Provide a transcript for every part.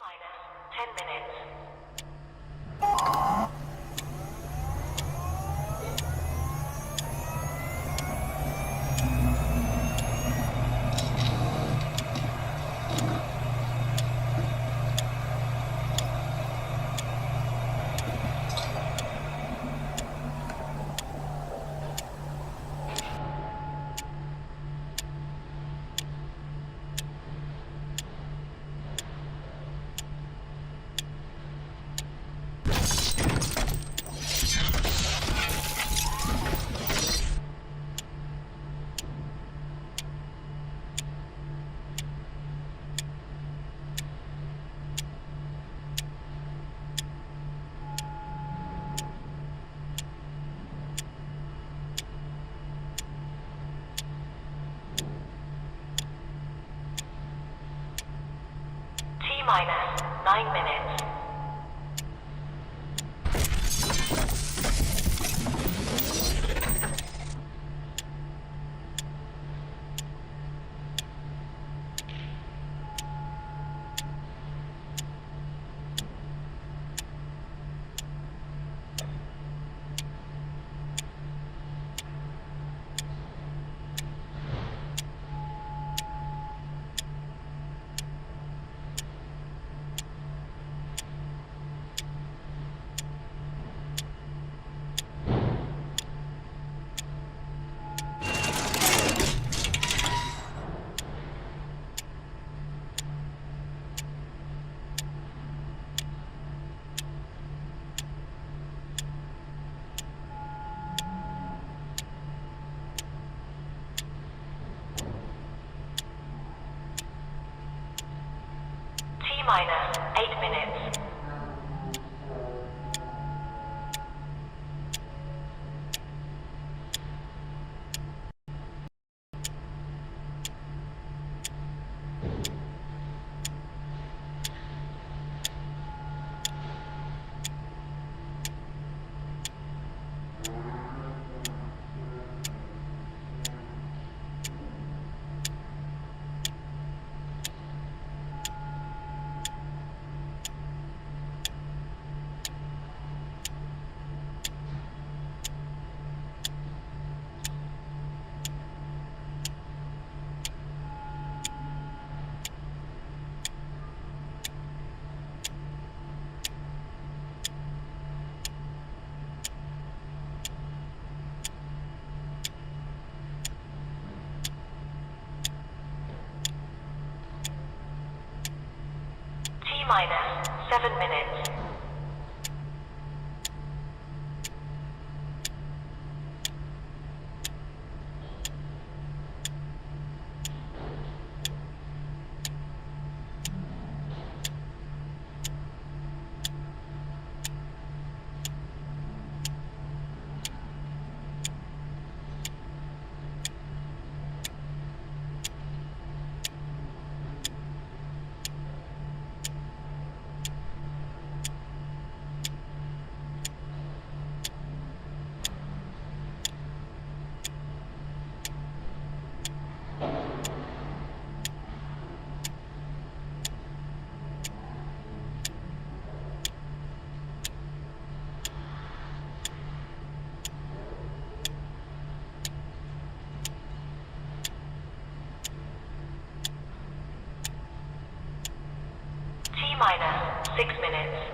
minus 10 minutes. Minus 9 minutes. Minus 8 minutes. Minus 7 minutes. Minus 6 minutes.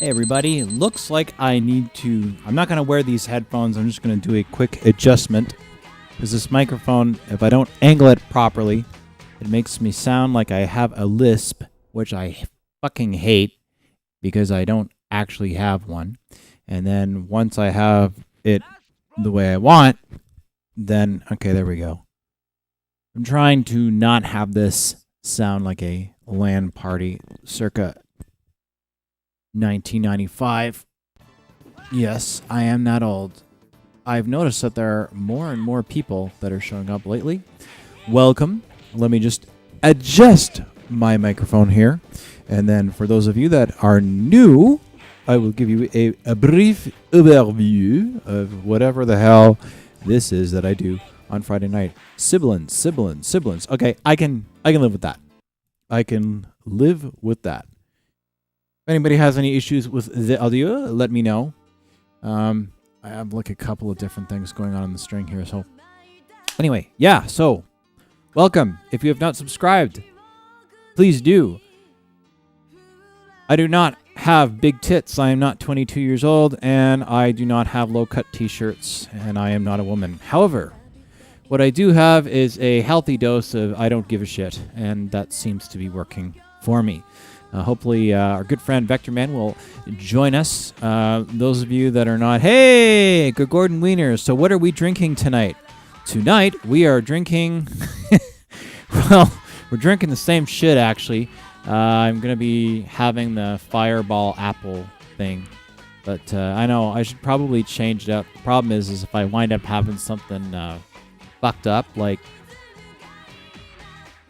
Hey everybody, looks like I need to... I'm not going to wear these headphones, I'm just going to do a quick adjustment. Because this microphone, if I don't angle it properly, it makes me sound like I have a lisp, which I fucking hate, because I don't actually have one. And then once I have it the way I want, then... Okay, there we go. I'm trying to not have this sound like a LAN party circa 1995. Yes, I am that old. I've noticed that there are more and more people that are showing up lately. Welcome. Let me just adjust my microphone here. And then for those of you that are new, I will give you a brief overview of whatever the hell this is that I do on Friday night. Siblings. Okay, I can live with that. I can live with that. If anybody has any issues with the audio, let me know. I have like a couple of different things going on the string here. So anyway, yeah, so welcome. If you have not subscribed, please do. I do not have big tits. I am not 22 years old, and I do not have low-cut t-shirts, and I am not a woman. However, what I do have is a healthy dose of I don't give a shit, and that seems to be working for me. Hopefully, our good friend Vector Man will join us. Those of you that are not, hey, good Gordon Wieners. So what are we drinking tonight? Tonight, we are drinking, well, we're drinking the same shit, actually. I'm going to be having the Fireball Apple thing. But I know I should probably change it up. The problem is if I wind up having something fucked up, like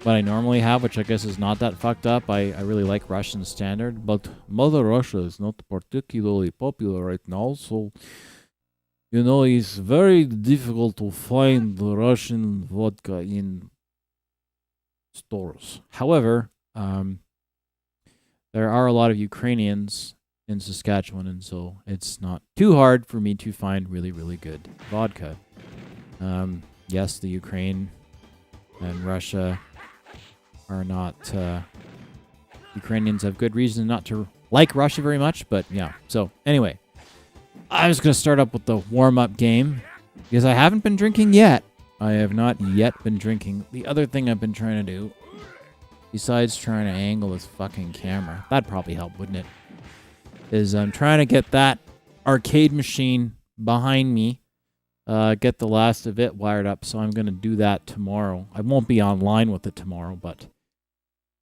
what I normally have, which I guess is not that fucked up. I really like Russian Standard, but Mother Russia is not particularly popular right now, so, you know, it's very difficult to find the Russian vodka in stores. However, there are a lot of Ukrainians in Saskatchewan, and so it's not too hard for me to find really, really good vodka. Yes, the Ukraine and Russia are not... Ukrainians have good reason not to like Russia very much, but yeah. So, anyway, I was going to start up with the warm-up game, because I haven't been drinking yet. I have not yet been drinking. The other thing I've been trying to do, besides trying to angle this fucking camera, that'd probably help, wouldn't it? Is I'm trying to get that arcade machine behind me, get the last of it wired up, so I'm going to do that tomorrow. I won't be online with it tomorrow, but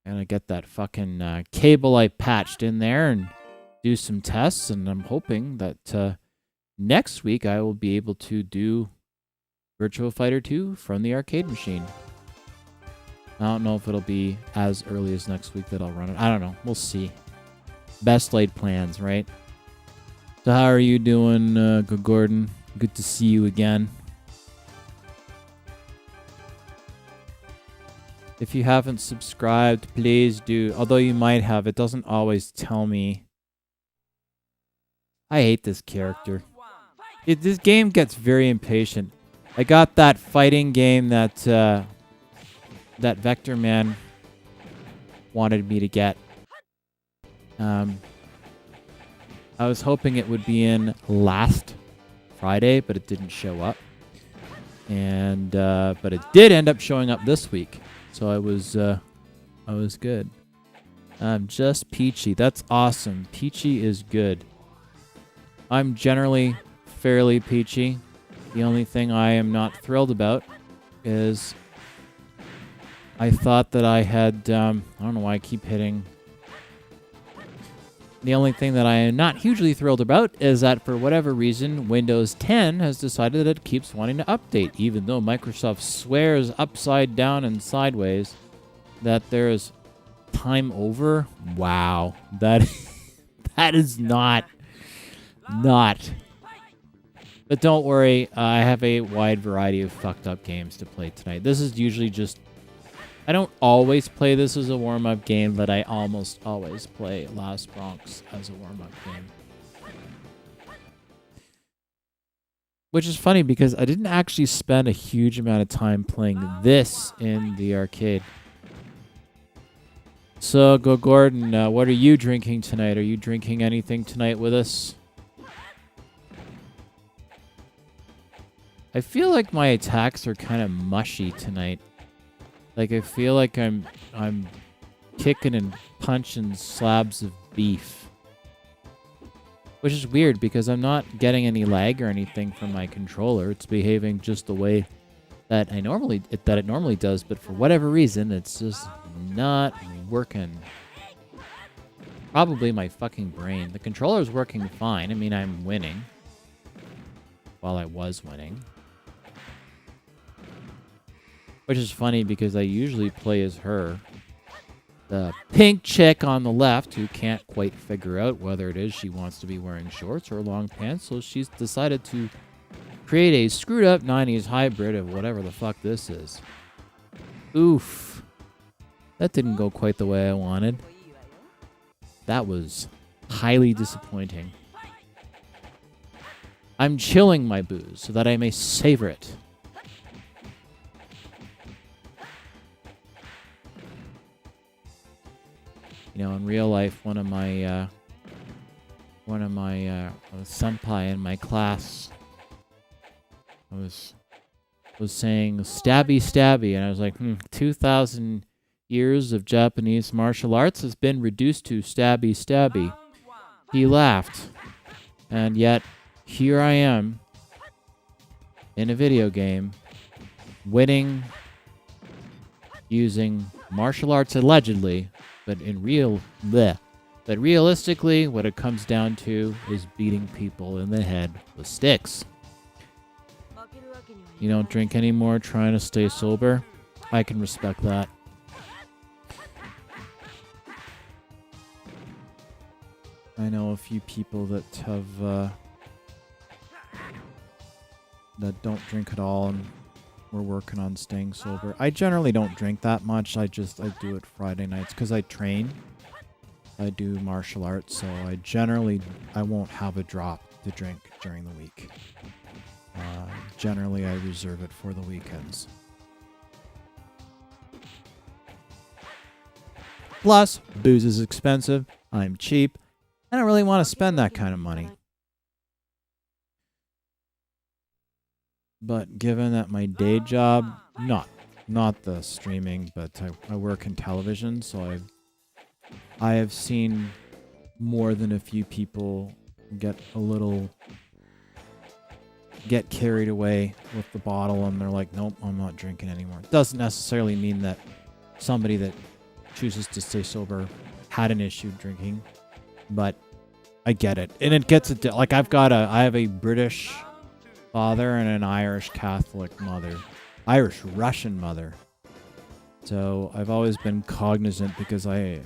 I'm going to get that fucking cable I patched in there and do some tests, and I'm hoping that next week I will be able to do Virtua Fighter 2 from the arcade machine. I don't know if it'll be as early as next week that I'll run it. I don't know. We'll see. Best laid plans, right? So how are you doing, good Gordon? Good to see you again. If you haven't subscribed, please do. Although you might have, it doesn't always tell me. I hate this character. This game gets very impatient. I got that fighting game that that Vector Man wanted me to get. I was hoping it would be in last Friday, but it didn't show up. And but it did end up showing up this week, so I was good. Just Peachy. That's awesome. Peachy is good. I'm generally fairly peachy. The only thing I am not thrilled about is I thought that I had, I don't know why I keep hitting. The only thing that I am not hugely thrilled about is that for whatever reason, Windows 10 has decided that it keeps wanting to update, even though Microsoft swears upside down and sideways that there is time over. Wow. That is not. But don't worry, I have a wide variety of fucked up games to play tonight. This is usually just... I don't always play this as a warm-up game, but I almost always play Last Bronx as a warm-up game. Which is funny because I didn't actually spend a huge amount of time playing this in the arcade. So, Go Gordon, what are you drinking tonight? Are you drinking anything tonight with us? I feel like my attacks are kind of mushy tonight. Like I feel like I'm kicking and punching slabs of beef. Which is weird because I'm not getting any lag or anything from my controller. It's behaving just the way that it normally does, but for whatever reason, it's just not working. Probably my fucking brain. The controller's working fine. I mean, I'm winning. While I was winning. Which is funny because I usually play as her. The pink chick on the left who can't quite figure out whether it is she wants to be wearing shorts or long pants, so she's decided to create a screwed up 90s hybrid of whatever the fuck this is. Oof. That didn't go quite the way I wanted. That was highly disappointing. I'm chilling my booze so that I may savor it. You know, in real life, one of my senpai in my class was saying stabby stabby, and I was like, 2,000 years of Japanese martial arts has been reduced to stabby stabby. He laughed, and yet here I am in a video game, winning using martial arts allegedly. But But realistically, what it comes down to is beating people in the head with sticks. You don't drink anymore, trying to stay sober? I can respect that. I know a few people that have that don't drink at all, and we're working on staying sober. I generally don't drink that much. I do it Friday nights because I train. I do martial arts, so I won't have a drop to drink during the week. Generally, I reserve it for the weekends. Plus, booze is expensive. I'm cheap. I don't really want to spend that kind of money. But given that my day job, not the streaming, but I work in television, so I have seen more than a few people get carried away with the bottle, and they're like, nope, I'm not drinking anymore. It doesn't necessarily mean that somebody that chooses to stay sober had an issue drinking, but I get it. And it gets it, like I have a British father and an Irish Catholic mother. Irish Russian mother. So I've always been cognizant because of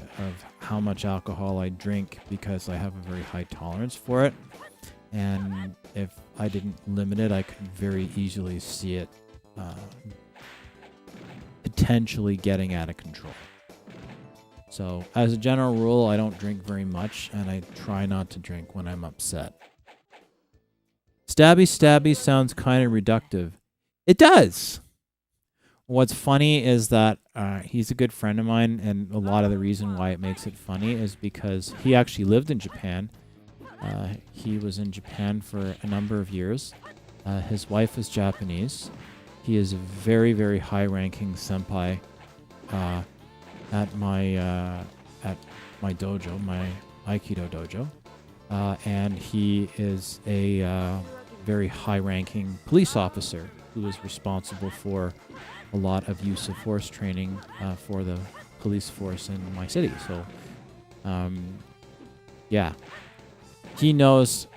how much alcohol I drink, because I have a very high tolerance for it. And if I didn't limit it, I could very easily see it potentially getting out of control. So as a general rule, I don't drink very much, and I try not to drink when I'm upset. Stabby stabby sounds kind of reductive. It does. What's funny is that he's a good friend of mine, and a lot of the reason why it makes it funny is because he actually lived in Japan. He was in Japan for a number of years. His wife is Japanese. He is a very, very high-ranking senpai at my dojo, my Aikido dojo. And he is a very high-ranking police officer who is responsible for a lot of use of force training for the police force in my city. So, yeah. He knows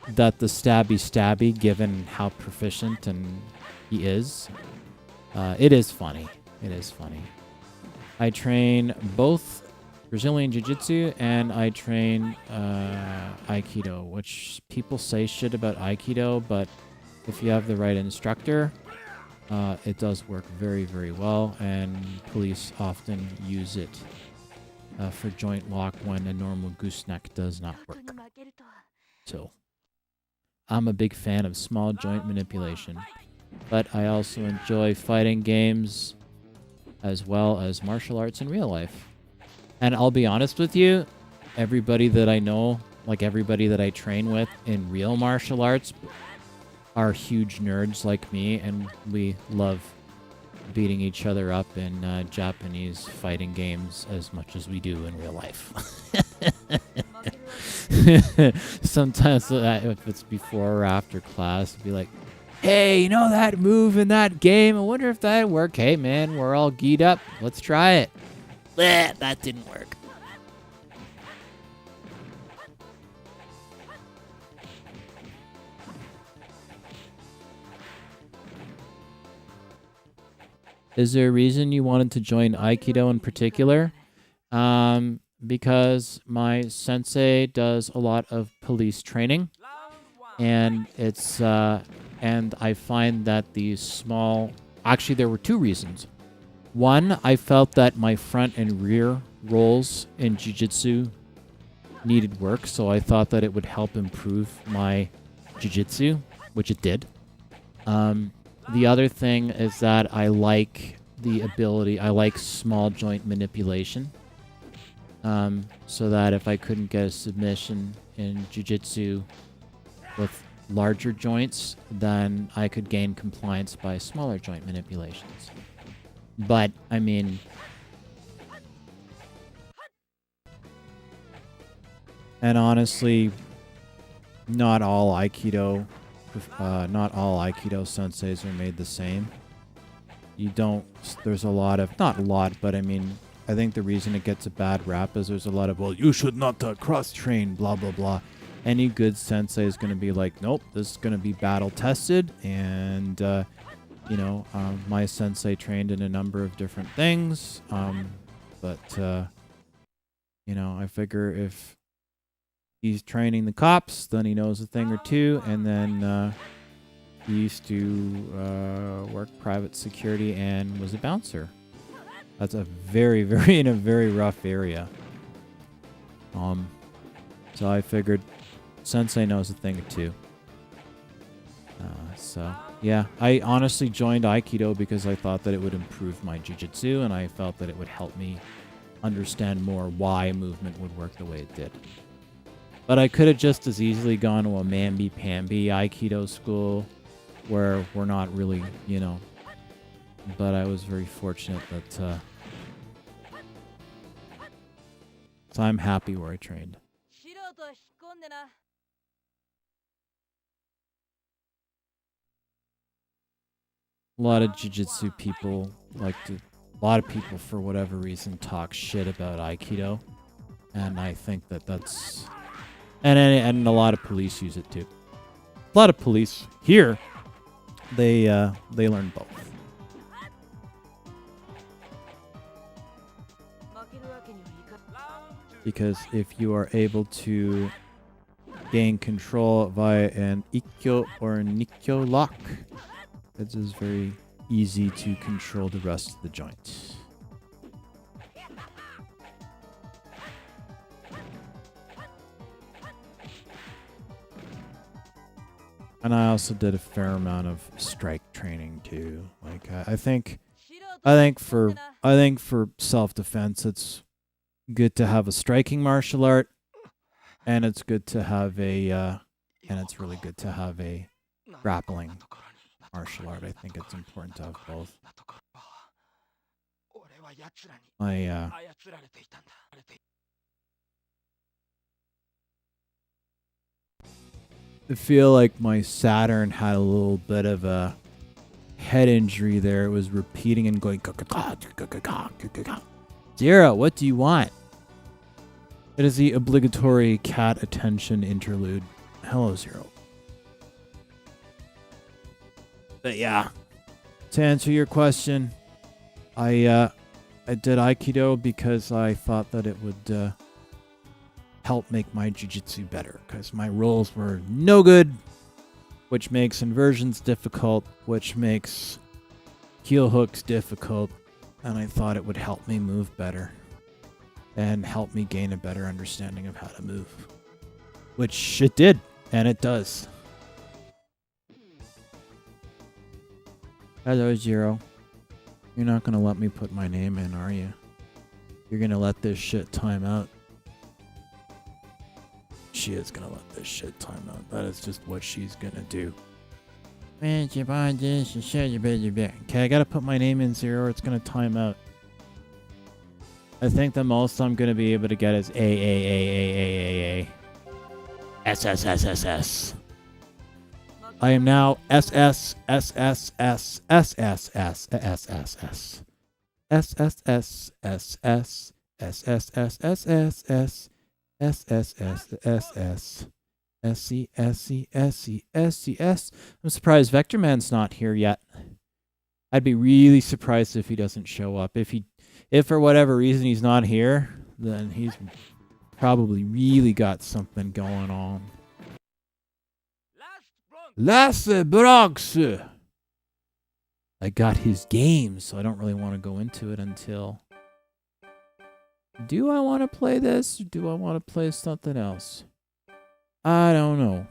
that the stabby, given how proficient and he is, it is funny. It is funny. I train both Brazilian Jiu-Jitsu and I train Aikido, which people say shit about Aikido, but if you have the right instructor, it does work very, very well, and police often use it for joint lock when a normal gooseneck does not work. So, I'm a big fan of small joint manipulation, but I also enjoy fighting games as well as martial arts in real life. And I'll be honest with you, everybody that I know, like everybody that I train with in real martial arts, are huge nerds like me, and we love beating each other up in Japanese fighting games as much as we do in real life. Sometimes if it's before or after class, it'll be like, hey, you know that move in that game? I wonder if that'd work. Hey, man, we're all geared up. Let's try it. Bleh, that didn't work. Is there a reason you wanted to join Aikido in particular? Because my sensei does a lot of police training, and it's and I find that these small. Actually, there were two reasons. One, I felt that my front and rear rolls in jiu-jitsu needed work, so I thought that it would help improve my jiu-jitsu, which it did. The other thing is that I like the ability, I like small joint manipulation. So that if I couldn't get a submission in jiu-jitsu with larger joints, then I could gain compliance by smaller joint manipulations. But, I mean, and honestly, not all Aikido senseis are made the same. You don't, there's a lot of, not a lot, but I mean, I think the reason it gets a bad rap is there's a lot of, well, you should not cross-train, blah, blah, blah. Any good sensei is going to be like, nope, this is going to be battle-tested, and, my sensei trained in a number of different things, but I figure if he's training the cops, then he knows a thing or two, and then he used to work private security and was a bouncer. That's a very, very, in a very rough area. So I figured Sensei knows a thing or two. So, yeah, I honestly joined Aikido because I thought that it would improve my jiu-jitsu, and I felt that it would help me understand more why movement would work the way it did. But I could have just as easily gone to a mamby-pamby Aikido school where we're not really, but I was very fortunate that, so I'm happy where I trained. A lot of jiu-jitsu people a lot of people for whatever reason talk shit about Aikido, and I think that that's, and a lot of police use it too. A lot of police here, they learn both. Because if you are able to gain control via an ikkyo or nikkyo lock, it is very easy to control the rest of the joint. And I also did a fair amount of strike training too. Like I think for self-defense, it's good to have a striking martial art, and it's good to have and it's really good to have a grappling martial art. I think it's important to have both. I feel like my Saturn had a little bit of a head injury there. It was repeating and going. Zero, what do you want? It is the obligatory cat attention interlude. Hello, Zero. But yeah, to answer your question, I did Aikido because I thought that it would help make my jiu-jitsu better, because my rolls were no good, which makes inversions difficult, which makes heel hooks difficult, and I thought it would help me move better and help me gain a better understanding of how to move, which it did, and it does. Hello, Zero. You're not going to let me put my name in, are you? You're gonna let this shit time out. She is gonna let this shit time out. That is just what she's gonna do. Okay, I gotta put my name in 0 or it's gonna time out. I think the most I'm gonna be able to get is A. S. I am now SS. I'm surprised Vector Man's not here yet. I'd be really surprised if he doesn't show up. If for whatever reason he's not here, then he's probably really got something going on. Last Bronx. I got his game, so I don't really want to go into it until. Do I want to play this or do I want to play something else? I don't know.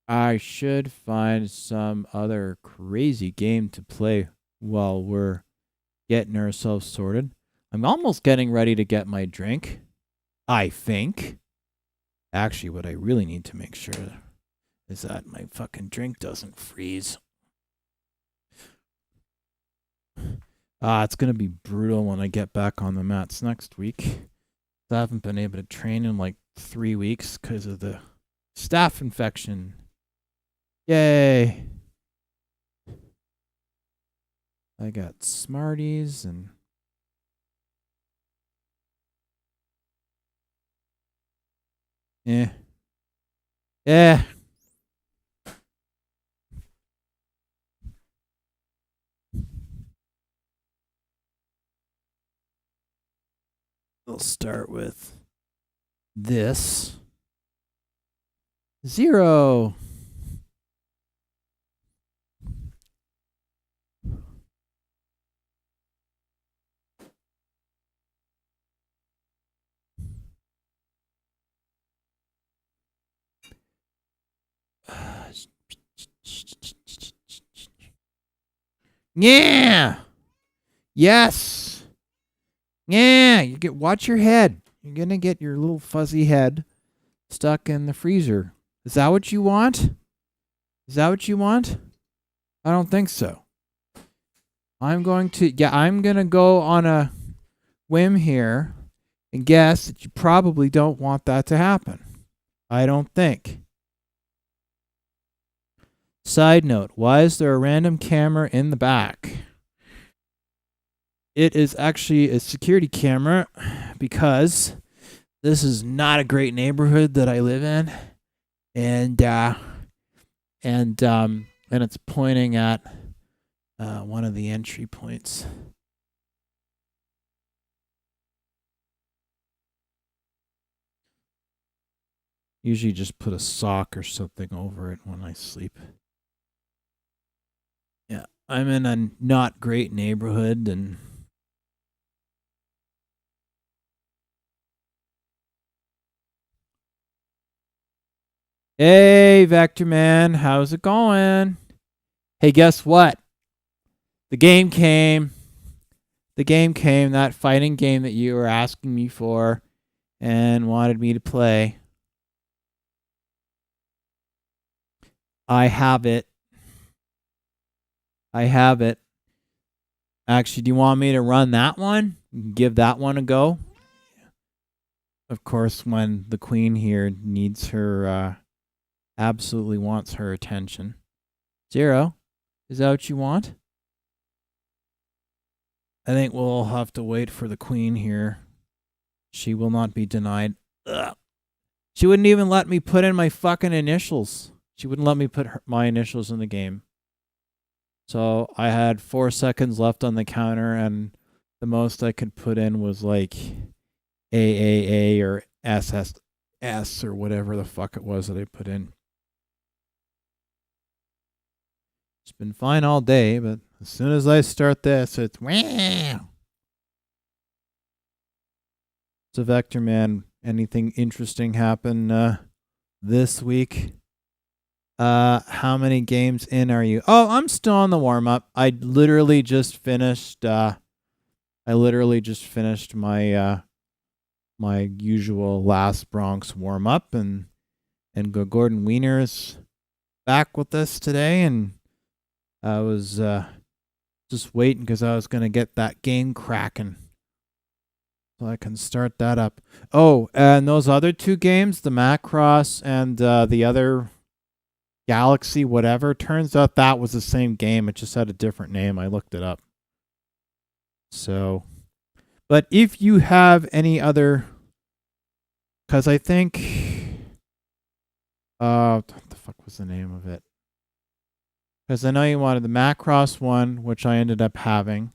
I should find some other crazy game to play while we're getting ourselves sorted. I'm almost getting ready to get my drink, I think. Actually, what I really need to make sure is that my fucking drink doesn't freeze. It's going to be brutal when I get back on the mats next week. I haven't been able to train in like 3 weeks because of the staph infection. Yay! I got Smarties and... Yeah. We'll start with this. 0. Yeah. Yes. Yeah. Watch your head. You're gonna get your little fuzzy head stuck in the freezer. Is that what you want? I don't think so. I'm gonna go on a whim here and guess that you probably don't want that to happen. I don't think. Side note, why is there a random camera in the back? It is actually a security camera because this is not a great neighborhood that I live in. And it's pointing at one of the entry points. Usually just put a sock or something over it when I sleep. Yeah, I'm in a not great neighborhood and hey, Vector Man, how's it going? Hey, guess what? The game came. That fighting game that you were asking me for and wanted me to play. I have it. Actually, do you want me to run that one? Give that one a go? Of course, when the queen here needs her, absolutely wants her attention. 0, is that what you want? I think we'll have to wait for the queen here. She will not be denied. Ugh. She wouldn't even let me put in my fucking initials. She wouldn't let me put my initials in the game. So I had 4 seconds left on the counter, and the most I could put in was like AAA or SSS or whatever the fuck it was that I put in. It's been fine all day, but as soon as I start this, it's wow. So Vector Man, anything interesting happen this week? How many games in are you? Oh, I'm still on the warm up. I literally just finished my my usual Last Bronx warm up, and Gordon Wiener's back with us today, and I was just waiting because I was gonna get that game cracking so I can start that up. Oh, and those other two games, the Macross and the other Galaxy whatever, turns out that was the same game. It just had a different name. I looked it up. So, but if you have any other, because I think, what the fuck was the name of it? Because I know you wanted the Macross one, which I ended up having.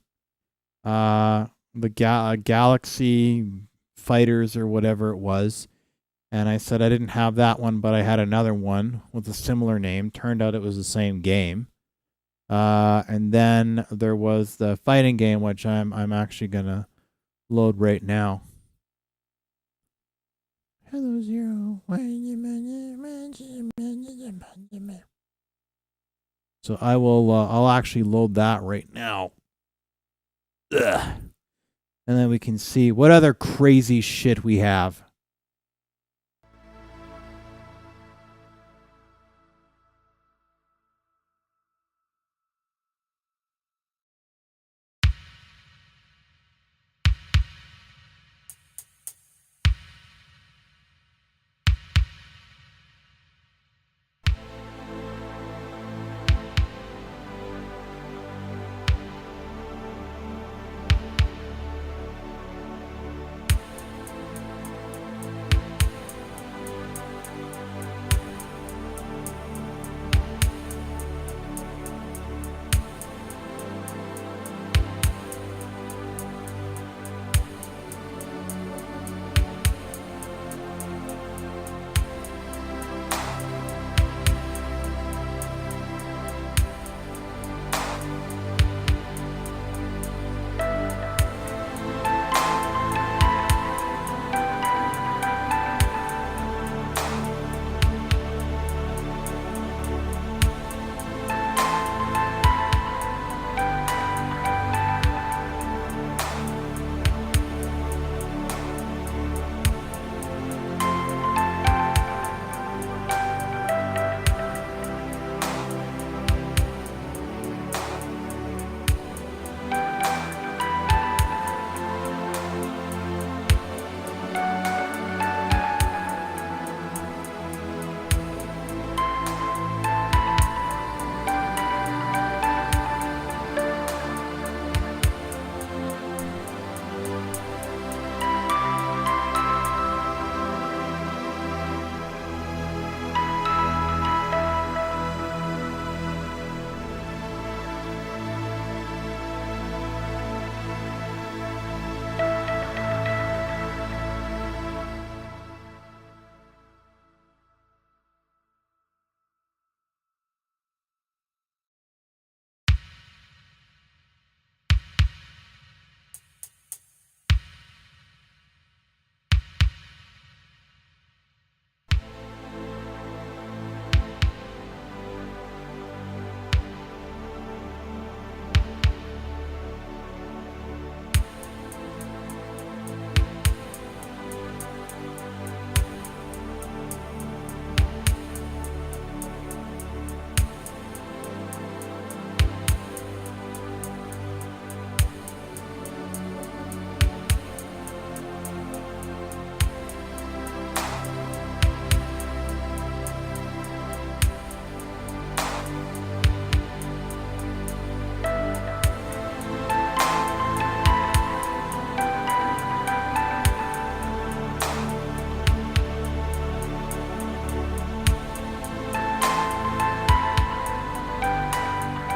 The Galaxy Fighters or whatever it was. And I said I didn't have that one, but I had another one with a similar name. Turned out it was the same game. And then there was the fighting game, which I'm actually gonna load right now. Hello, Zero. So I will. I'll actually load that right now. Ugh. And then we can see what other crazy shit we have.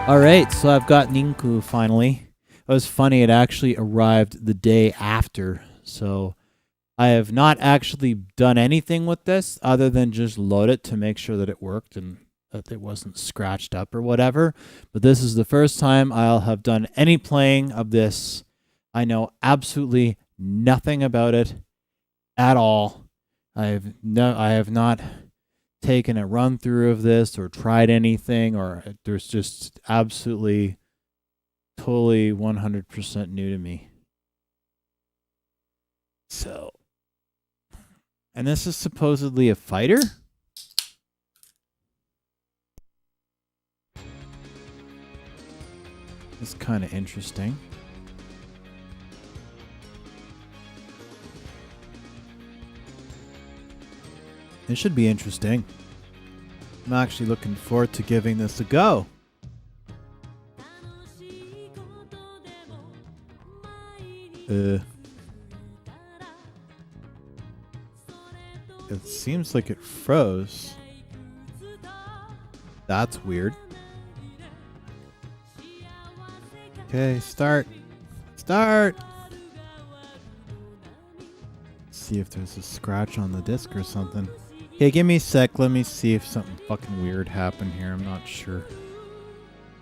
All right, so I've got Ninku finally. It was funny, it actually arrived the day after. So I have not actually done anything with this other than just load it to make sure that it worked and that it wasn't scratched up or whatever. But this is the first time I'll have done any playing of this. I know absolutely nothing about it. at all. I have not taken a run through of this or tried anything, or there's just absolutely, totally 100% new to me. So, and this is supposedly a fighter? It's kind of interesting. It should be interesting. I'm actually looking forward to giving this a go. It seems like it froze. That's weird. Okay, start. Start! See if there's a scratch on the disc or something. Okay, give me a sec. Let me see if something fucking weird happened here. I'm not sure.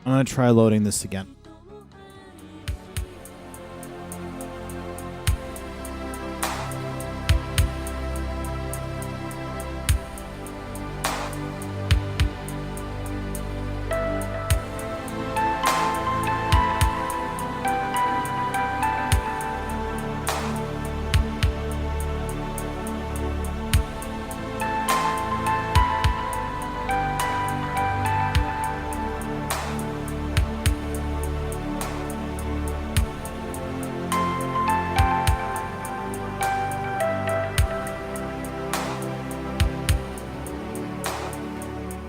I'm gonna try loading this again.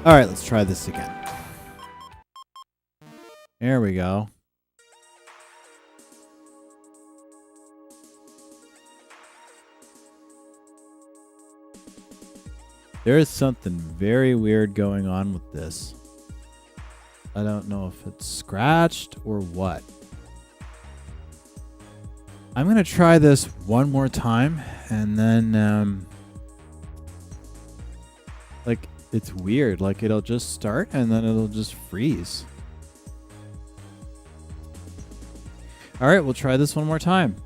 All right, let's try this again. There we go. There is something very weird going on with this. I don't know if it's scratched or what. I'm going to try this one more time, and then like, it's weird. Like, it'll just start and then it'll just freeze. All right, we'll try this one more time.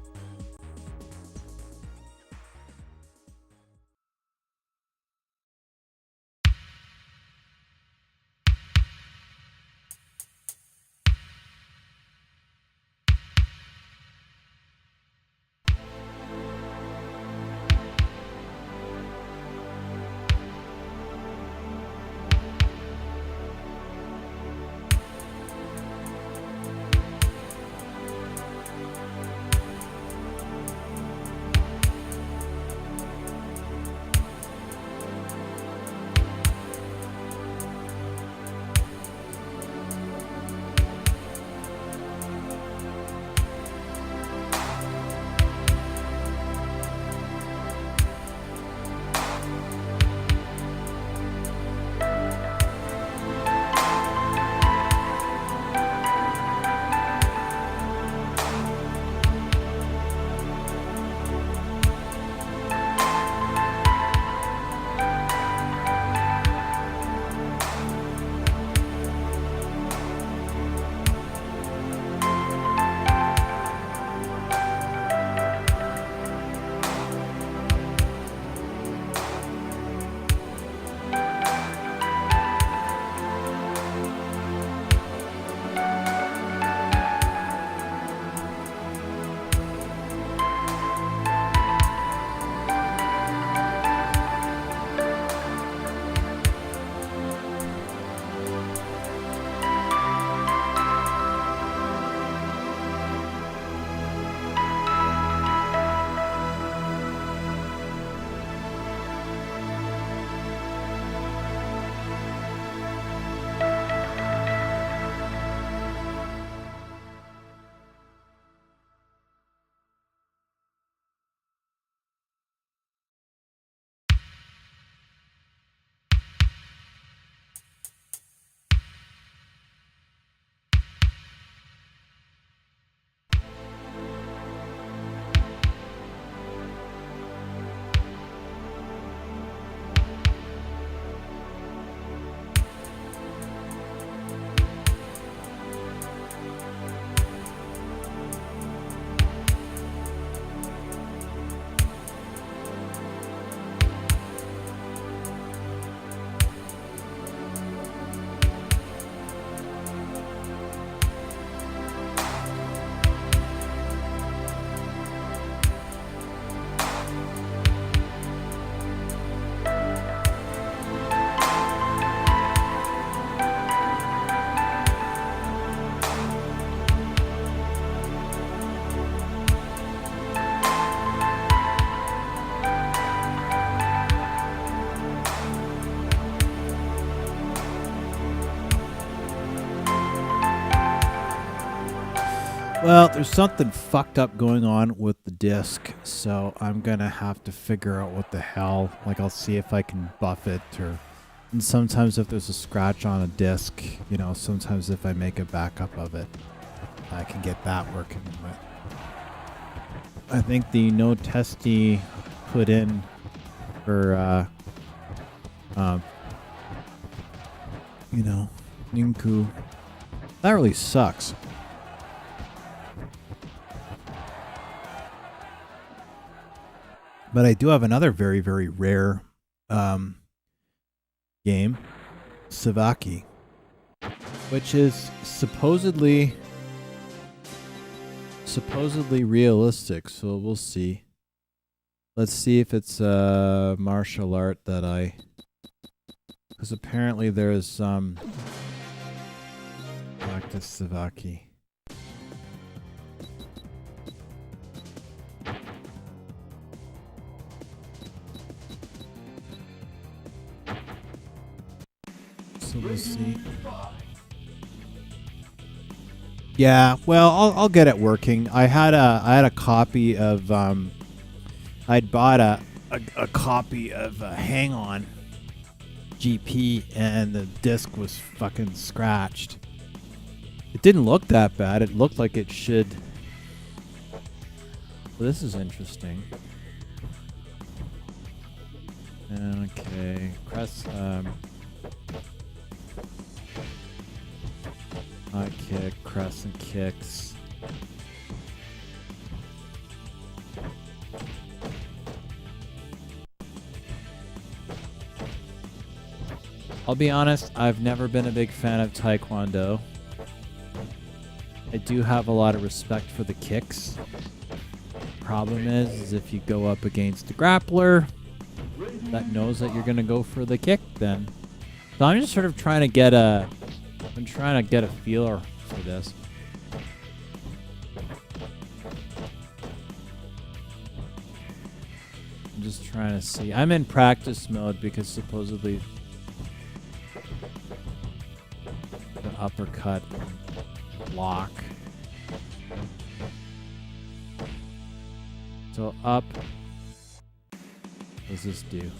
Well, there's something fucked up going on with the disc, so I'm gonna have to figure out what the hell. Like, I'll see if I can buff it, and sometimes if there's a scratch on a disc, you know, sometimes if I make a backup of it, I can get that working. But I think the no testy put in for, you know, Ninku, that really sucks. But I do have another very, very rare game, Savaki, which is supposedly realistic. So we'll see. Let's see if it's martial art that because apparently there's practice Savaki. So we'll see. Yeah, well, I'll get it working. I had a copy of I'd bought a copy of Hang On GP, and the disc was fucking scratched. It didn't look that bad. It looked like it should. Well, this is interesting. Okay, press high kick, crescent kicks. I'll be honest, I've never been a big fan of Taekwondo. I do have a lot of respect for the kicks. Problem is if you go up against a grappler that knows that you're gonna go for the kick, then. So I'm just sort of trying to get a feel for this. I'm just trying to see. I'm in practice mode because supposedly the uppercut block. So up. What does this do?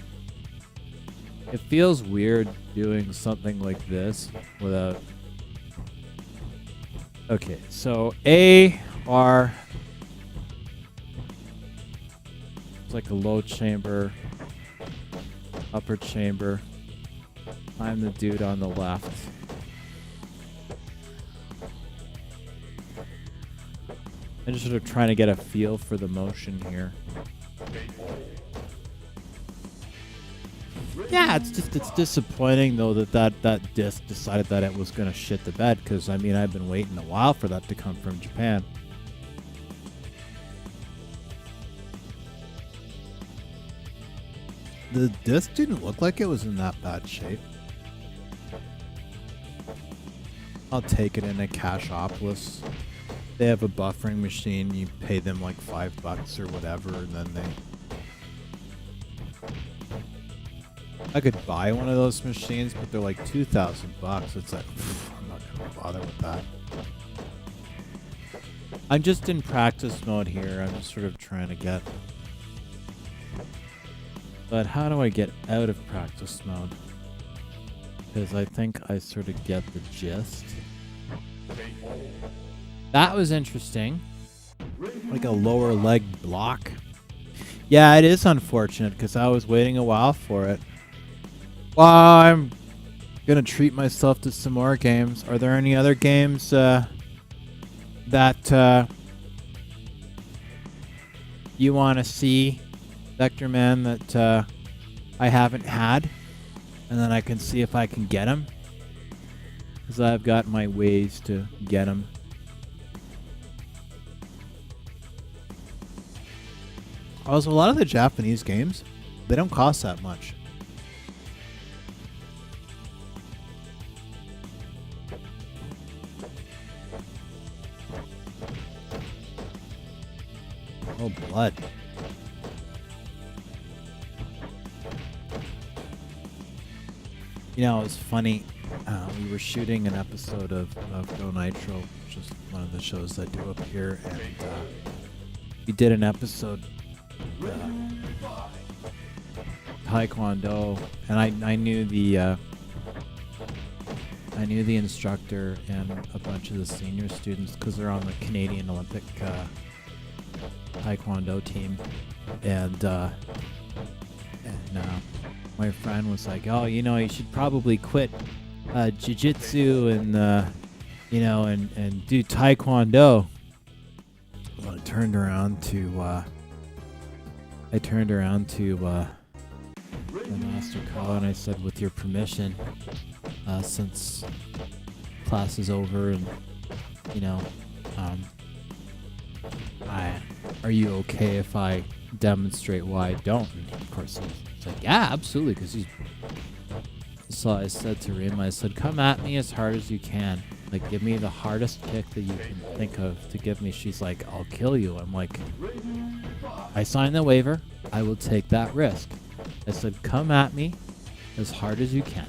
It feels weird doing something like this without. Okay, so A, R. It's like a low chamber, upper chamber. I'm the dude on the left. I'm just sort of trying to get a feel for the motion here. Yeah, it's disappointing though that disc decided that it was gonna shit the bed, because I mean I've been waiting a while for that to come from Japan. The disc didn't look like it was in that bad shape. I'll take it in a Cashopolis. They have a buffering machine. You pay them like $5 or whatever, and then I could buy one of those machines, but they're like $2,000. It's like, I'm not gonna bother with that. I'm just in practice mode here. I'm just sort of trying to get. But how do I get out of practice mode? Because I think I sort of get the gist. That was interesting. Like a lower leg block. Yeah, it is unfortunate because I was waiting a while for it. Well, I'm gonna treat myself to some more games. Are there any other games that you want to see, Vector Man, that I haven't had? And then I can see if I can get them. Because I've got my ways to get them. Also, a lot of the Japanese games, they don't cost that much. Oh, blood. You know, it's funny. We were shooting an episode of Go Nitro, which is one of the shows I do up here, and we did an episode Taekwondo, and I knew the instructor and a bunch of the senior students because they're on the Canadian Olympic Taekwondo team, and my friend was like, "Oh, you should probably quit jiu-jitsu and and do Taekwondo." Well, I turned around to the Master Kala and I said, "With your permission, since class is over and are you okay if I demonstrate why I don't?" And of course he's like, "Yeah, absolutely," because he's. So I said to Rima, I said, "Come at me as hard as you can. Like, give me the hardest kick that you can think of to give me." She's like, "I'll kill you." I'm like, "I signed the waiver. I will take that risk." I said, "Come at me as hard as you can."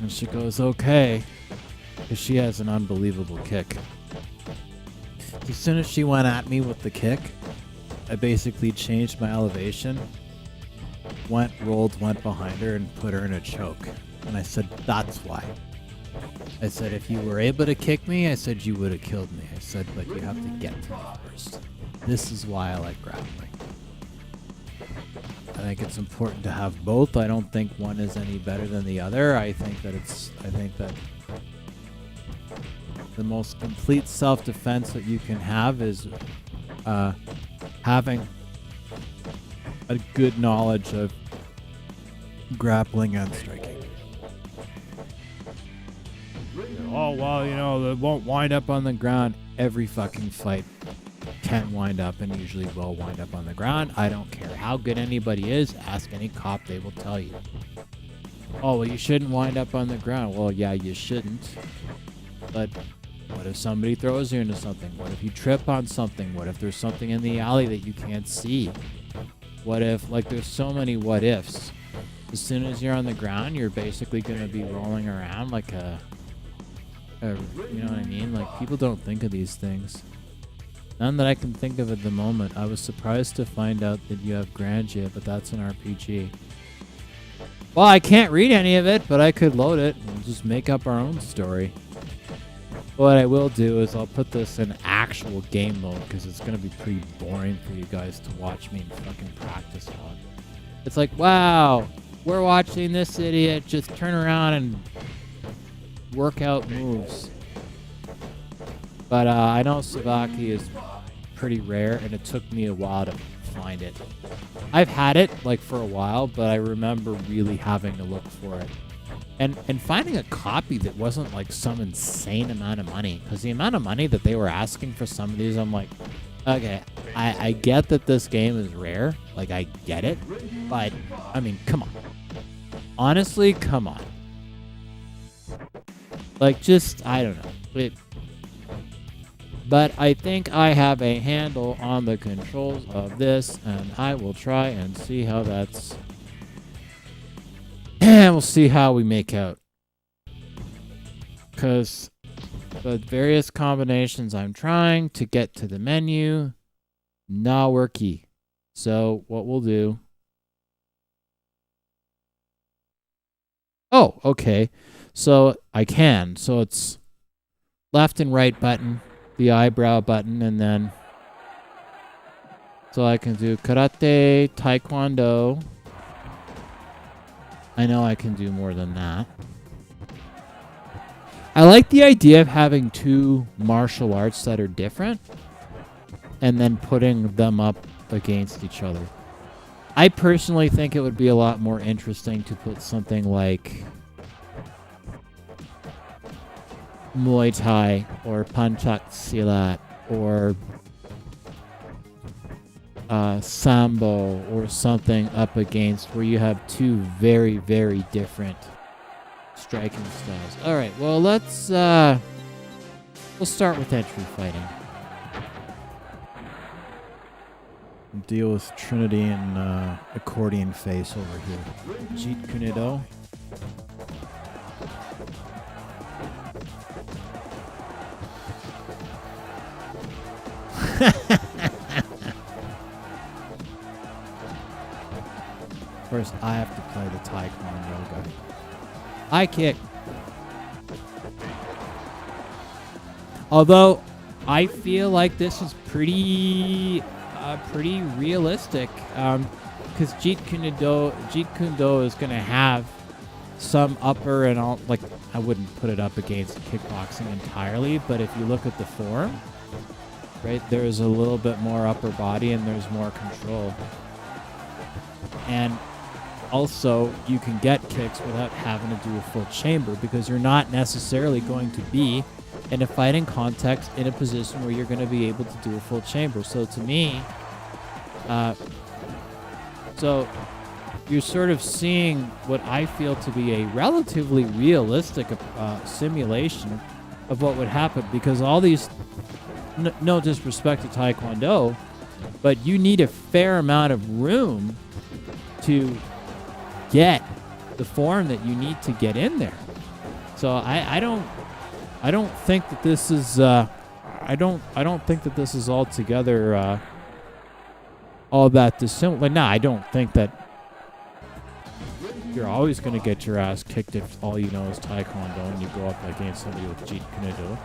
And she goes, "Okay," because she has an unbelievable kick. As soon as she went at me with the kick, I basically changed my elevation, went behind her and put her in a choke. And I said, "That's why." I said, "If you were able to kick me," I said, "you would have killed me." I said, "But you have to get to me first. This is why I like grappling." I think it's important to have both. I don't think one is any better than the other. I think that the most complete self-defense that you can have is having a good knowledge of grappling and striking. Oh, well, they won't wind up on the ground. Every fucking fight can wind up and usually will wind up on the ground. I don't care how good anybody is. Ask any cop, they will tell you. "Oh, well, you shouldn't wind up on the ground." Well, yeah, you shouldn't. But what if somebody throws you into something? What if you trip on something? What if there's something in the alley that you can't see? What if, there's so many what ifs. As soon as you're on the ground, you're basically going to be rolling around like you know what I mean? People don't think of these things. None that I can think of at the moment. I was surprised to find out that you have Grandia, but that's an RPG. Well, I can't read any of it, but I could load it and just make up our own story. What I will do is I'll put this in actual game mode because it's going to be pretty boring for you guys to watch me fucking practice on. It's like, wow, we're watching this idiot just turn around and work out moves. But I know Sabaki is pretty rare, and it took me a while to find it. I've had it for a while, but I remember really having to look for it. And finding a copy that wasn't some insane amount of money, because the amount of money that they were asking for some of these, I'm like, okay, I get that this game is rare, I get it, but I mean, come on, honestly, come on, I don't know, but I think I have a handle on the controls of this, and I will try and see how that's. And we'll see how we make out. Because the various combinations I'm trying to get to the menu, not worky. So what we'll do. Oh, okay. So I can. So it's left and right button, the eyebrow button, and then. So I can do karate, taekwondo. I know I can do more than that. I like the idea of having two martial arts that are different and then putting them up against each other. I personally think it would be a lot more interesting to put something like Muay Thai or Pancak Silat or Sambo or something up against where you have two very, very different striking styles. All right, well, we'll start with entry fighting. Deal with Trinity and accordion face over here. Jeet Kune Do. Of course, I have to play the Taekwondo guy. I kick. Although, I feel like this is pretty realistic. Because Jeet Kune Do is going to have some upper and all, like, I wouldn't put it up against kickboxing entirely, but if you look at the form, right, there's a little bit more upper body and there's more control. And also, you can get kicks without having to do a full chamber because you're not necessarily going to be in a fighting context in a position where you're going to be able to do a full chamber. So to me, so you're sort of seeing what I feel to be a relatively realistic simulation of what would happen, because all these, no disrespect to Taekwondo, but you need a fair amount of room to get the form that you need to get in there. So I don't think that this is I don't think that this is altogether all that dissimilar. No, I don't think that you're always going to get your ass kicked if all you know is Taekwondo and you go up against somebody with Jeet Kune Do.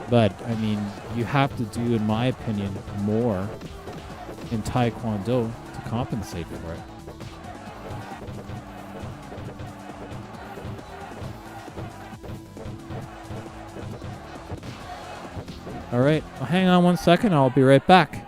But, I mean, you have to do, in my opinion, more in Taekwondo to compensate for it. All right, well, hang on 1 second. I'll be right back.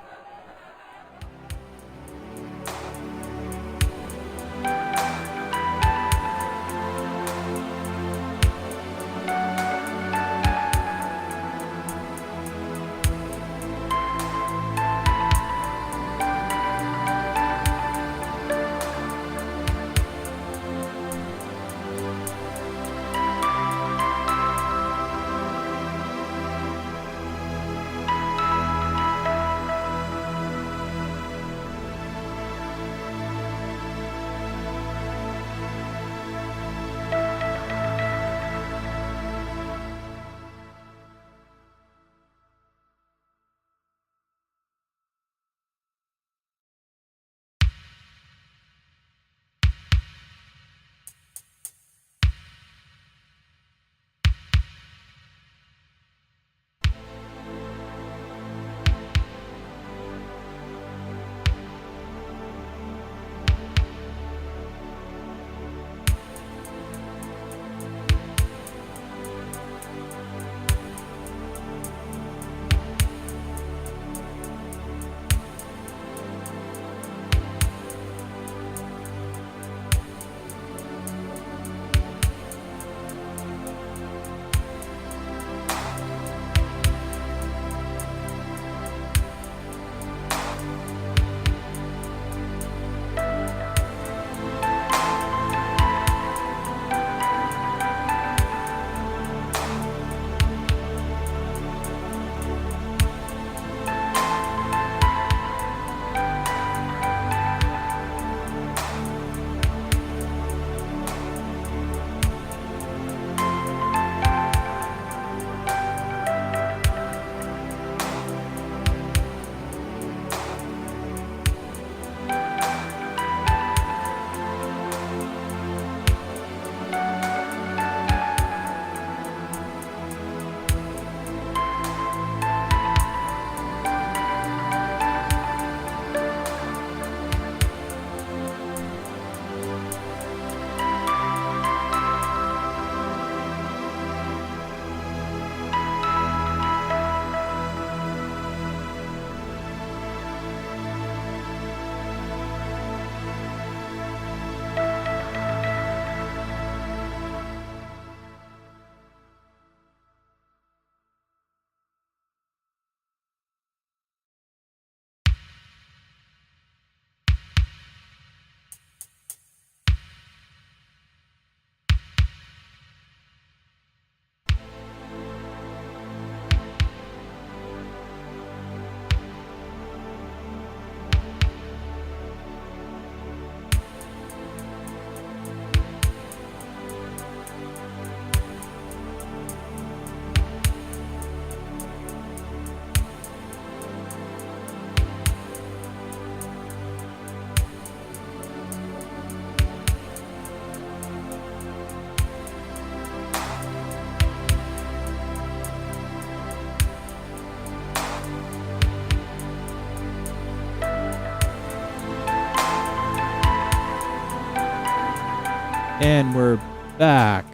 And we're back.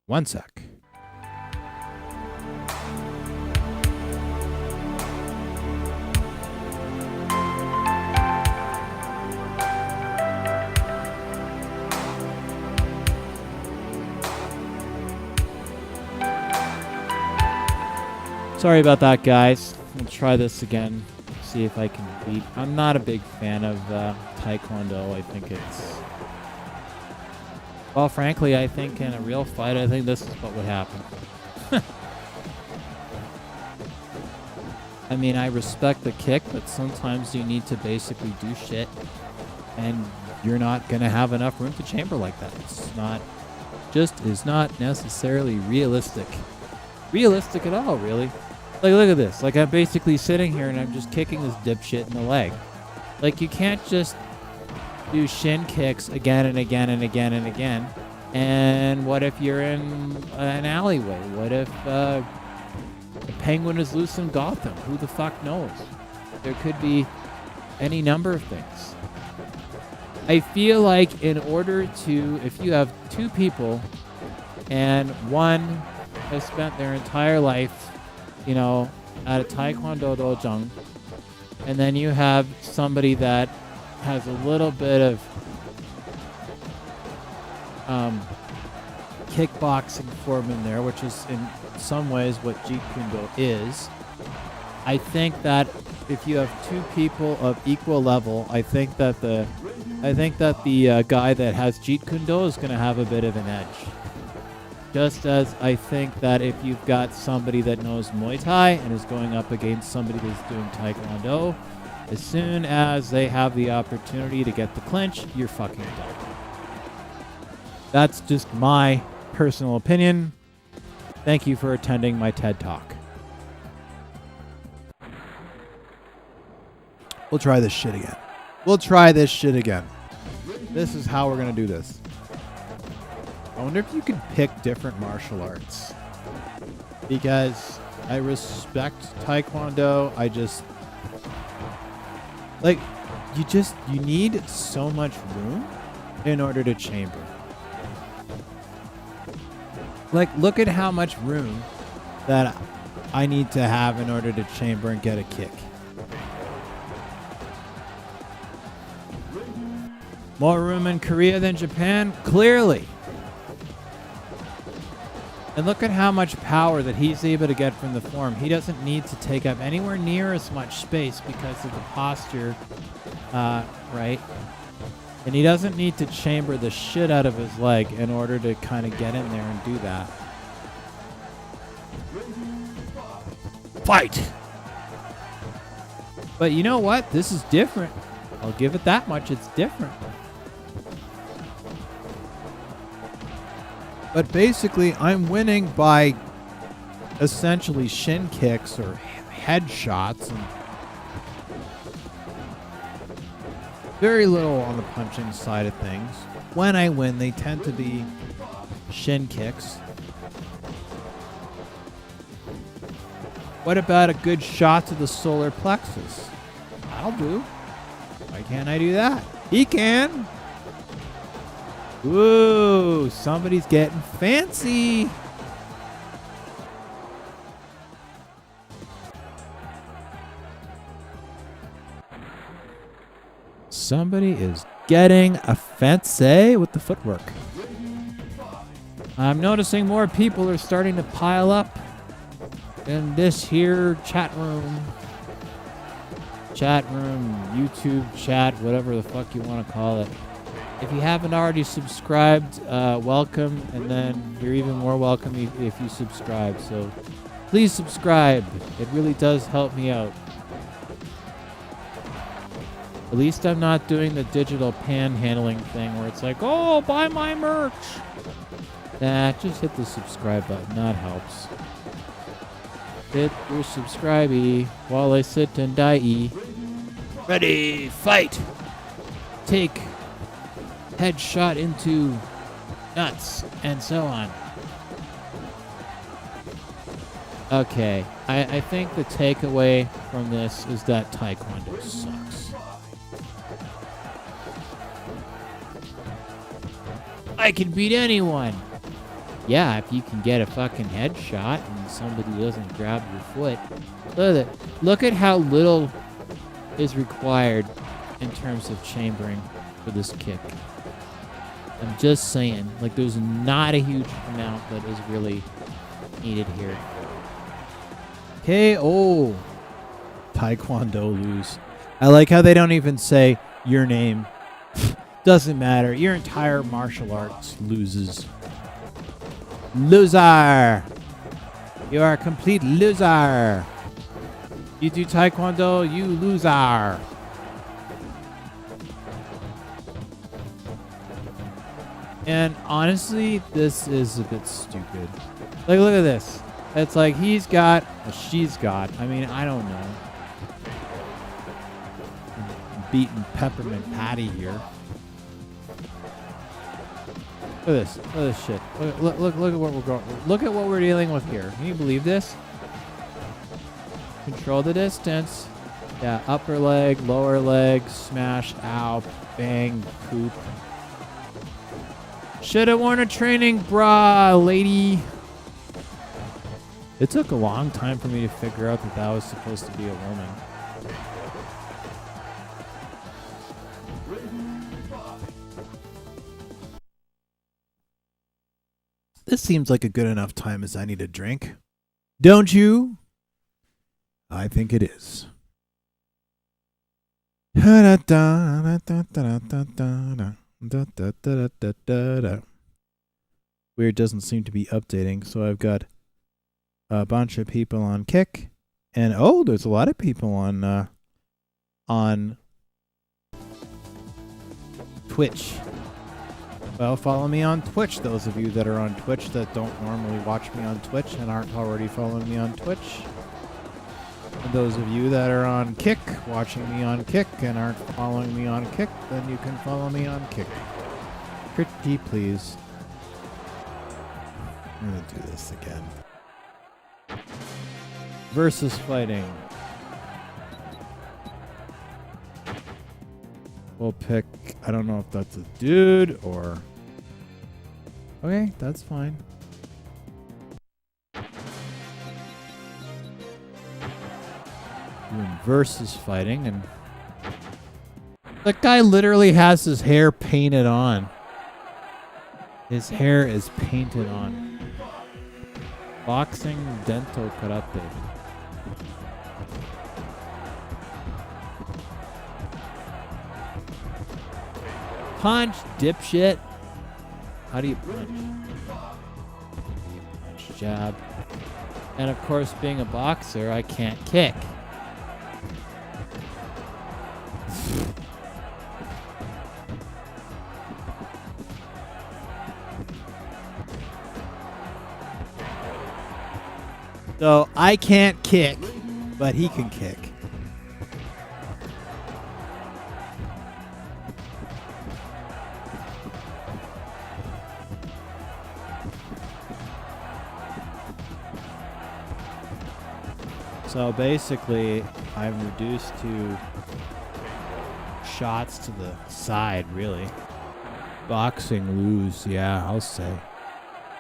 One sec. Sorry about that, guys. We'll try this again. See if I can beat. I'm not a big fan of Taekwondo. I think it's... Well, frankly, I think in a real fight, I think this is what would happen. I mean, I respect the kick, but sometimes you need to basically do shit, and you're not going to have enough room to chamber like that. It's not... Just is not necessarily realistic. Realistic at all, really. Like, look at this. Like, I'm basically sitting here and I'm just kicking this dipshit in the leg. Like, you can't just do shin kicks again and again and again and again. And what if you're in an alleyway? What if a penguin is loose in Gotham? Who the fuck knows? There could be any number of things. I feel like in order to, if you have two people and one has spent their entire life, you know, at a Taekwondo dojang, and then you have somebody that has a little bit of kickboxing form in there, which is in some ways what Jeet Kune Do is. I think that if you have two people of equal level, I think that the guy that has Jeet Kune Do is going to have a bit of an edge. Just as I think that if you've got somebody that knows Muay Thai and is going up against somebody that's doing Taekwondo, as soon as they have the opportunity to get the clinch, you're fucking done. That's just my personal opinion. Thank you for attending my TED Talk. We'll try this shit again. This is how we're going to do this. I wonder if you could pick different martial arts. Because I respect Taekwondo. I just... Like, you need so much room in order to chamber. Like, look at how much room that I need to have in order to chamber and get a kick. More room in Korea than Japan? Clearly. And look at how much power that he's able to get from the form. He doesn't need to take up anywhere near as much space because of the posture, right? And he doesn't need to chamber the shit out of his leg in order to kind of get in there and do that. Fight! But you know what? This is different. I'll give it that much. It's different. But basically, I'm winning by essentially shin kicks or headshots and very little on the punching side of things. When I win, they tend to be shin kicks. What about a good shot to the solar plexus? I'll do. Why can't I do that? He can. Ooh, somebody's getting fancy. Somebody is getting a fancy with the footwork. I'm noticing more people are starting to pile up in this here chat room. Chat room, YouTube chat, whatever the fuck you want to call it. If you haven't already subscribed, welcome, and then you're even more welcome if you subscribe. So please subscribe. It really does help me out. At least I'm not doing the digital panhandling thing where it's like, oh, buy my merch. Nah, just hit the subscribe button. That helps. Hit your subscribe-y while I sit and die-y. Ready, fight! Take headshot into nuts, and so on. Okay, I think the takeaway from this is that Taekwondo sucks. I can beat anyone. Yeah, if you can get a fucking headshot and somebody doesn't grab your foot. Look at how little is required in terms of chambering for this kick. I'm just saying, like, there's not a huge amount that is really needed here. Okay, oh. Taekwondo lose. I like how they don't even say your name. Doesn't matter. Your entire martial arts loses. Loser! You are a complete loser! You do Taekwondo, you loser! And honestly, this is a bit stupid. Like, look at this. It's like he's got, or she's got, I mean, I don't know. Beating Peppermint Patty here. Look at this. Look at this shit. Look at what we're going. Look at what we're dealing with here. Can you believe this? Control the distance. Yeah, upper leg, lower leg, smash, ow, bang, poop. Should have worn a training bra, lady. It took a long time for me to figure out that that was supposed to be a woman. This seems like a good enough time as I need a drink. Don't you? I think it is. Weird doesn't seem to be updating, so I've got a bunch of people on Kick, and oh, there's a lot of people on Twitch. Well, follow me on Twitch, those of you that are on Twitch that don't normally watch me on Twitch and aren't already following me on Twitch. And those of you that are on Kick, watching me on Kick and aren't following me on Kick, then you can follow me on Kick. Pretty please. I'm gonna do this again. Versus fighting. We'll pick, I don't know if that's a dude or... Okay, that's fine. Doing versus fighting, and... That guy literally has his hair painted on. His hair is painted on. Boxing Dento Karate. Punch, dipshit. How do you punch? Punch, jab. And of course, being a boxer, I can't kick. So I can't kick, but he can kick. So basically, I'm reduced to shots to the side, really. Boxing lose, yeah, I'll say.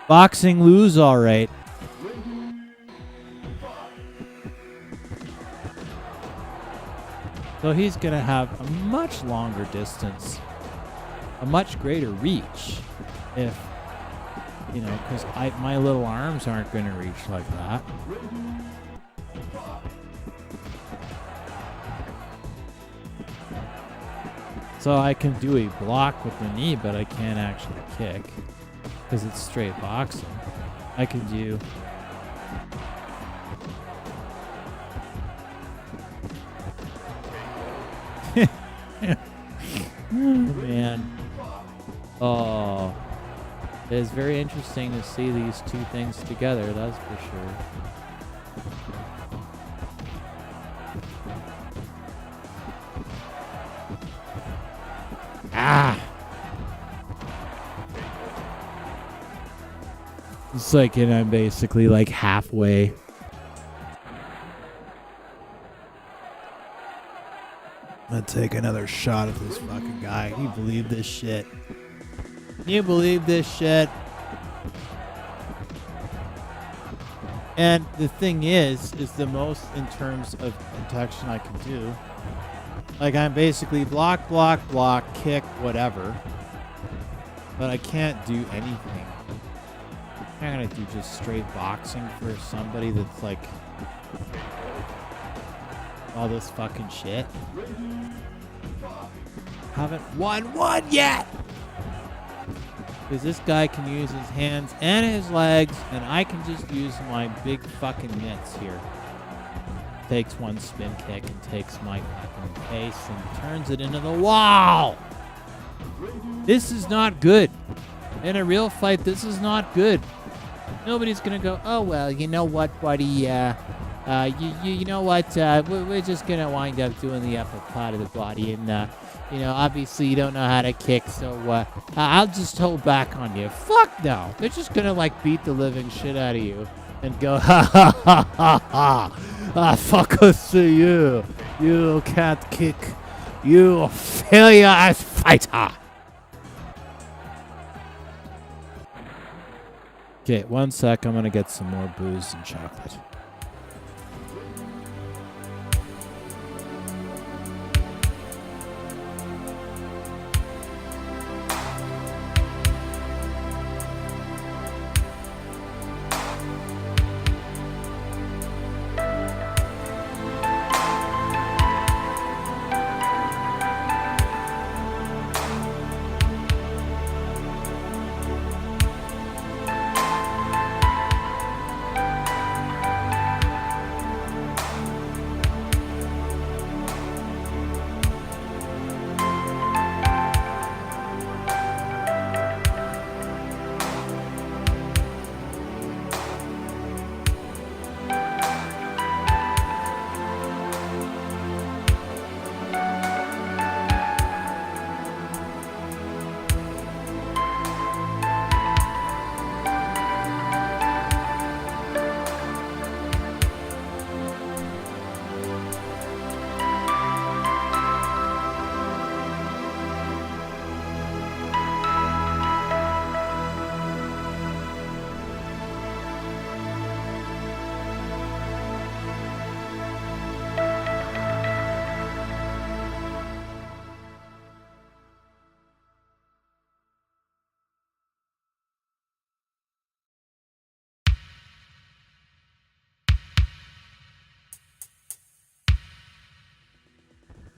Boxing lose, all right. So he's going to have a much longer distance, a much greater reach, if, you know, because my little arms aren't going to reach like that. So I can do a block with the knee, but I can't actually kick because it's straight boxing. I can do... Oh, man. Oh. It is very interesting to see these two things together, that's for sure. Ah! It's like, and I'm basically like halfway take another shot at this fucking guy. Can you believe this shit? Can you believe this shit? And the thing is the most in terms of protection I can do. Like, I'm basically block, kick, whatever. But I can't do anything. I'm not gonna do just straight boxing for somebody that's like all this fucking shit. Haven't won one yet! Because this guy can use his hands and his legs, and I can just use my big fucking mitts here. Takes one spin kick and takes my fucking face and turns it into the wall! This is not good. In a real fight, this is not good. Nobody's gonna go, oh, well, you know what, buddy, you know what, we're just gonna wind up doing the upper part of the body, and, obviously you don't know how to kick, so, I'll just hold back on you. Fuck no! They're just gonna, like, beat the living shit out of you, and go, ha ha ha ha ha! Fuck us to you! You can't kick! You failure as fighter! Okay, 1 sec. I'm gonna get some more booze and chocolate.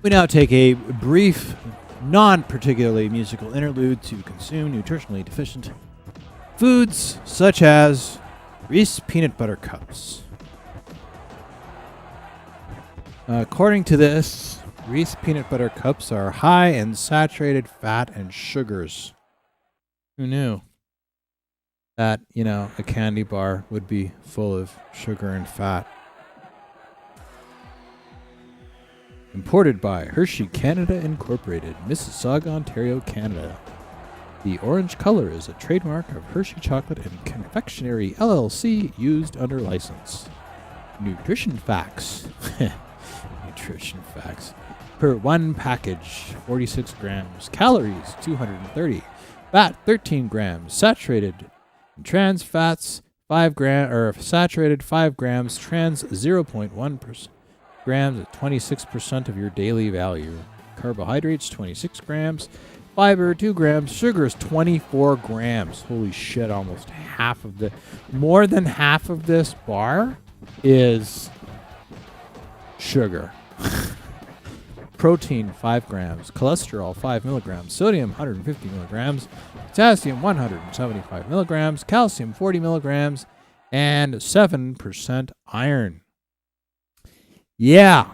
We now take a brief, non-particularly musical interlude to consume nutritionally deficient foods such as Reese peanut butter cups. According to this, Reese peanut butter cups are high in saturated fat and sugars. Who knew that, a candy bar would be full of sugar and fat? Imported by Hershey Canada Incorporated, Mississauga, Ontario, Canada. The orange color is a trademark of Hershey Chocolate and Confectionery LLC, used under license. Nutrition facts. Nutrition facts. Per one package, 46 grams. Calories, 230. Fat, 13 grams. Saturated and trans fats, 5 grams, or saturated 5 grams. Trans, 0.1%. grams at 26% of your daily value. Carbohydrates, 26 grams. Fiber, 2 grams. Sugar is 24 grams. Holy shit, almost half of more than half of this bar is sugar. Protein, 5 grams. Cholesterol, 5 milligrams. Sodium, 150 milligrams. Potassium, 175 milligrams. Calcium, 40 milligrams. And 7% iron. Yeah.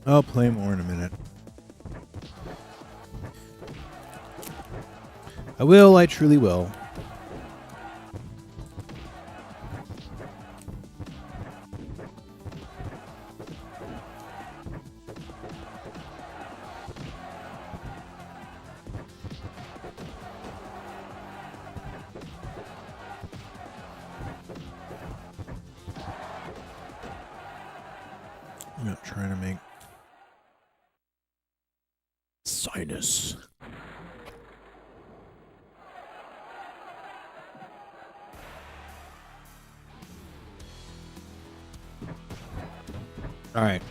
I'll play more in a minute. I will, I truly will. I'm not trying to make sinus. All right.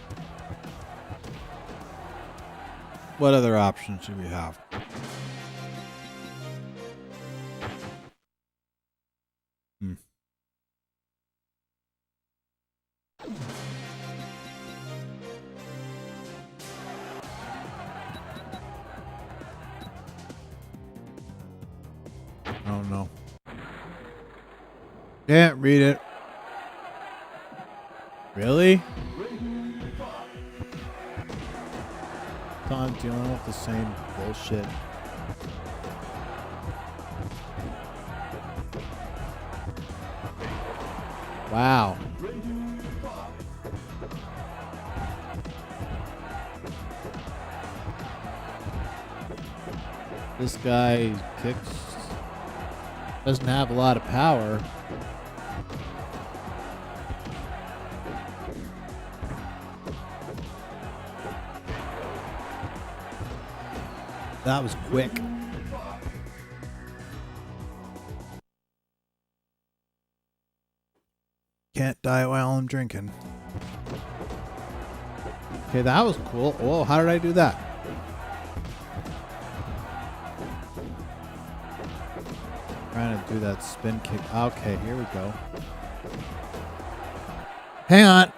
What other options do we have? I don't know. Can't read it. Really? I'm dealing with the same bullshit. Wow. This guy kicks. Doesn't have a lot of power. That was quick. Can't die while I'm drinking. Okay, that was cool. Whoa, how did I do that? Trying to do that spin kick. Okay, here we go. Hang on.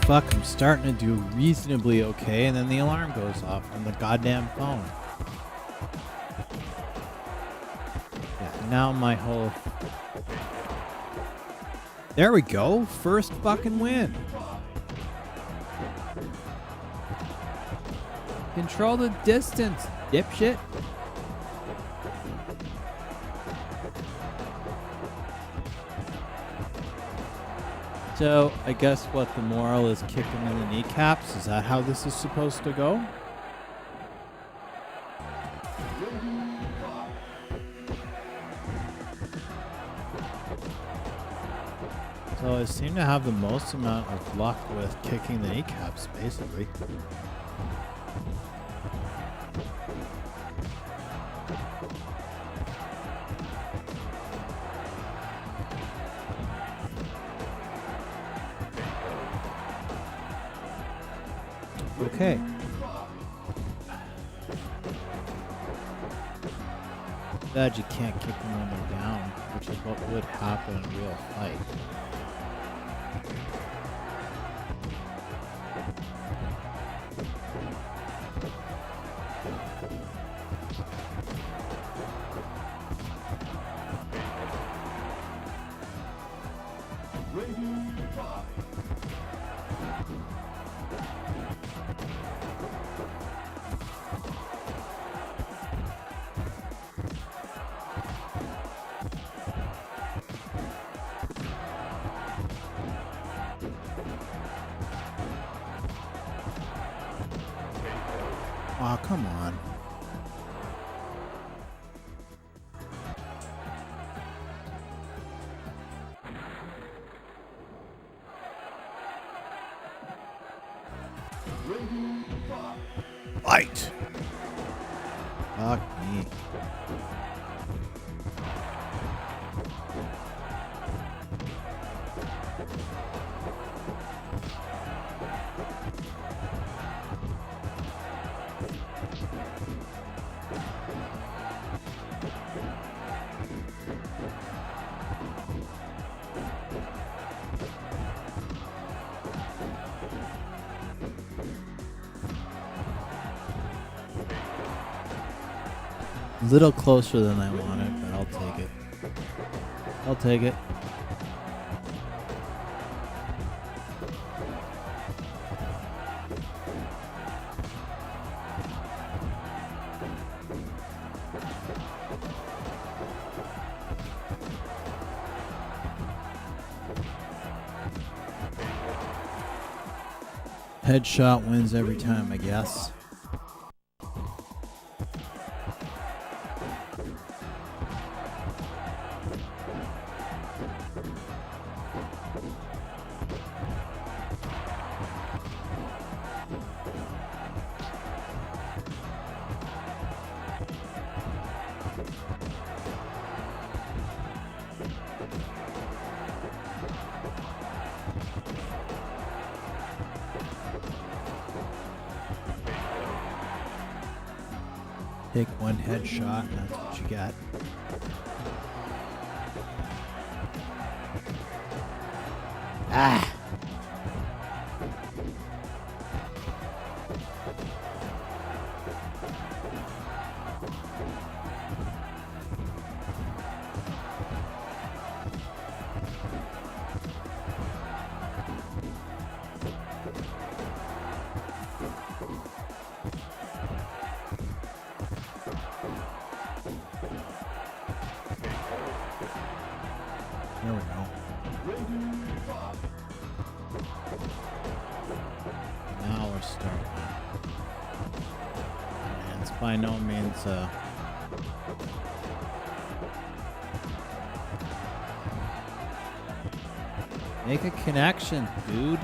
Fuck, I'm starting to do reasonably okay, and then the alarm goes off on the goddamn phone. Yeah, now my whole... There we go, first fucking win. Control the distance, dipshit. So, I guess what the moral is, kick him in the kneecaps? Is that how this is supposed to go? So I seem to have the most amount of luck with kicking the kneecaps, basically. Okay. Glad you can't kick them when they're down, which is what would happen in a real fight. Aw, oh, come on. Fight! Fuck me. A little closer than I wanted, but I'll take it. I'll take it. Headshot wins every time, I guess. Take one headshot, and that's what you got. Ah! There we go. Now we're starting. And it's by no means make a connection, dude.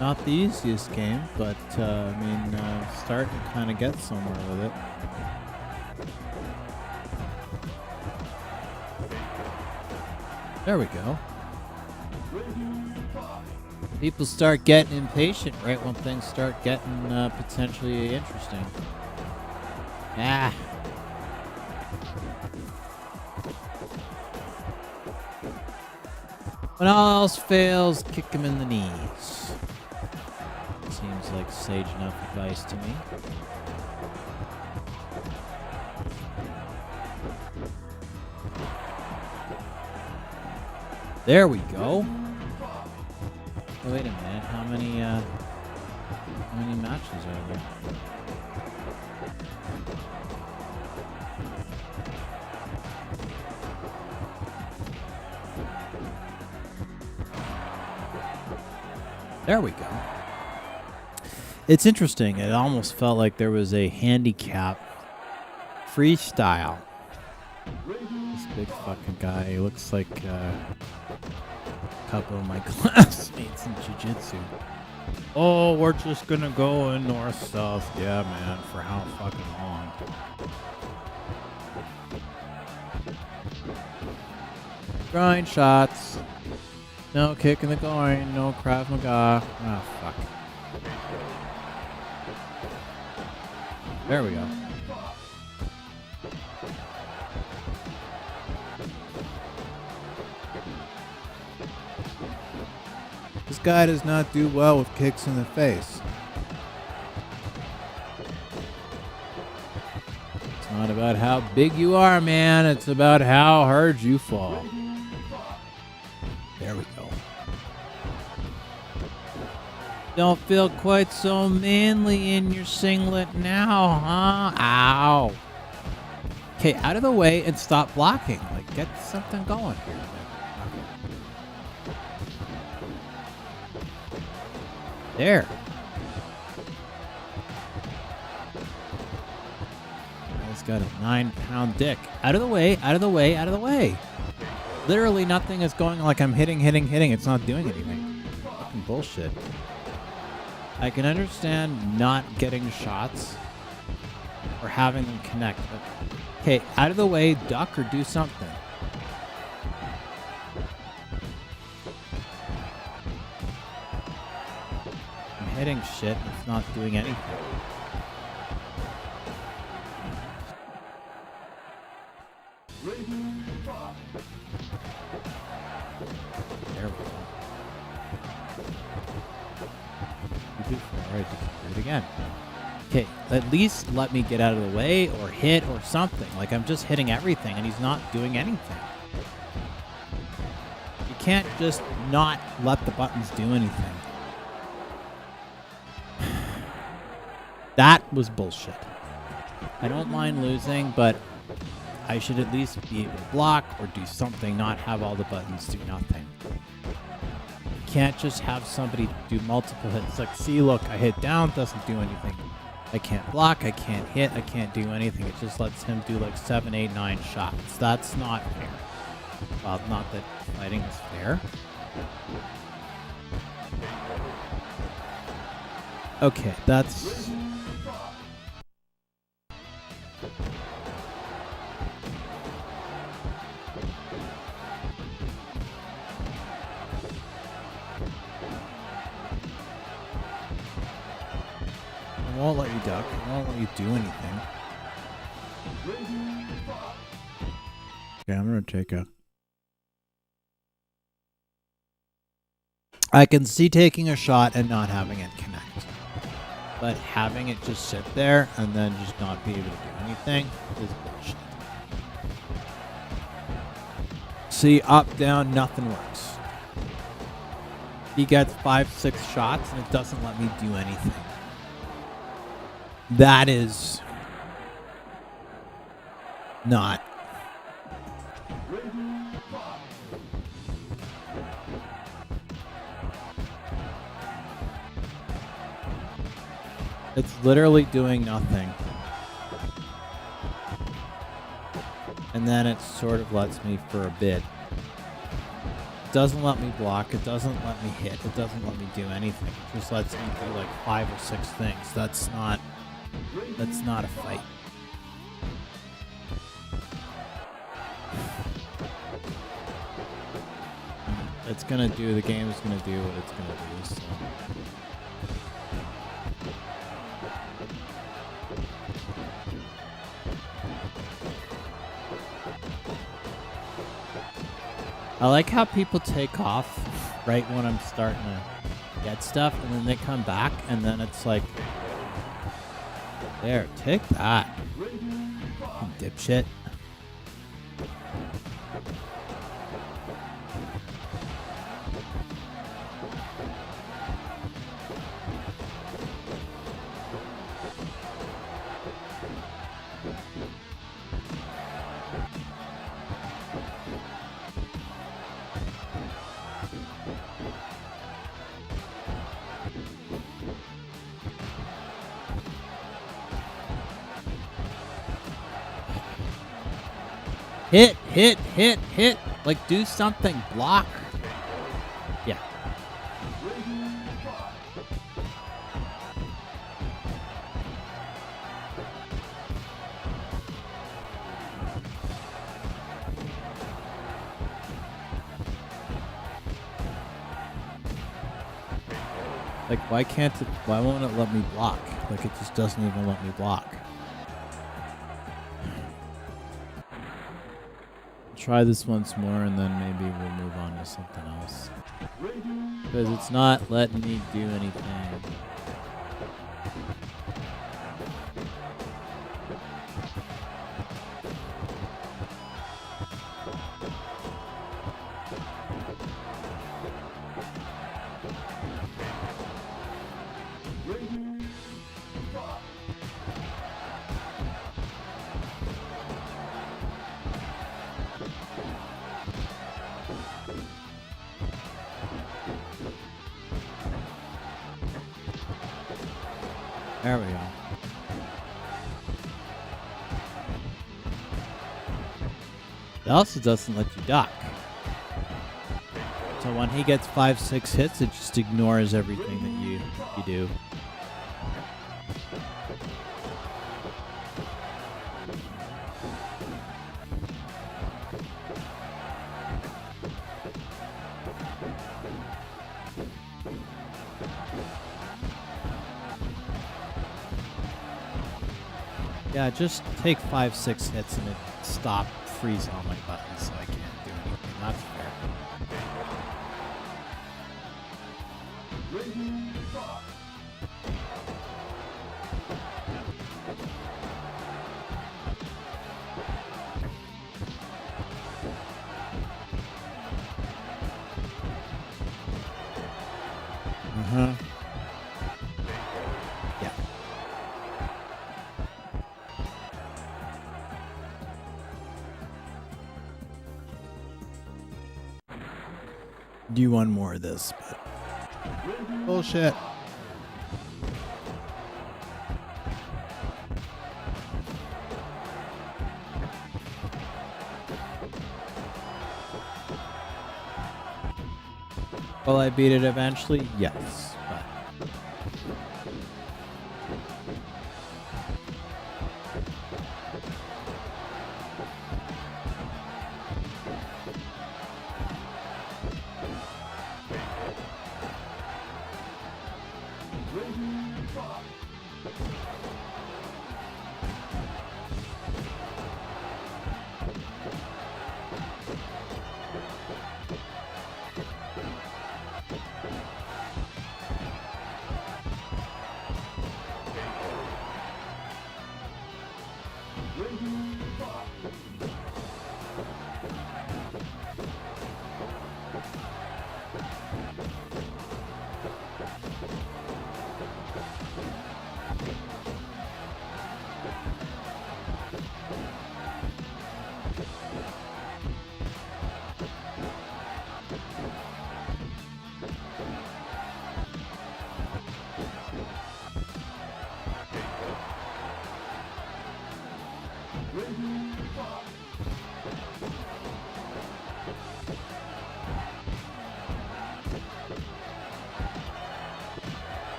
Not the easiest game, but I mean, starting to kind of get somewhere with it. There we go. People start getting impatient right when things start getting potentially interesting. Ah. When all else fails, kick him in the knees. Seems like sage enough advice to me. There we go. Oh, wait a minute. How many matches are there? There we go. It's interesting. It almost felt like there was a handicap freestyle. This big fucking guy, he looks like a couple of my classmates in jiu-jitsu. Oh, we're just gonna go in north-south. Yeah, man, for how fucking long? Grind shots. No kick in the groin. No Krav Maga. Ah, fuck. There we go. This guy does not do well with kicks in the face. It's not about how big you are, man. It's about how hard you fall. There we go. Don't feel quite so manly in your singlet now, huh? Ow. Okay, out of the way and stop blocking. Like, get something going here. There. He's got a 9-pound dick. Out of the way, out of the way, out of the way. Literally nothing is going like I'm hitting. It's not doing anything. Fucking bullshit. I can understand not getting shots or having them connect. But, okay, out of the way, duck or do something. I'm hitting shit. It's not doing anything. There we go. You do alright, do it again. Okay, at least let me get out of the way or hit or something. Like I'm just hitting everything and he's not doing anything. You can't just not let the buttons do anything. That was bullshit. I don't mind losing, but I should at least be able to block or do something, not have all the buttons do nothing. You can't just have somebody do multiple hits. Like, see, look, I hit down, doesn't do anything. I can't block, I can't hit, I can't do anything. It just lets him do like 7, 8, 9 shots. That's not fair. Well, not that fighting is fair. Okay, that's... I won't let you duck. I won't let you do anything. Okay, I'm gonna take a... I can see taking a shot and not having it connect. But having it just sit there and then just not be able to do anything is bullshit. See, up, down, nothing works. He gets 5, 6 shots and it doesn't let me do anything. That is not. It's literally doing nothing. And then it sort of lets me for a bit. It doesn't let me block. It doesn't let me hit. It doesn't let me do anything. It just lets me do like 5 or 6 things. That's not a fight. It's gonna do, the game is gonna do what it's gonna do, so. I like how people take off right when I'm starting to get stuff, and then they come back, and then it's like, there, take that, you dipshit. Hit. Like, do something. Block. Yeah. Like, why won't it let me block? Like, it just doesn't even let me block. Try this once more and then maybe we'll move on to something else. Because it's not letting me do anything. There we go. It also doesn't let you duck. So when he gets 5-6 hits, it just ignores everything that you do. Yeah, just take 5-6 hits and it stop freezing all my buttons, so I can't do anything. That's fair. Uh-huh. Yeah. Do one more of this, but bullshit. Will I beat it eventually? Yes. But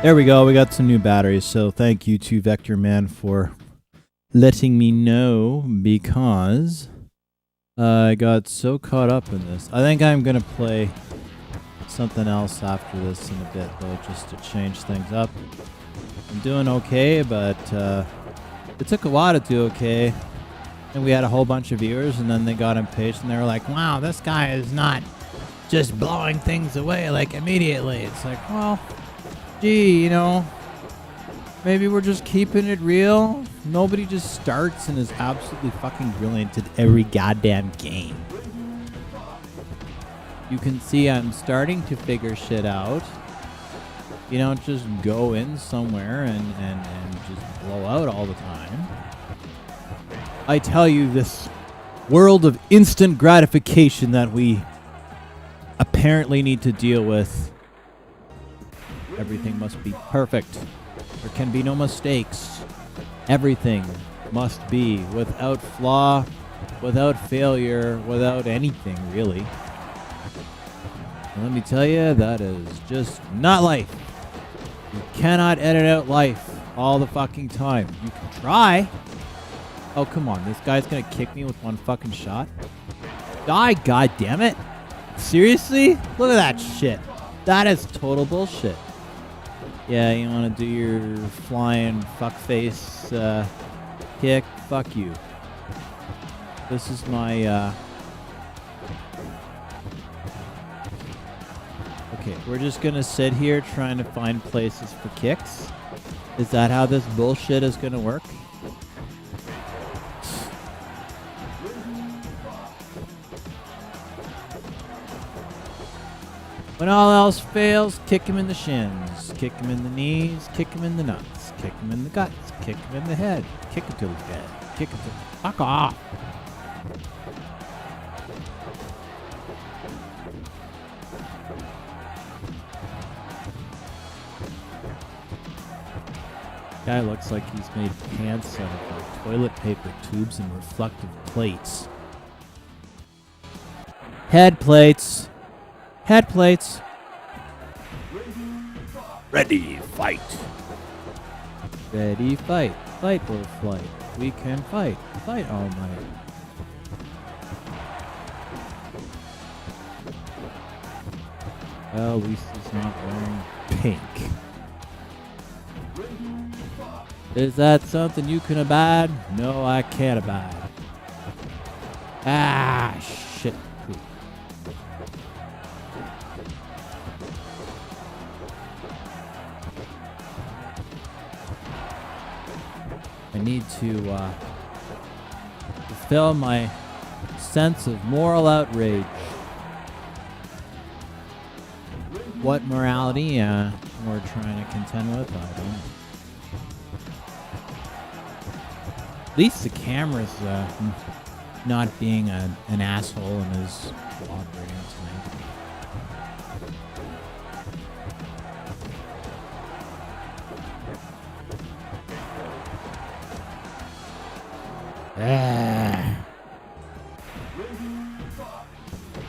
There we go. We got some new batteries. So thank you to Vector Man for letting me know, because I got so caught up in this. I think I'm going to play something else after this in a bit, though, just to change things up. I'm doing okay, but it took a while to do okay. And we had a whole bunch of viewers, and then they got impatient. They were like, wow, this guy is not just blowing things away, like, immediately. It's like, well, gee, you know, maybe we're just keeping it real. Nobody just starts and is absolutely fucking brilliant at every goddamn game. You can see I'm starting to figure shit out. You don't just go in somewhere and just blow out all the time. I tell you, this world of instant gratification that we apparently need to deal with. Everything must be perfect. There can be no mistakes. Everything must be without flaw, without failure, without anything, really. And let me tell you, that is just not life. You cannot edit out life all the fucking time. You can try. Oh, come on. This guy's gonna kick me with one fucking shot? Die, goddammit. Seriously? Look at that shit. That is total bullshit. Yeah, you want to do your flying fuckface kick? Fuck you. This is my... Okay, we're just going to sit here trying to find places for kicks. Is that how this bullshit is going to work? When all else fails, kick him in the shins, kick him in the knees, kick him in the nuts, kick him in the guts, kick him in the head, kick him to the head, kick him to... Fuck off! Guy looks like he's made pants out of like toilet paper tubes and reflective plates. Head plates! Head plates. Ready, fight. Ready, fight. Fight or flight. We can fight. Fight all night. Well, at least he's not wearing pink. Is that something you can abide? No, I can't abide. Ah, shit. I need to fulfill my sense of moral outrage. What morality we're trying to contend with, I don't know. At least the camera's not being an asshole and is cooperating tonight.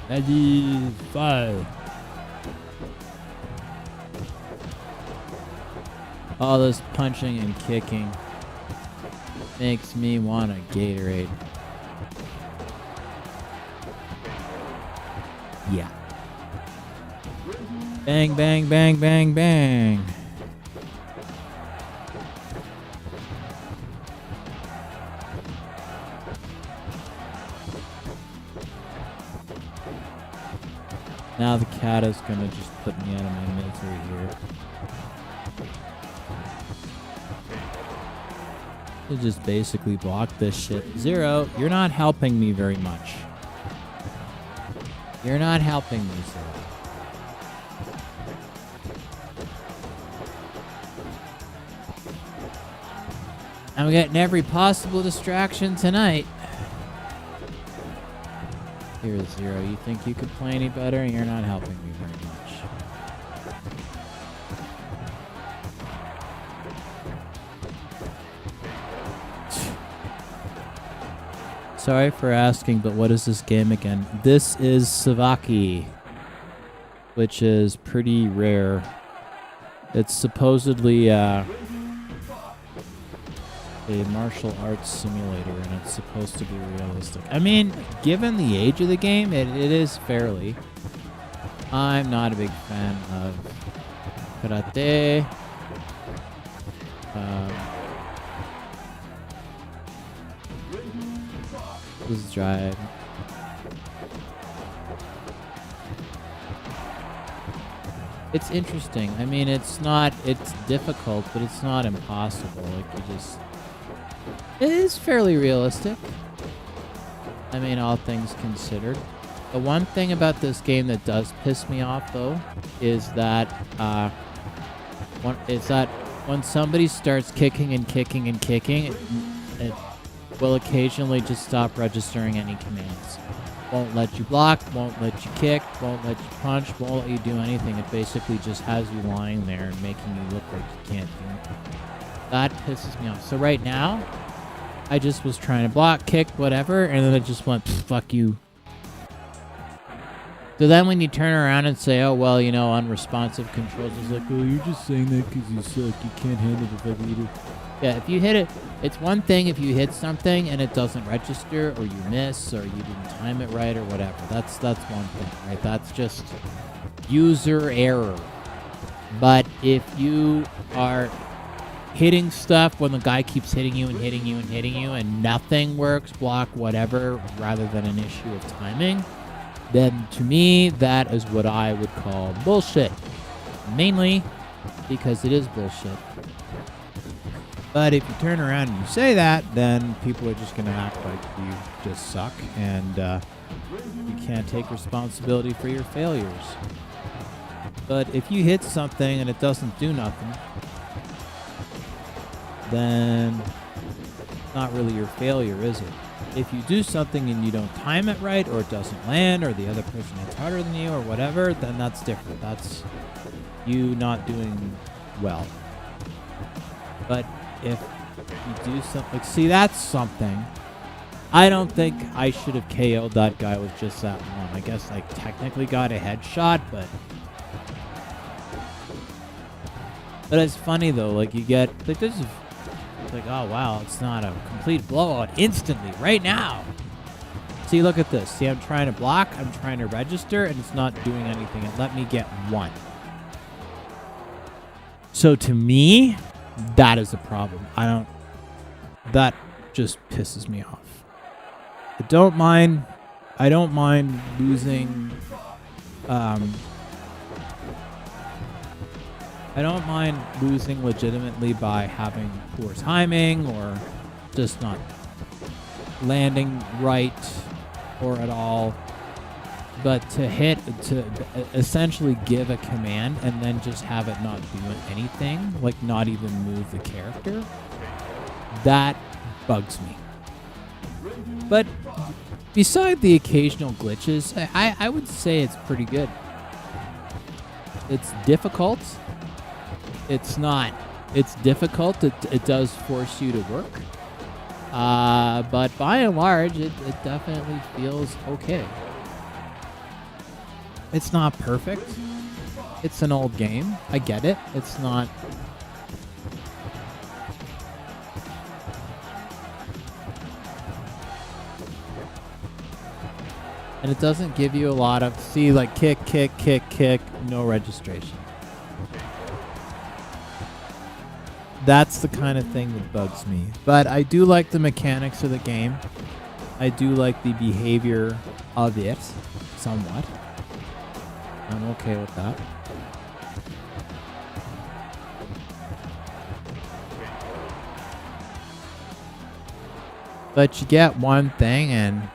Ready, fight. All this punching and kicking makes me want a Gatorade. Yeah. Bang, bang, bang, bang, bang. Now the cat is gonna just put me out of my misery here. To just basically block this shit. Zero, you're not helping me very much. You're not helping me, Zero. I'm getting every possible distraction tonight. Here, Zero, you think you could play any better? You're not helping me very much. Sorry for asking, but what is this game again? This is Savaki, which is pretty rare. It's supposedly a martial arts simulator, and it's supposed to be realistic. I mean, given the age of the game, it is fairly. I'm not a big fan of karate. Let's drive. It's interesting. I mean, it's difficult, but it's not impossible. It is fairly realistic. I mean, all things considered. The one thing about this game that does piss me off, though, is that when somebody starts kicking and kicking and kicking, it will occasionally just stop registering any commands. Won't let you block, won't let you kick, won't let you punch, won't let you do anything. It basically just has you lying there and making you look like you can't do anything. That pisses me off. So right now, I just was trying to block, kick, whatever, and then it just went, fuck you. So then when you turn around and say, oh, well, you know, unresponsive controls, it's like, oh, you're just saying that because you suck. You can't handle the fact that you do. Yeah, if you hit it, it's one thing if you hit something and it doesn't register, or you miss, or you didn't time it right, or whatever. That's one thing, right? That's just user error. But if you are hitting stuff when the guy keeps hitting you and hitting you and hitting you and nothing works, block, whatever, rather than an issue of timing, then to me, that is what I would call bullshit. Mainly because it is bullshit. But if you turn around and you say that, then people are just going to act like you just suck, and you can't take responsibility for your failures. But if you hit something and it doesn't do nothing, then it's not really your failure, is it? If you do something and you don't time it right, or it doesn't land, or the other person hits harder than you, or whatever, then that's different. That's you not doing well. But if you do something, see, that's something. I don't think I should have KO'd that guy with just that one. I guess I technically got a headshot, but it's funny though. Like you get like this is like, oh wow, it's not a complete blowout instantly right now. See, look at this. See, I'm trying to block, I'm trying to register, and it's not doing anything. It let me get one. So to me, that is a problem. That just pisses me off. I don't mind losing, I don't mind losing legitimately by having poor timing or just not landing right or at all. But to essentially give a command and then just have it not do anything, like not even move the character, that bugs me. But beside the occasional glitches, I would say it's pretty good. It's difficult. It's difficult. It does force you to work. But by and large, it definitely feels okay. It's not perfect. It's an old game. I get it. It's not... And it doesn't give you a lot of... See, like, kick, no registration. That's the kind of thing that bugs me. But I do like the mechanics of the game. I do like the behavior of it, somewhat. I'm okay with that. But you get one thing and...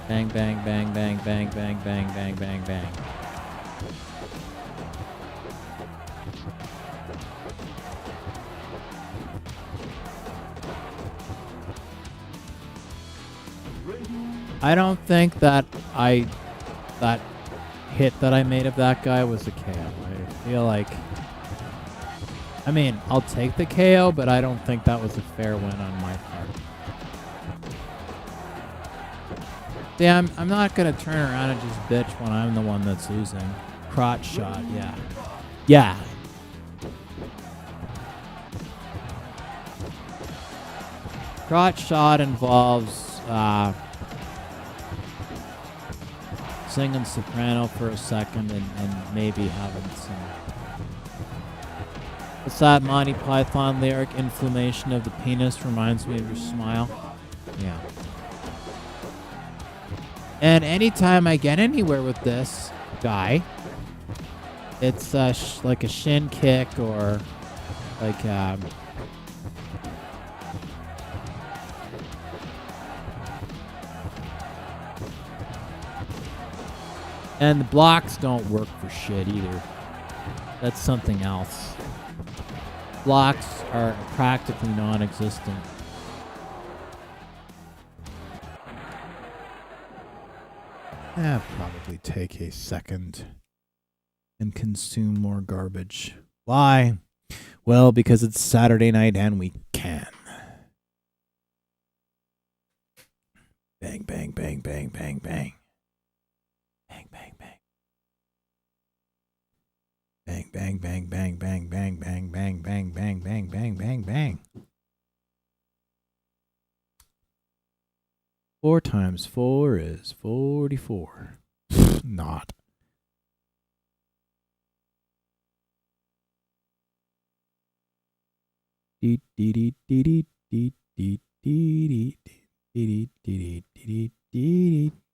Bang, bang, bang, bang, bang, bang, bang, bang, bang, bang. I don't think that hit that I made of that guy was a KO. I feel like I mean, I'll take the KO, but I don't think that was a fair win on my part. Yeah, I'm not going to turn around and just bitch when I'm the one that's losing. Crotch shot, yeah. Yeah. Crotch shot involves singing soprano for a second and maybe having some... What's that Monty Python lyric? Inflammation of the penis reminds me of your smile. Yeah. And anytime I get anywhere with this guy, it's like a shin kick or like and the blocks don't work for shit either. That's something else. Blocks are practically non-existent. I'll probably take a second and consume more garbage. Why? Well, because it's Saturday night and we can. Bang, bang, bang, bang, bang, bang. Bang, bang, bang. Bang, bang, bang, bang, bang, bang, bang, bang, bang, bang, bang, bang, bang, bang. 4 times 4 is 44. Not. Dee dee dee dee dee dee dee dee dee dee dee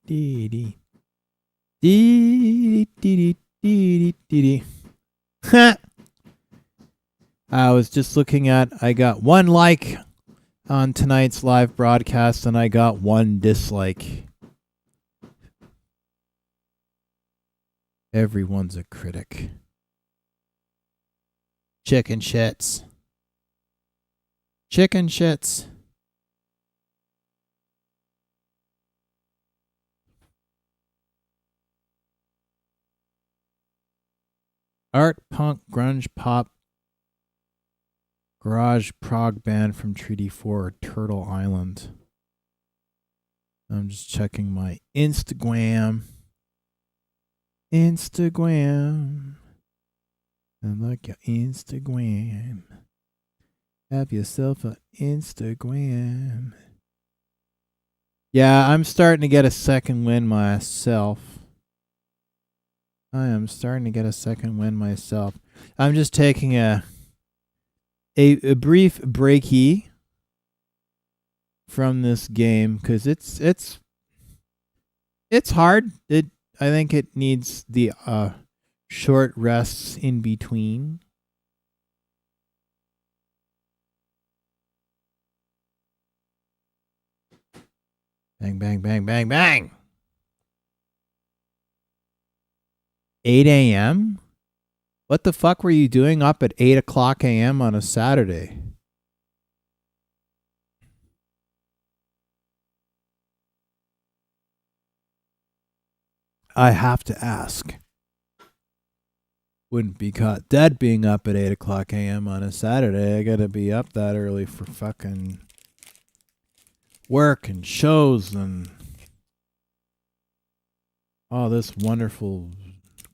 dee dee dee dee dee dee. I was just looking at, I got 1 like on tonight's live broadcast and I got 1 dislike. Everyone's a critic. Chicken shits. Chicken shits. Art, punk, grunge, pop, garage, prog band from Treaty 4, Turtle Island. I'm just checking my Instagram. Instagram. I like your Instagram. Have yourself an Instagram. Yeah, I'm starting to get a second win myself. I am starting to get a second win myself. I'm just taking a brief breaky from this game because it's hard. I think it needs the short rests in between. Bang, bang, bang, bang, bang. 8 a.m.? What the fuck were you doing up at 8 o'clock a.m. on a Saturday? I have to ask. Wouldn't be caught dead being up at 8 o'clock a.m. on a Saturday. I gotta be up that early for fucking work and shows and all this wonderful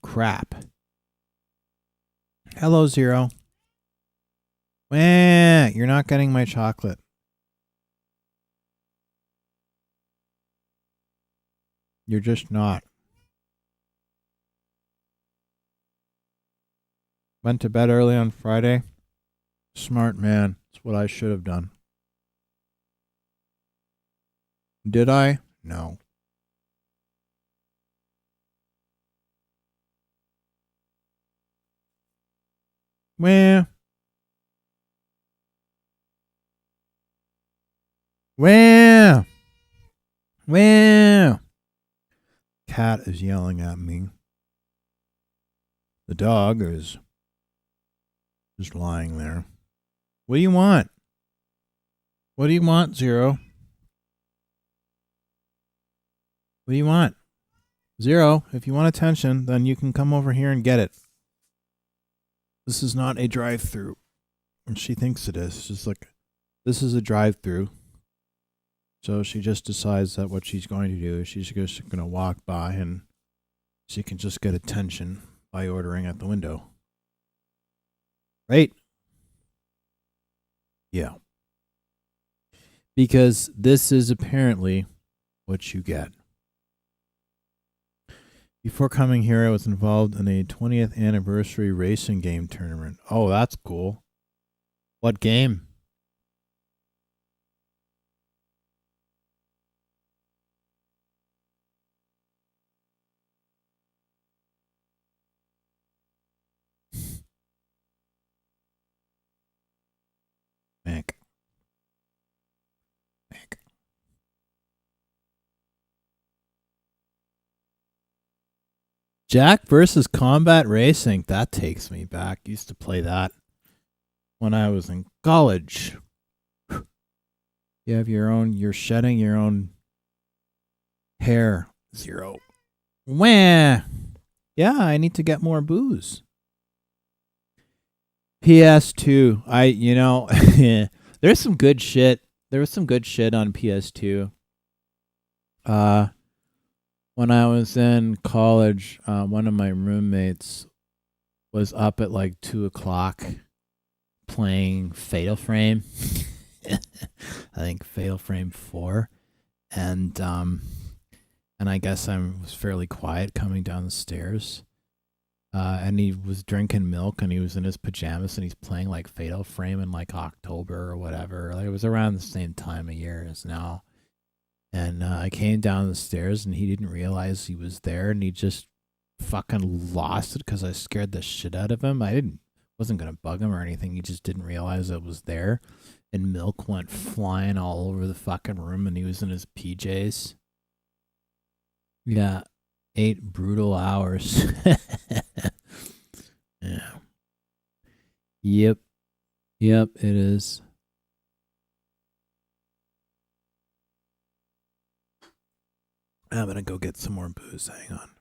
crap. Hello, Zero. Wah, you're not getting my chocolate. You're just not. Went to bed early on Friday. Smart man. That's what I should have done. Did I? No. Wah. Wah. Wah. Cat is yelling at me. The dog is just lying there. What do you want? What do you want, Zero? What do you want? Zero, if you want attention, then you can come over here and get it. This is not a drive-through. And she thinks it is. She's like, this is a drive-through. So she just decides that what she's going to do is she's just going to walk by and she can just get attention by ordering at the window. Right? Yeah. Because this is apparently what you get. Before coming here, I was involved in a 20th anniversary racing game tournament. Oh, that's cool. What game? Mac. Jack versus Combat Racing. That takes me back. Used to play that when I was in college. You have your own, you're shedding your own hair. 0. Wah. Yeah, I need to get more booze. PS2. There's some good shit. There was some good shit on PS2. When I was in college, one of my roommates was up at like 2:00 playing Fatal Frame. I think Fatal Frame 4. And I guess I was fairly quiet coming down the stairs. And he was drinking milk and he was in his pajamas and he's playing like Fatal Frame in like October or whatever. Like it was around the same time of year as now. And I came down the stairs and he didn't realize he was there and he just fucking lost it because I scared the shit out of him. Wasn't going to bug him or anything. He just didn't realize it was there. And milk went flying all over the fucking room and he was in his PJs. Yeah. 8 brutal hours. Yeah. Yep, it is. I'm gonna go get some more booze. Hang on.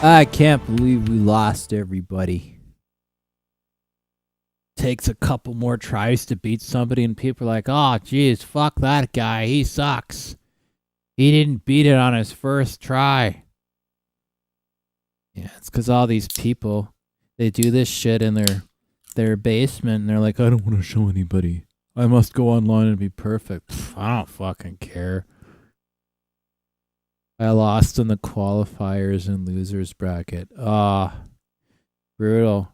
I can't believe we lost everybody. Takes a couple more tries to beat somebody, and people are like, oh, geez, fuck that guy. He sucks. He didn't beat it on his first try. Yeah, it's because all these people, they do this shit in their basement, and they're like, I don't want to show anybody. I must go online and be perfect. Pff, I don't fucking care. I lost in the qualifiers and losers bracket. Ah, brutal.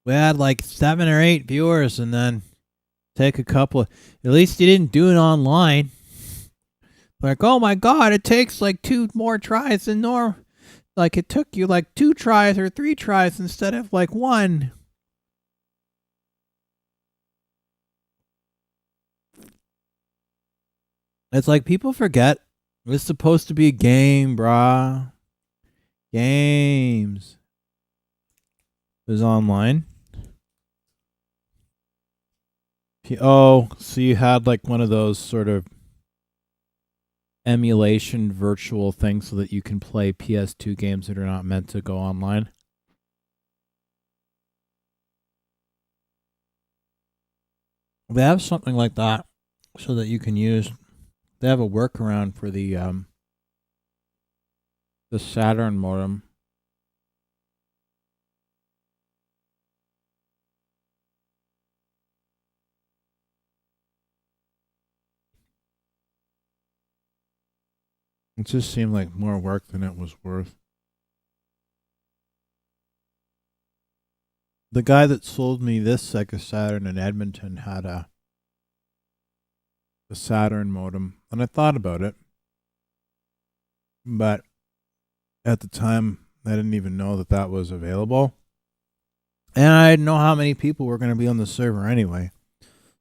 We had like 7 or 8 viewers, and then take a couple. At least you didn't do it online. Like, oh my god, it takes like 2 more tries than normal. Like, it took you like 2 tries or 3 tries instead of like 1. It's like people forget it's supposed to be a game, brah. Games. It was online. Oh, so you had like one of those sort of emulation virtual things so that you can play PS2 games that are not meant to go online. They have something like that so that you can use. They have a workaround for the Saturn modem. It just seemed like more work than it was worth. The guy that sold me this Sega Saturn in Edmonton had a Saturn modem, and I thought about it, but at the time I didn't even know that that was available, and I didn't know how many people were going to be on the server anyway,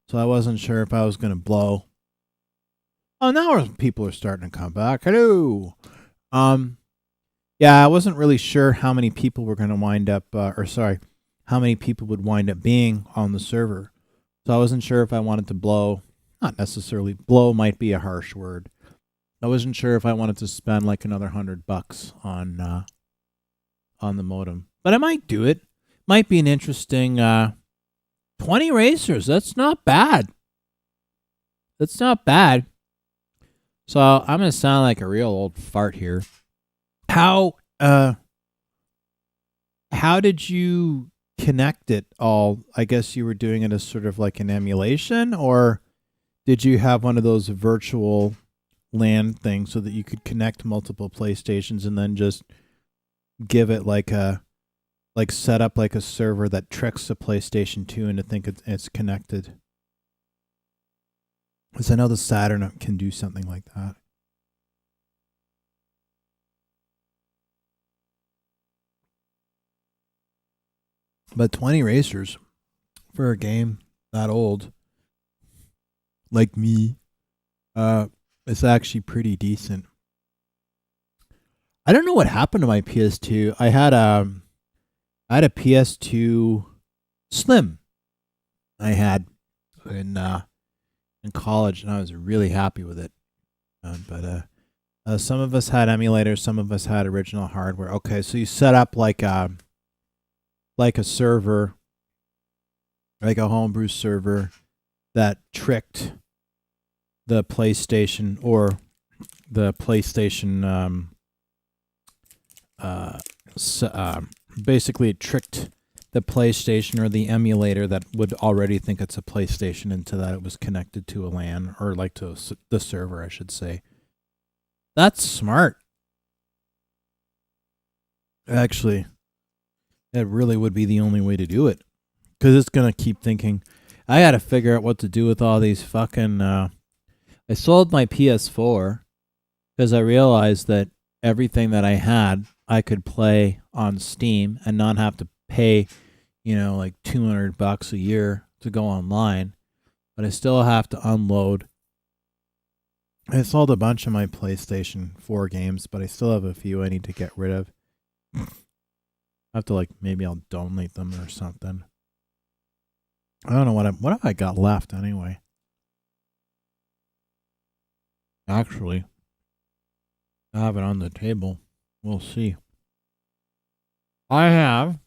so I wasn't sure if I was going to blow. Oh, now people are starting to come back. Hello. Yeah, I wasn't really sure how many people were going to wind up, how many people would wind up being on the server. So I wasn't sure if I wanted to blow. Not necessarily. Blow might be a harsh word. I wasn't sure if I wanted to spend like another $100 on the modem, but I might do it. Might be an interesting 20 racers. That's not bad. That's not bad. So I'm gonna sound like a real old fart here. How did you connect it all? I guess you were doing it as sort of like an emulation, or did you have one of those virtual LAN things so that you could connect multiple PlayStations and then just give it like set up like a server that tricks the PlayStation 2 into thinking it's connected? Because I know the Saturn can do something like that. But 20 racers for a game that old, like me, it's actually pretty decent. I don't know what happened to my PS2. I had a PS2 Slim. I had in college, and I was really happy with it. But some of us had emulators, some of us had original hardware. Okay, so you set up like a server, like a homebrew server that tricked the PlayStation or the PlayStation. Basically, it tricked the PlayStation or the emulator that would already think it's a PlayStation into that it was connected to a LAN, or like to the server, I should say. That's smart. Actually, that really would be the only way to do it, because it's going to keep thinking, I got to figure out what to do with all these fucking... I sold my PS4 because I realized that everything that I had, I could play on Steam and not have to pay, like $200 a year to go online. But I still have to unload. I sold a bunch of my PlayStation 4 games, but I still have a few I need to get rid of. I have to maybe I'll donate them or something. I don't know what have I got left anyway. Actually, I have it on the table. We'll see. I have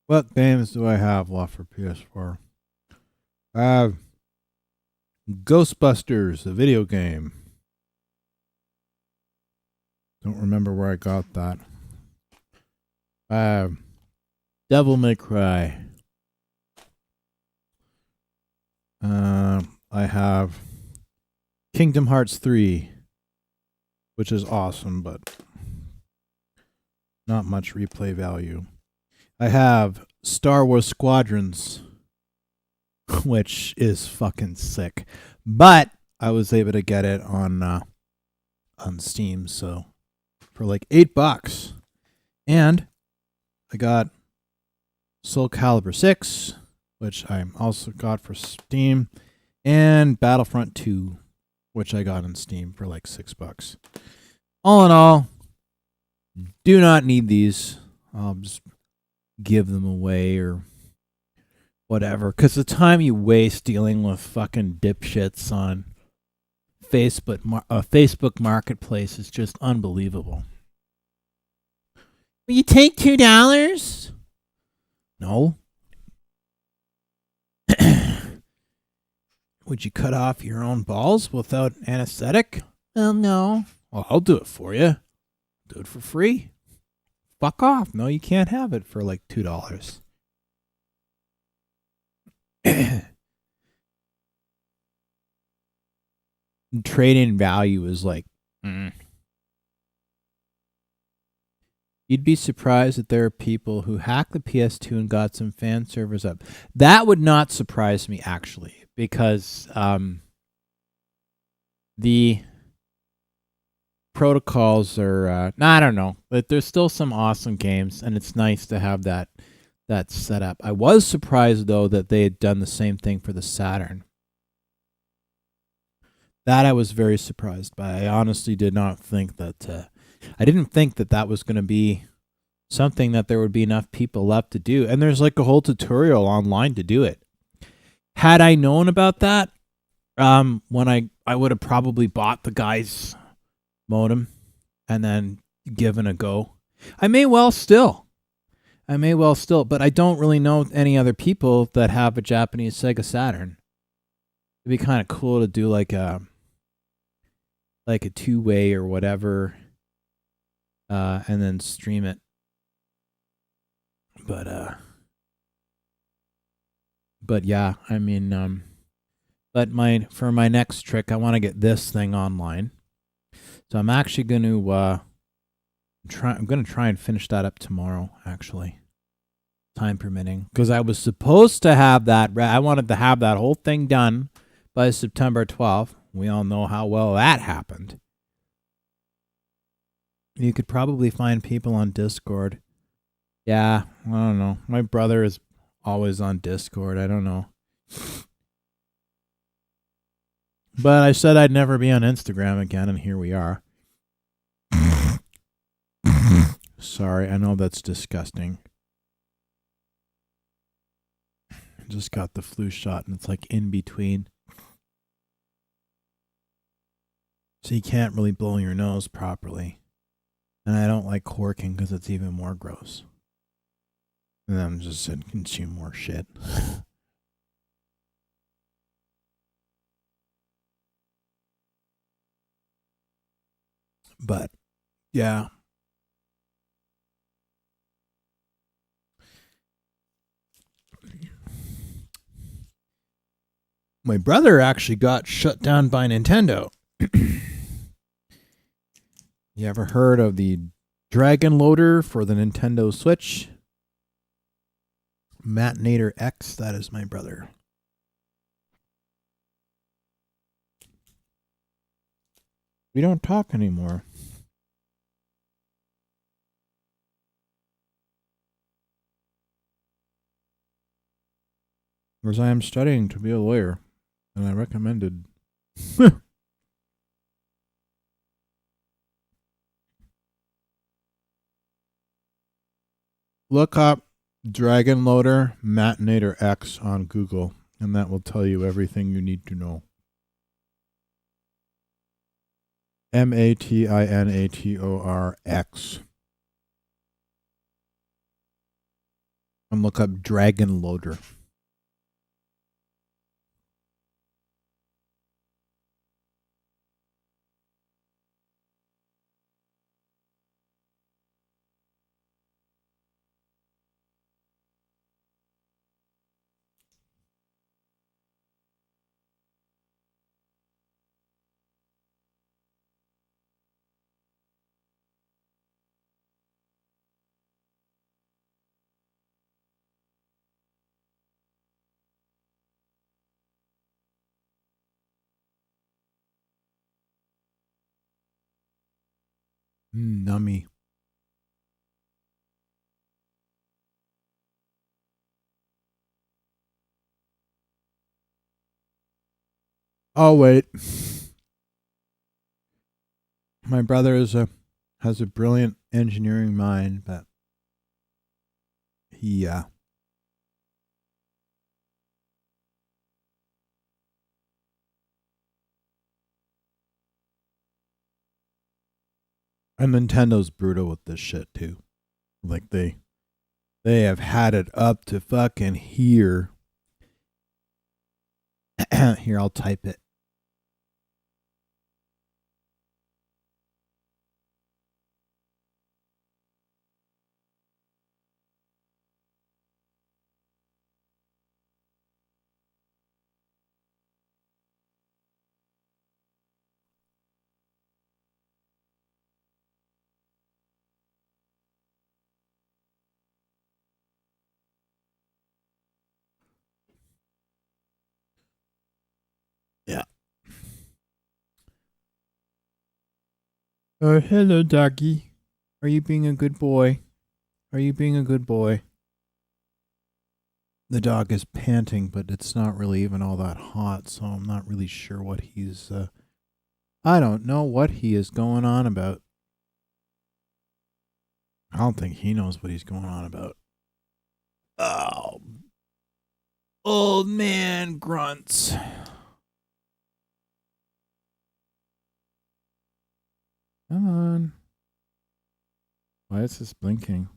what games do I have left for PS4? I have Ghostbusters, the video game. Don't remember where I got that. I have Devil May Cry. I have Kingdom Hearts 3, which is awesome, but not much replay value. I have Star Wars Squadrons, which is fucking sick. But I was able to get it on Steam, so for like $8. And I got Soul Calibur 6, which I also got for Steam, and Battlefront 2, which I got on Steam for like $6. All in all, do not need these. I'll just give them away or whatever. Because the time you waste dealing with fucking dipshits on Facebook Marketplace is just unbelievable. Will you take $2? No. Would you cut off your own balls without anesthetic? Well, no. Well, I'll do it for you. Do it for free. Fuck off. No, you can't have it for like $2. Trade-in value is like... You'd be surprised that there are people who hack the PS2 and got some fan servers up. That would not surprise me, actually, because the protocols are... I don't know. But there's still some awesome games, and it's nice to have that set up. I was surprised, though, that they had done the same thing for the Saturn. That I was very surprised by. I honestly did not think that... I didn't think that was going to be something that there would be enough people left to do. And there's like a whole tutorial online to do it. Had I known about that, when I would have probably bought the guy's modem and then given a go. I may well still, but I don't really know any other people that have a Japanese Sega Saturn. It'd be kind of cool to do like a two-way or whatever. And then stream it. But yeah, I mean, but for my next trick, I want to get this thing online. So I'm actually going to I'm going to try and finish that up tomorrow, actually, time permitting, because I was supposed to have that. I wanted to have that whole thing done by September 12th. We all know how well that happened. You could probably find people on Discord. Yeah, I don't know. My brother is always on Discord. I don't know. But I said I'd never be on Instagram again, and here we are. Sorry, I know that's disgusting. I just got the flu shot, and it's like in between. So you can't really blow your nose properly. And I don't like corking because it's even more gross. And I'm just going to consume more shit. But, yeah. My brother actually got shut down by Nintendo. You ever heard of the Dragon Loader for the Nintendo Switch? Matinator X, that is my brother. We don't talk anymore. Because I am studying to be a lawyer, and I recommended. Look up Dragon Loader Matinator X on Google, and that will tell you everything you need to know. Matinator X. And look up Dragon Loader. Nummy. Oh wait, my brother has a brilliant engineering mind, but he and Nintendo's brutal with this shit too. Like they have had it up to fucking here. Here, I'll type it. Yeah. Hello, doggy. Are you being a good boy? Are you being a good boy? The dog is panting, but it's not really even all that hot, so I'm not really sure what he's I don't know what he is going on about. I don't think he knows what he's going on about. Oh. Old man grunts. Come on. Why is this blinking?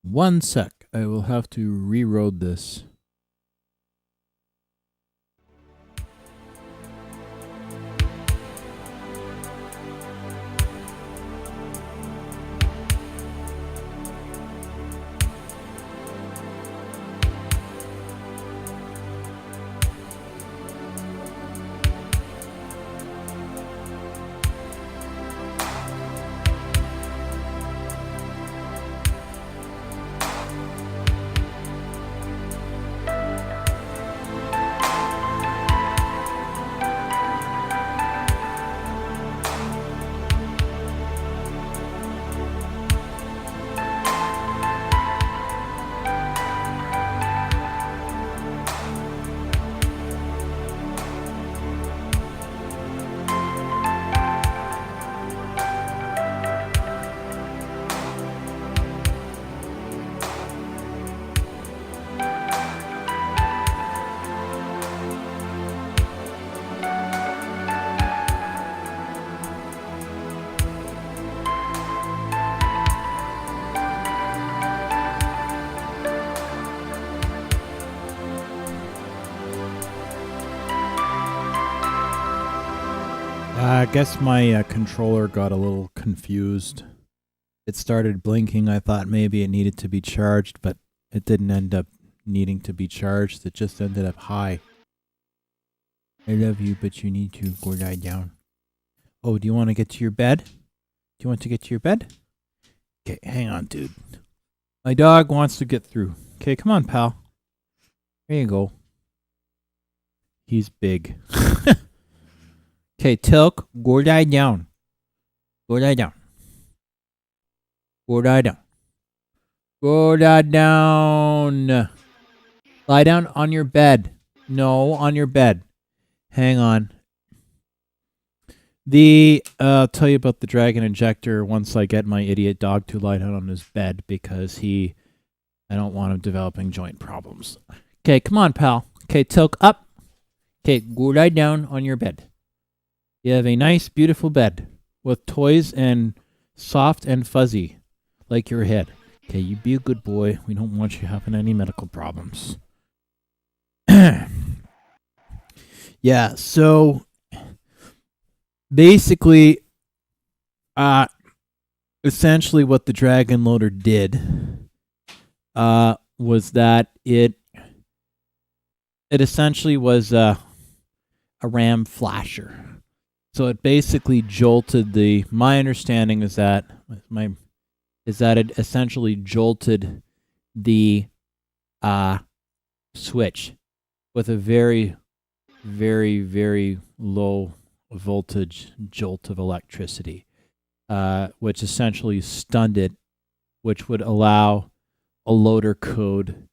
One sec. I will have to reload this. I guess my controller got a little confused. It started blinking. I thought maybe it needed to be charged, but it didn't end up needing to be charged. It just ended up high. I love you, but you need to go lie down. Oh, do you want to get to your bed? Do you want to get to your bed? Okay, hang on, dude. My dog wants to get through. Okay, come on, pal. There you go. He's big. Okay, Tilk, go lie down. Go lie down. Go lie down. Go lie down. Lie down on your bed. No, on your bed. Hang on. I'll tell you about the dragon injector once I get my idiot dog to lie down on his bed because I don't want him developing joint problems. Okay, come on, pal. Okay, tilt up. Okay, go lie down on your bed. You have a nice, beautiful bed with toys and soft and fuzzy like your head. Okay, you be a good boy. We don't want you having any medical problems. Yeah, so basically, essentially what the Dragon Loader did was that it essentially was a RAM flasher. So it basically jolted my understanding is that it essentially jolted the switch with a very, very, very low voltage jolt of electricity, which essentially stunned it, which would allow a loader code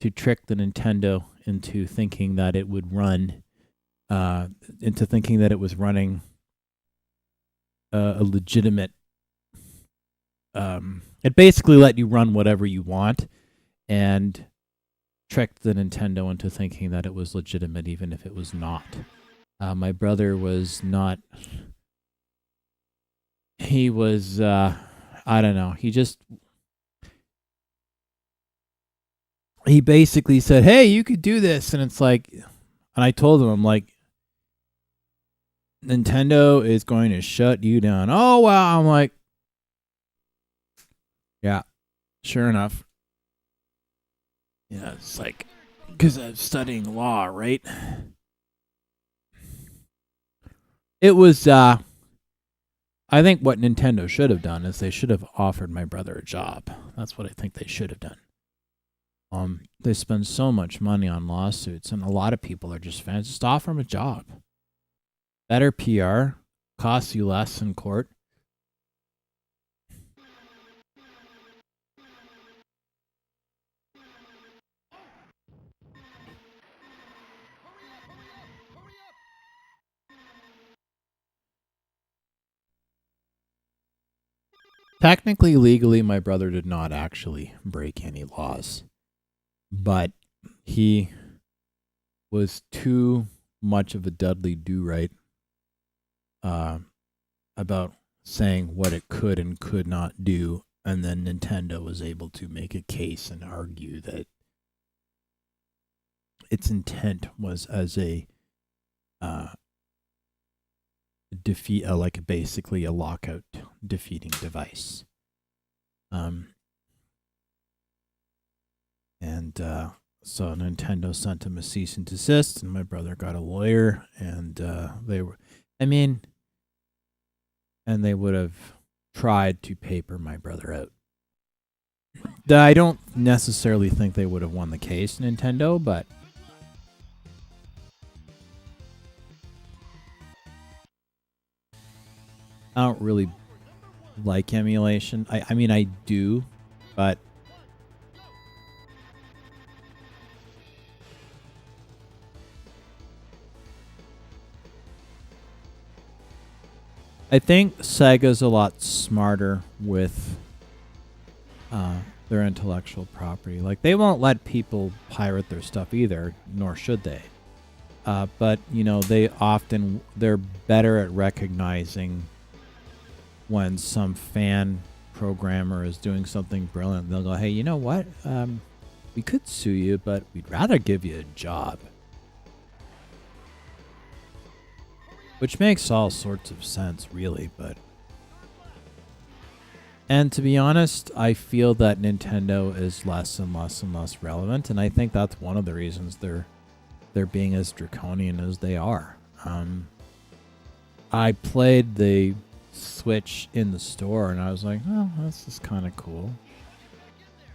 to trick the Nintendo into thinking that it would run, into thinking that it was running a legitimate. It basically let you run whatever you want, and tricked the Nintendo into thinking that it was legitimate, even if it was not. My brother was not. He was. I don't know. He basically said, "Hey, you could do this," and it's like, and I told him, I'm like, Nintendo is going to shut you down. Oh wow! I'm like, yeah, sure enough. Yeah, it's like, because I'm studying law, right? It was, I think what Nintendo should have done is they should have offered my brother a job. That's what I think they should have done. They spend so much money on lawsuits, and a lot of people are just fans. Just offer him a job. Better PR, costs you less in court. Technically, legally, my brother did not actually break any laws, but he was too much of a Dudley Do-Right about saying what it could and could not do, and then Nintendo was able to make a case and argue that its intent was as a defeat, like basically a lockout defeating device. So Nintendo sent him a cease and desist, and my brother got a lawyer, and they would have tried to paper my brother out. I don't necessarily think they would have won the case, Nintendo, but I don't really like emulation. I mean, I do, but I think Sega's a lot smarter with their intellectual property. Like, they won't let people pirate their stuff either, nor should they. But, you know, they're better at recognizing when some fan programmer is doing something brilliant. They'll go, hey, you know what? We could sue you, but we'd rather give you a job. Which makes all sorts of sense, really, but... And to be honest, I feel that Nintendo is less and less and less relevant, and I think that's one of the reasons they're being as draconian as they are. I played the Switch in the store, and I was like, oh, this is kind of cool.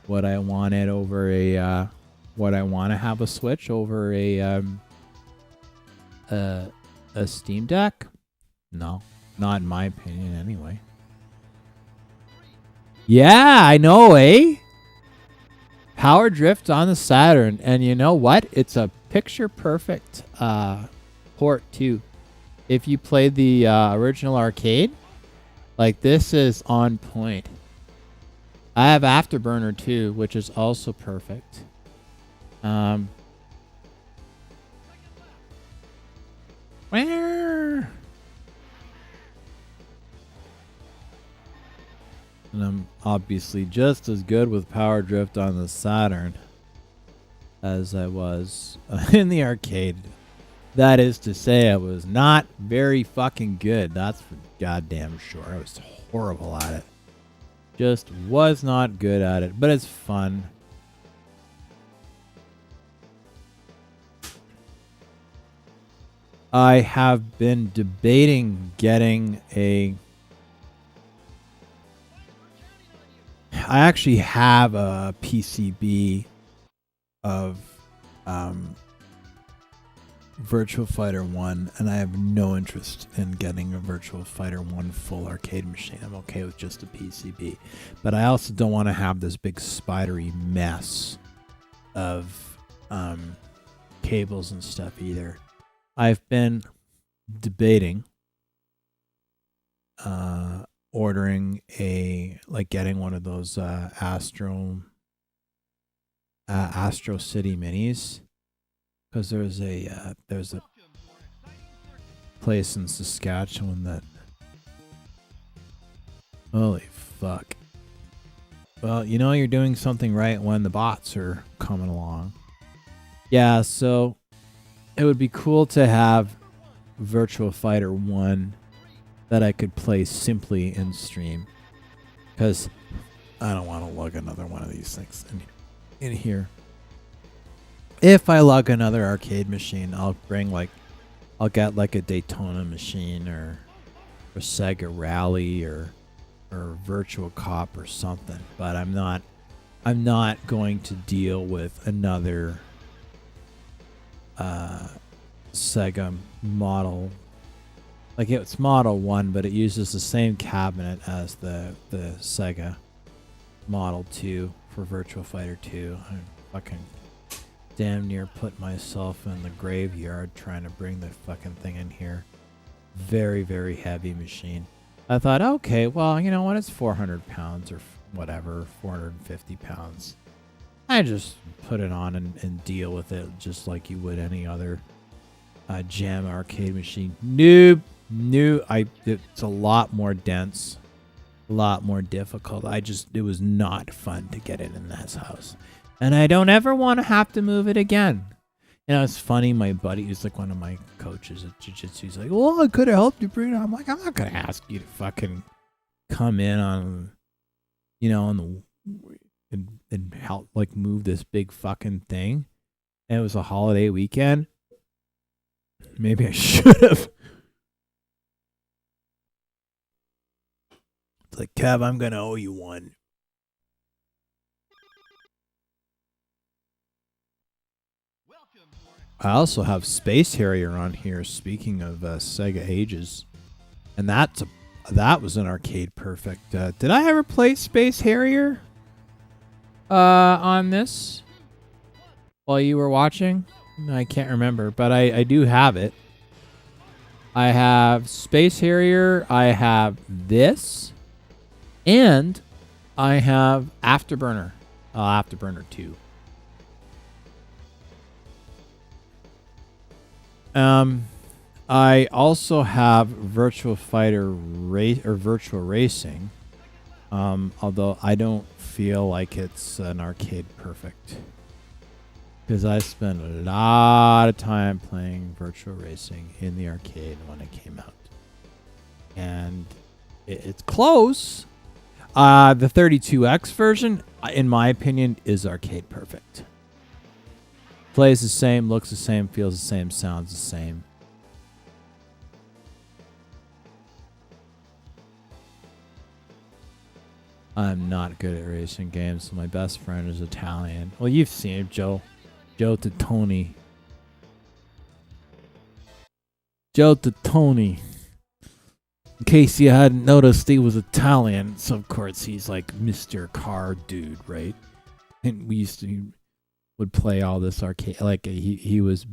Would I want to have a Switch over a Steam Deck? No, not in my opinion anyway. Yeah, I know, eh? Power Drift on the Saturn. And you know what? It's a picture perfect port too. If you played the original arcade, like this is on point. I have Afterburner too, which is also perfect. Where? And I'm obviously just as good with Power Drift on the Saturn as I was in the arcade. That is to say, I was not very fucking good. That's for goddamn sure. I was horrible at it. Just was not good at it, but it's fun. I have been debating getting a... I actually have a PCB of Virtua Fighter 1, and I have no interest in getting a Virtua Fighter 1 full arcade machine. I'm okay with just a PCB. But I also don't want to have this big spidery mess of cables and stuff either. I've been debating ordering getting one of those Astro City minis, because there's a place in Saskatchewan that, holy fuck. Well, you know you're doing something right when the bots are coming along. Yeah, so it would be cool to have Virtua Fighter 1 that I could play simply in stream, because I don't want to lug another one of these things in here. If I lug another arcade machine, I'll get like a Daytona machine or Sega Rally or Virtual Cop or something. But I'm not going to deal with another Sega model. Like, it's Model 1, but it uses the same cabinet as the Sega Model 2 for Virtua Fighter 2. I fucking damn near put myself in the graveyard trying to bring the fucking thing in here. Very, very heavy machine. I thought, okay, well, you know what? It's 400 pounds or whatever, 450 pounds. I just put it on and deal with it just like you would any other jam arcade machine. Nope. It's a lot more dense, a lot more difficult. It was not fun to get it in this house. And I don't ever want to have to move it again. You know, it's funny, my buddy, who's like one of my coaches at Jiu-Jitsu, he's like, well, I could have helped you bring it. I'm like, I'm not going to ask you to fucking come in on, you know, and help, like, move this big fucking thing. And it was a holiday weekend. Maybe I should have. It's like, Kev, I'm going to owe you one. I also have Space Harrier on here, speaking of Sega ages. And that was an arcade perfect. Did I ever play Space Harrier on this while you were watching? I can't remember, but I do have it. I have Space Harrier, I have this, and I have Afterburner. Afterburner 2. I also have Virtua Fighter Virtua Racing, although I don't feel like it's an arcade perfect, because I spent a lot of time playing Virtua Racing in the arcade when it came out, and it's close. The 32X version, in my opinion, is arcade perfect. Plays the same, looks the same, feels the same, sounds the same. I'm not good at racing games. My best friend is Italian. Well, you've seen him, Joe Tony. Joe Tony. In case you hadn't noticed, he was Italian, so of course he's like Mr. Car Dude, right? And he would play all this arcade, like he was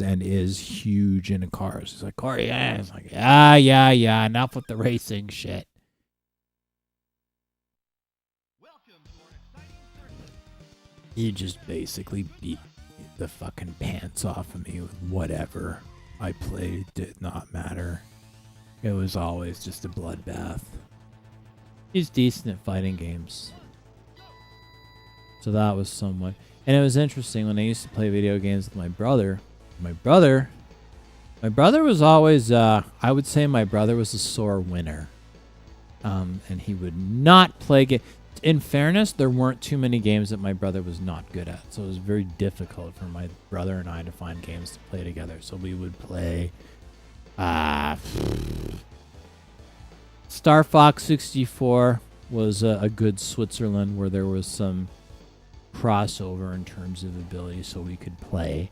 and is huge into cars. He's like, Corey, yeah, it's like, yeah, enough with the racing shit. He just basically beat the fucking pants off of me with whatever I played. Did not matter. It was always just a bloodbath. He's decent at fighting games. So that was somewhat. And it was interesting when I used to play video games with my brother. My brother was always, I would say my brother was a sore winner. And he would not play in fairness, there weren't too many games that my brother was not good at. So it was very difficult for my brother and I to find games to play together. So we would play Star Fox 64 was a good Switzerland where there was some crossover in terms of ability, so we could play.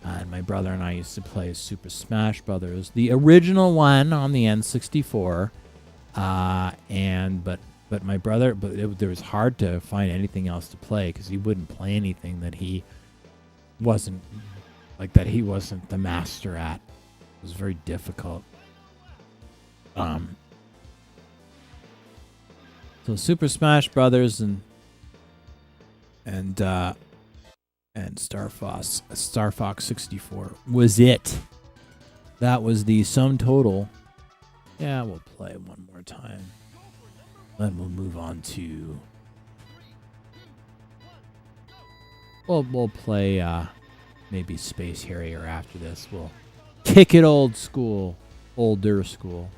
And my brother and I used to play Super Smash Brothers, the original one on the N64. But my brother, it was hard to find anything else to play because he wouldn't play anything that he wasn't the master at. It was very difficult. So Super Smash Brothers and Star Fox 64 was it. That was the sum total. Yeah, we'll play one more time. Then we'll move on to. We'll play maybe Space Harrier after this. We'll kick it older school.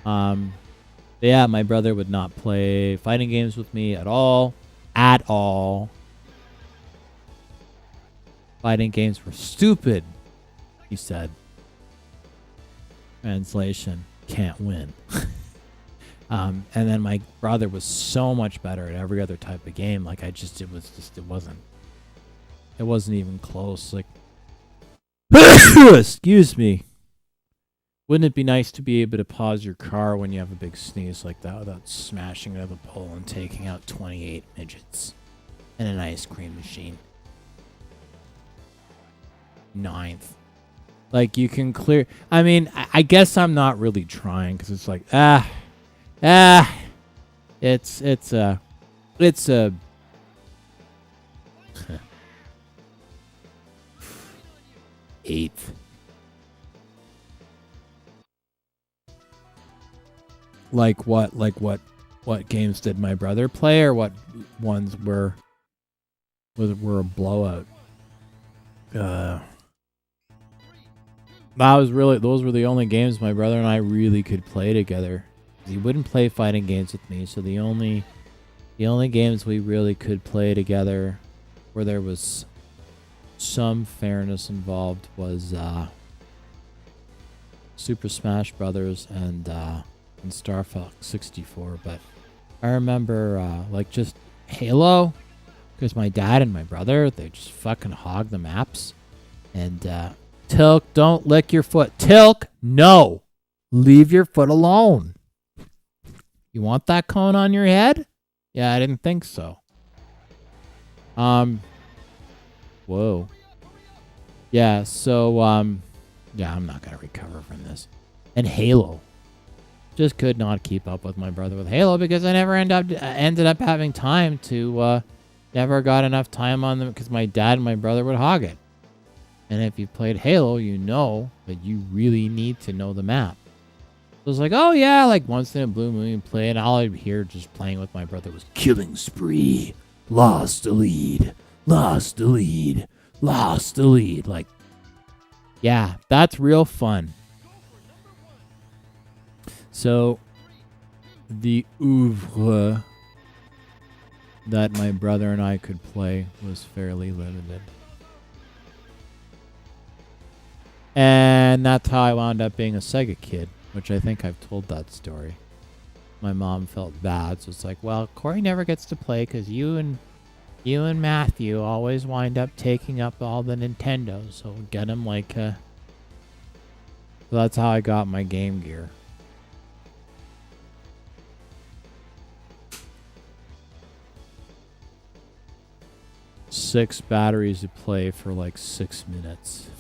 Yeah, my brother would not play fighting games with me at all. Fighting games were stupid, he said. Translation, can't win. And then my brother was so much better at every other type of game. Like it wasn't even close. Like, excuse me. Wouldn't it be nice to be able to pause your car when you have a big sneeze like that without smashing it out of the pole and taking out 28 midgets and an ice cream machine? 9th. Like you can clear. I mean, I guess I'm not really trying because it's like it's a 8th. Like what games did my brother play, or what ones were a blowout? Those were the only games my brother and I really could play together. He wouldn't play fighting games with me, so the only games we really could play together where there was some fairness involved was Super Smash Brothers and Star Fox 64. But I remember just Halo, because my dad and my brother, they just fucking hog the maps. And Tilk, don't lick your foot. Tilk, no. Leave your foot alone. You want that cone on your head? Yeah, I didn't think so. Whoa. Yeah, so, yeah, I'm not going to recover from this. And Halo. Just could not keep up with my brother with Halo because I never ended up having time to, never got enough time on them because my dad and my brother would hog it. And if you played Halo, you know that you really need to know the map. So it was like, oh yeah, like once in a blue moon you play, and all I'd hear just playing with my brother was killing spree, lost the lead. Like, yeah, that's real fun. So the oeuvre that my brother and I could play was fairly limited. And that's how I wound up being a Sega kid, which I think I've told that story. My mom felt bad, so it's like, well, Corey never gets to play because you and Matthew always wind up taking up all the Nintendo, so get him like so that's how I got my Game Gear. 6 batteries to play for like 6 minutes.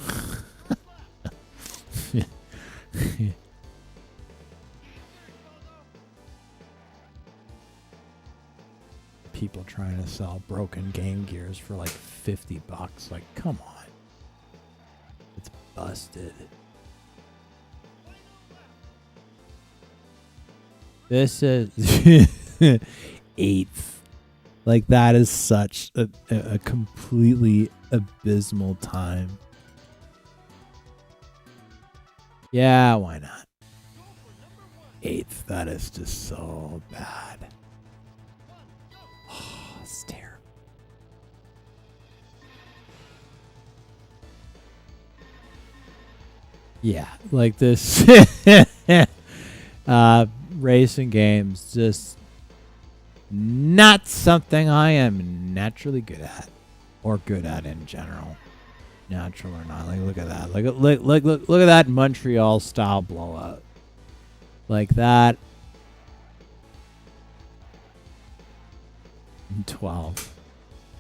People trying to sell broken Game Gears for like $50. Like, come on. It's busted. This is 8th. Like, that is such a completely abysmal time. Yeah, why not? 8th. That is just so bad. Oh, it's terrible. Yeah, like this racing games, just not something I am naturally good at, or good at in general. Natural or not, like look at that, look at that Montreal style blowout, like that. 12.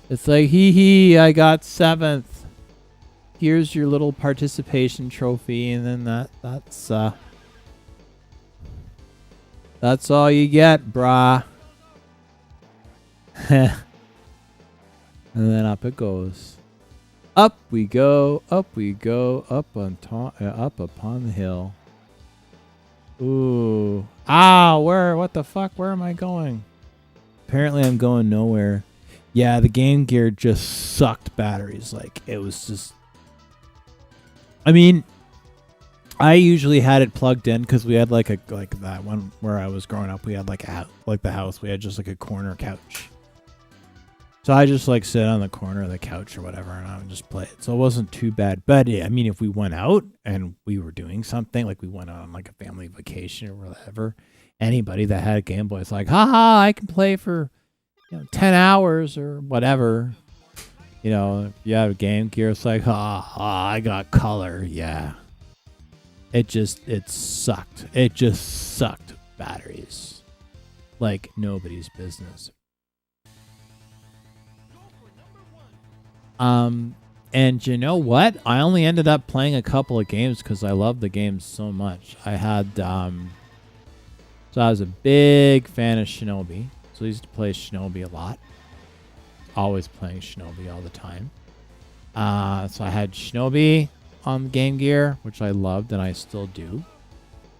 It's like hee, I got 7th. Here's your little participation trophy, and then that's all you get, brah. And then up it goes. Up we go, up on top, up upon the hill. Ooh. Ow, what the fuck? Where am I going? Apparently I'm going nowhere. Yeah, the Game Gear just sucked batteries. Like, it was just... I mean, I usually had it plugged in because we had like that one where I was growing up. We had like the house. We had just like a corner couch. So I just like sit on the corner of the couch or whatever, and I would just play it. So it wasn't too bad. But yeah, I mean, if we went out and we were doing something, like we went out on like a family vacation or whatever, anybody that had a Game Boy is like, haha, I can play for 10 hours or whatever. You know, if you have a Game Gear, it's like, I got color. Yeah. It sucked. It just sucked batteries. Like nobody's business. And you know what? I only ended up playing a couple of games because I love the games so much. I had, so I was a big fan of Shinobi. So I used to play Shinobi a lot. Always playing Shinobi all the time. So I had Shinobi on the Game Gear, which I loved and I still do.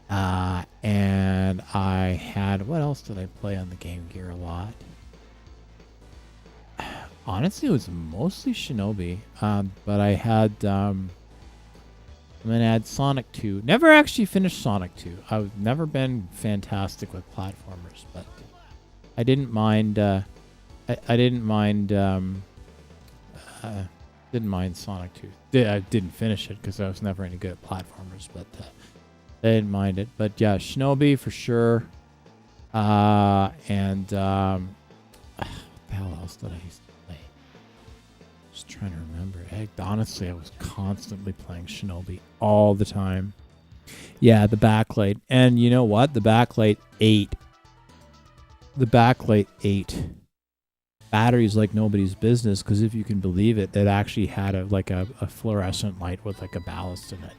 And I had, what else did I play on the Game Gear a lot? Honestly, it was mostly Shinobi. But I had, and then I had Sonic 2. Never actually finished Sonic 2. I've never been fantastic with platformers, but I didn't mind, I didn't mind Sonic 2. I didn't finish it because I was never any good at platformers, but I didn't mind it. But yeah, Shinobi for sure. And what the hell else did I used to play? Just trying to remember. Honestly, I was constantly playing Shinobi all the time. Yeah, the backlight. And you know what? The backlight ate. Batteries like nobody's business, because if you can believe it, it actually had a fluorescent light with like a ballast in it.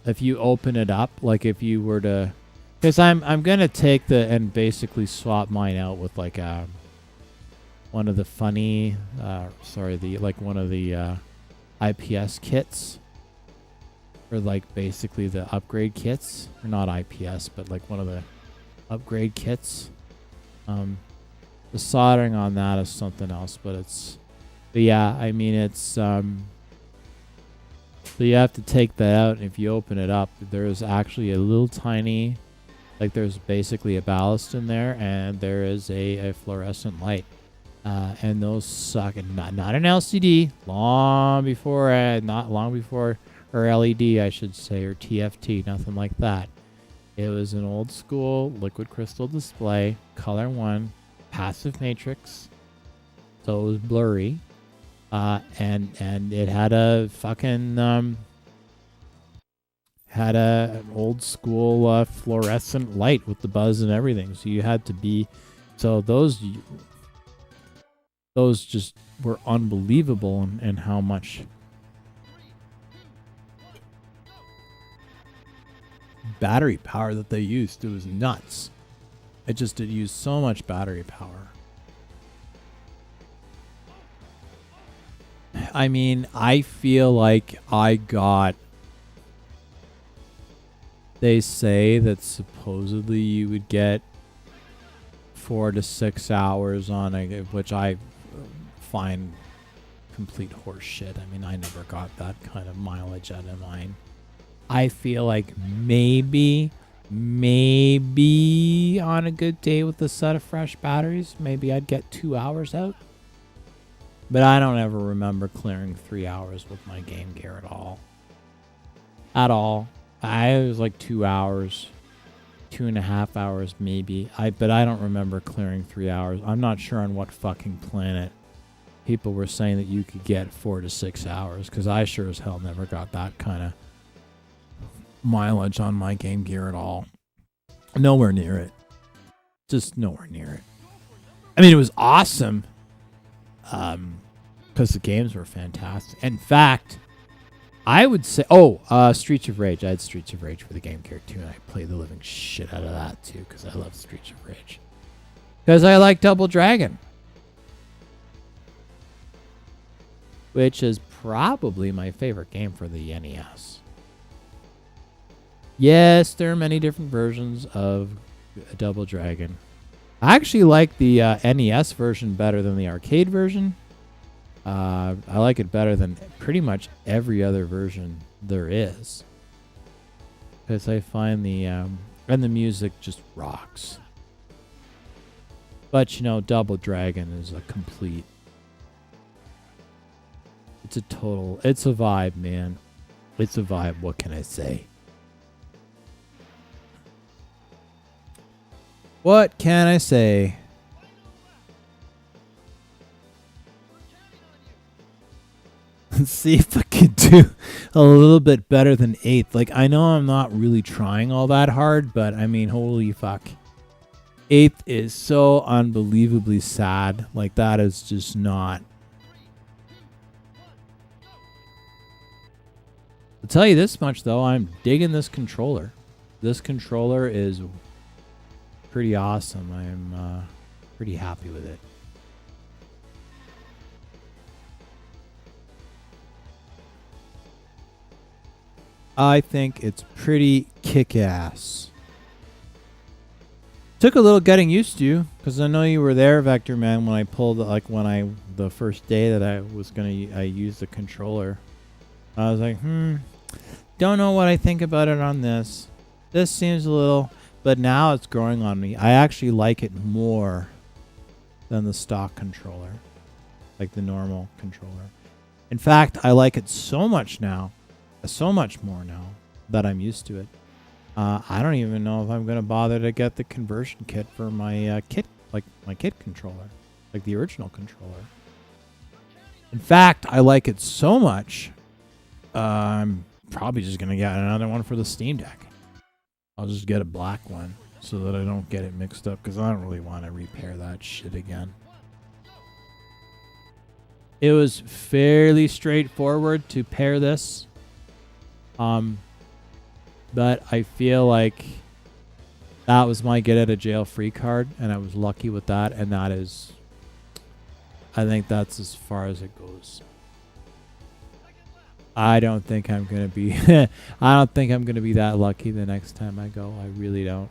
If you open it up, like if you were to, because I'm gonna take and basically swap mine out with like one of the funny one of the IPS kits, or like basically the upgrade kits, or not IPS, but like one of the upgrade kits. The soldering on that is something else, but yeah, I mean, so you have to take that out, and if you open it up, there's actually a little tiny, like there's basically a ballast in there, and there is a fluorescent light, and those suck. And not an LCD, long before, or LED, I should say, or TFT, nothing like that. It was an old school liquid crystal display, color 1. Passive matrix, so it was blurry, and it had a fucking an old school fluorescent light with the buzz and everything. So you had to be, so those those just were unbelievable in how much battery power that they used. It was nuts. It used so much battery power. I mean, I feel like they say that supposedly you would get 4 to 6 hours on a, which I find complete horse shit. I mean, I never got that kind of mileage out of mine. I feel like maybe on a good day with a set of fresh batteries, maybe I'd get 2 hours out. But I don't ever remember clearing 3 hours with my Game Gear at all. At all. It was like 2 hours, 2.5 hours maybe. But I don't remember clearing 3 hours. I'm not sure on what fucking planet people were saying that you could get 4 to 6 hours, because I sure as hell never got that kind of mileage on my Game Gear at all. Nowhere near it. Just nowhere near it. I mean, it was awesome. Because the games were fantastic. In fact, I would say, Streets of Rage. I had Streets of Rage for the Game Gear too, and I played the living shit out of that too, because I love Streets of Rage. Because I like Double Dragon, which is probably my favorite game for the NES. Yes, there are many different versions of Double Dragon. I actually like the NES version better than the arcade version. I like it better than pretty much every other version there is, because I find and the music just rocks. But Double Dragon is a complete. It's a vibe, man. It's a vibe. What can I say? What can I say? Let's see if I can do a little bit better than 8th. Like, I know I'm not really trying all that hard, but I mean, holy fuck. 8th is so unbelievably sad. Like, that is just not. I'll tell you this much, though. I'm digging this controller. This controller is pretty awesome. I'm pretty happy with it. I think it's pretty kick-ass. Took a little getting used to, because I know you were there, Vector Man, when I pulled, the first day that I used the controller. I was like, don't know what I think about it on this. This seems a little, but now it's growing on me. I actually like it more than the stock controller, like the normal controller. In fact, I like it so much more now that I'm used to it. I don't even know if I'm going to bother to get the conversion kit for my kit, like my kit controller, like the original controller. In fact, I like it so much, I'm probably just going to get another one for the Steam Deck. I'll just get a black one so that I don't get it mixed up, because I don't really want to repair that shit again. It was fairly straightforward to pair this. But I feel like that was my get out of jail free card, and I was lucky with that, and I think that's as far as it goes. I don't think I'm going to be that lucky the next time I go. I really don't.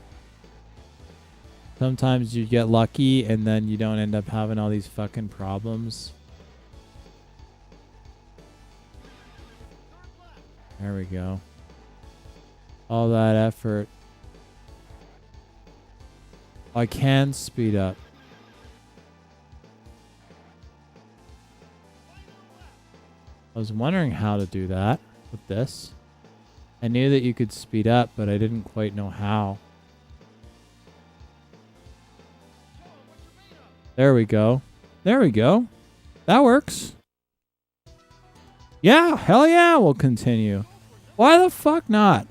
Sometimes you get lucky and then you don't end up having all these fucking problems. There we go. All that effort. I can speed up. I was wondering how to do that with this. I knew that you could speed up, but I didn't quite know how. There we go. There we go. That works. Yeah, hell yeah, we'll continue. Why the fuck not?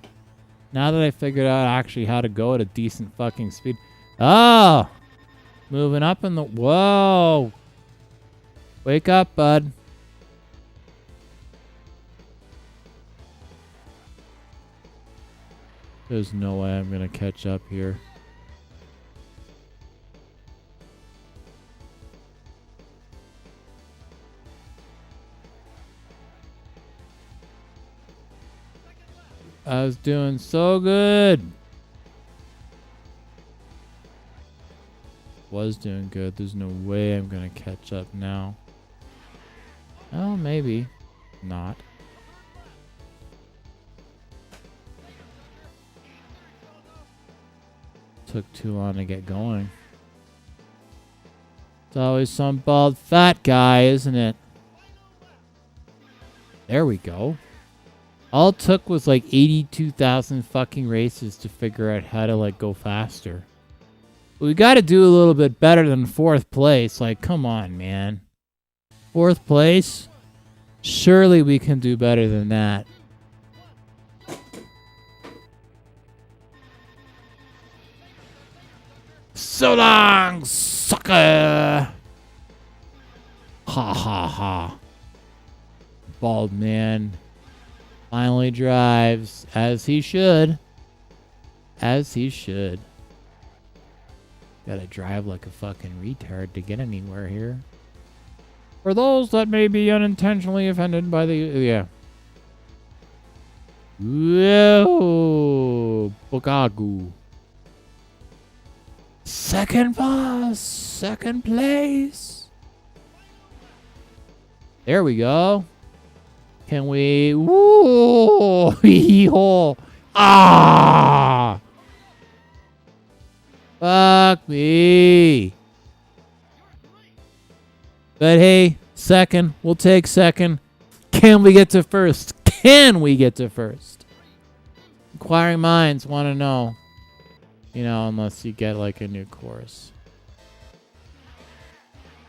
Now that I figured out actually how to go at a decent fucking speed. Oh! Moving up in the... Whoa! Wake up, bud. There's no way I'm gonna catch up here. I was doing so good. Was doing good. There's no way I'm gonna catch up now. Oh, maybe not. Took too long to get going. It's always some bald fat guy, isn't it? There we go. All it took was like 82,000 fucking races to figure out how to like go faster. We got to do a little bit better than 4th place. Like, come on, man. 4th place? Surely we can do better than that. So long, sucker! Ha ha ha. Bald man finally drives as he should. As he should. Gotta drive like a fucking retard to get anywhere here. For those that may be unintentionally offended by the... Yeah. Whoa! Bukagu. Second pass. Second place. There we go. Can we... Woo! Hee-haw! Ah! Fuck me. But hey, second. We'll take second. Can we get to first? Can we get to first? Inquiring minds want to know. You know, unless you get like a new course.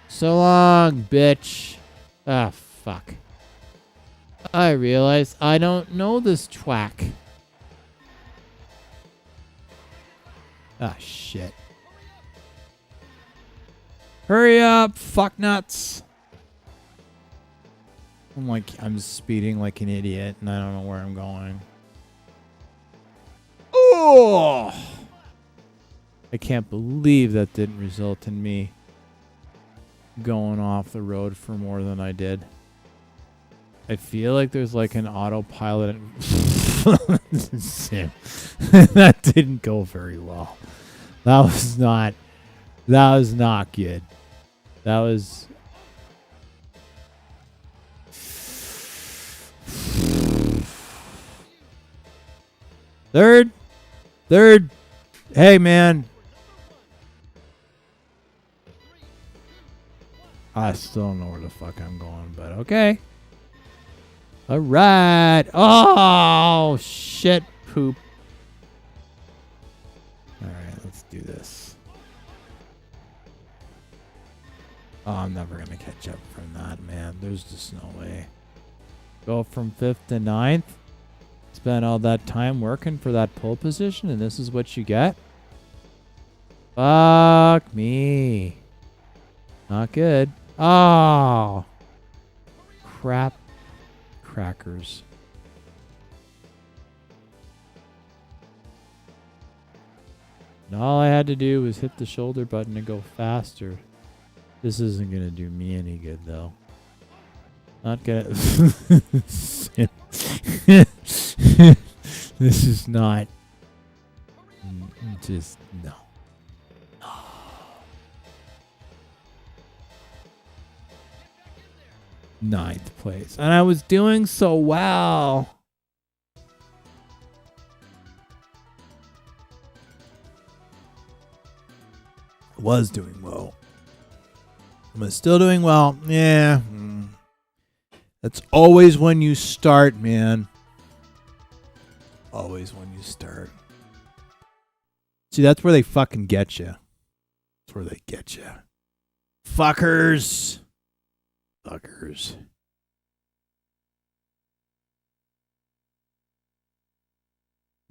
So long, bitch. Ah, fuck. I realize I don't know this twack. Ah, shit. Hurry up, fuck nuts. I'm speeding like an idiot and I don't know where I'm going. Oh! I can't believe that didn't result in me going off the road for more than I did. I feel like there's like an autopilot. That didn't go very well. That was not good. That was... Third. Hey, man. I still don't know where the fuck I'm going, but okay. All right. Oh, shit, poop. All right, let's do this. Oh, I'm never going to catch up from that, man. There's just no way. Go from 5th to 9th. Spend all that time working for that pole position, and this is what you get? Fuck me. Not good. Oh. Crap. Crackers. And all I had to do was hit the shoulder button to go faster. This isn't going to do me any good, though. Not gonna... This is not... Just... No. Ninth place. And I was doing so well. Was doing well. Am I still doing well? Yeah. That's always when you start, man. Always when you start. See, that's where they fucking get you. That's where they get you. Fuckers. Fuckers.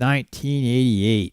$19.88.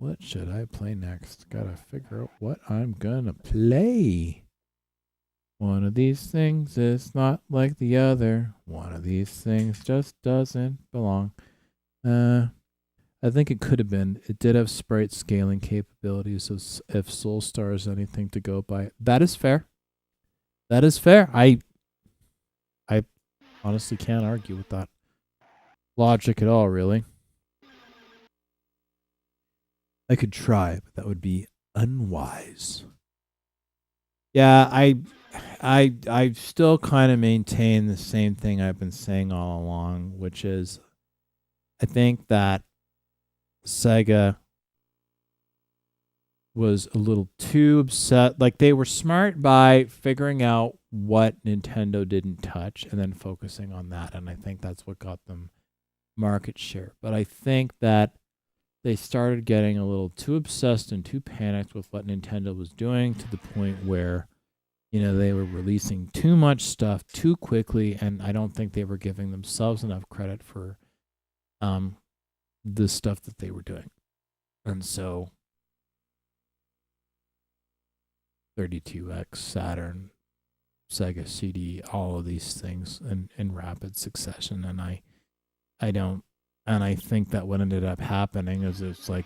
What should I play next? Gotta figure out what I'm gonna play. One of these things is not like the other. One of these things just doesn't belong. I think it could have been. It did have sprite scaling capabilities. So if Soulstar is anything to go by, that is fair. That is fair. I honestly can't argue with that logic at all, really. I could try, but that would be unwise. Yeah, I still kind of maintain the same thing I've been saying all along, which is I think that Sega was a little too upset. Like, they were smart by figuring out what Nintendo didn't touch and then focusing on that. And I think that's what got them market share. But I think that they started getting a little too obsessed and too panicked with what Nintendo was doing, to the point where, you know, they were releasing too much stuff too quickly, and I don't think they were giving themselves enough credit for the stuff that they were doing. And so 32X, Saturn, Sega CD, all of these things in rapid succession. And I think that what ended up happening is it's like,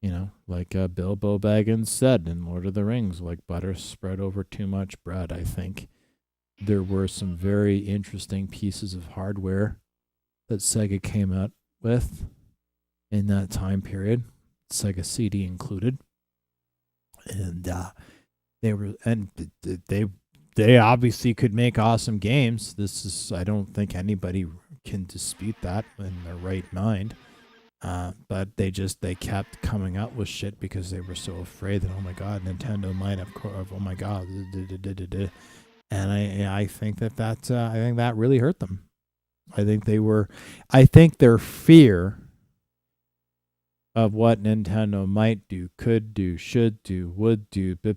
you know, like Bilbo Baggins said in Lord of the Rings, like butter spread over too much bread. I think there were some very interesting pieces of hardware that Sega came out with in that time period, Sega CD included. And they obviously could make awesome games. I don't think anybody can dispute that in their right mind. But they kept coming out with shit because they were so afraid that, oh my God, Nintendo might have, oh my God, and I think that really hurt them. I think their fear of what Nintendo might do, could do, should do, would do, I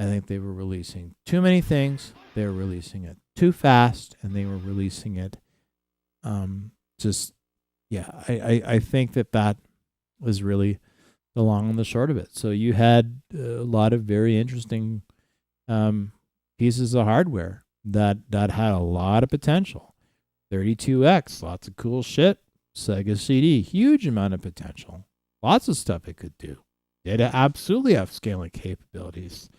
think they were releasing too many things. They were releasing it too fast, and they were releasing it I think that was really the long and the short of it. So you had a lot of very interesting pieces of hardware that had a lot of potential. 32X, lots of cool shit. Sega CD, huge amount of potential. Lots of stuff it could do. It absolutely have scaling capabilities.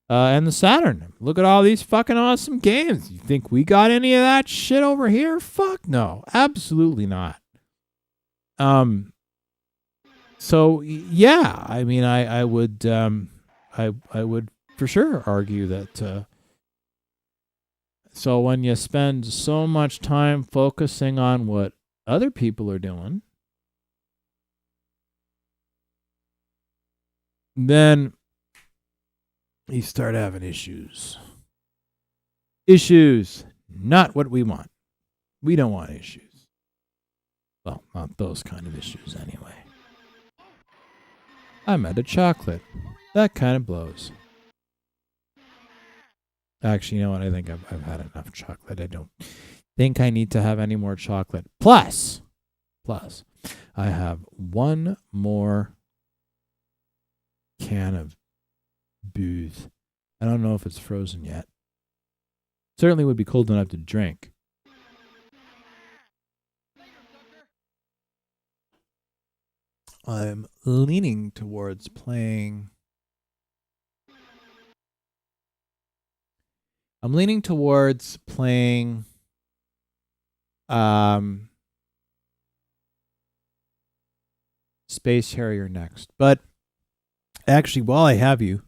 And the Saturn, look at all these fucking awesome games. You think we got any of that shit over here? Fuck no, absolutely not. So yeah, I mean, I would for sure argue that. So when you spend so much time focusing on what other people are doing, then you start having issues. Issues, not what we want. We don't want issues. Well, not those kind of issues anyway. I'm out of chocolate. That kind of blows. Actually, you know what? I think I've had enough chocolate. I don't think I need to have any more chocolate. Plus, I have one more can of booze. I don't know if it's frozen yet. Certainly would be cold enough to drink. I'm leaning towards playing. Space Harrier next. But actually, while I have you,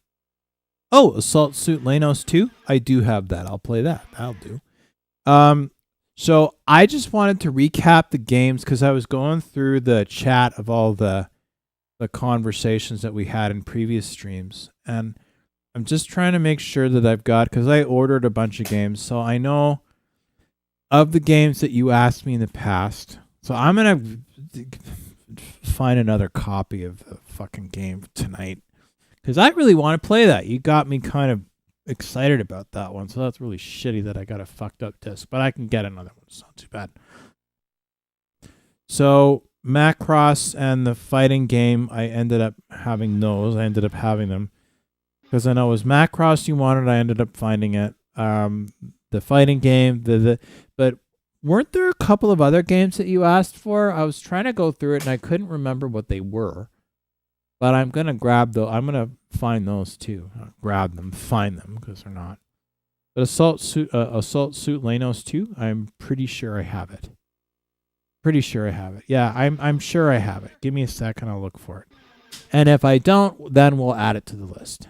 Assault Suit Lanos 2, I do have that. I'll play that. That'll do. So I just wanted to recap the games because I was going through the chat of all the conversations that we had in previous streams, and I'm just trying to make sure that I've got, because I ordered a bunch of games, so I know of the games that you asked me in the past. So I'm going to find another copy of the fucking game tonight, because I really want to play that. You got me kind of excited about that one, so that's really shitty that I got a fucked up disc, but I can get another one. It's not too bad. So Macross and the fighting game, I ended up having those. I ended up having them because I know it was Macross you wanted. I ended up finding it. The fighting game, but weren't there a couple of other games that you asked for? I was trying to go through it and I couldn't remember what they were. But I'm gonna grab those. I'm gonna find those too. Not grab them, find them because they're not. But Assault Suit Lanos 2. I'm pretty sure I have it. Pretty sure I have it. Yeah, I'm sure I have it. Give me a second. I'll look for it. And if I don't, then we'll add it to the list.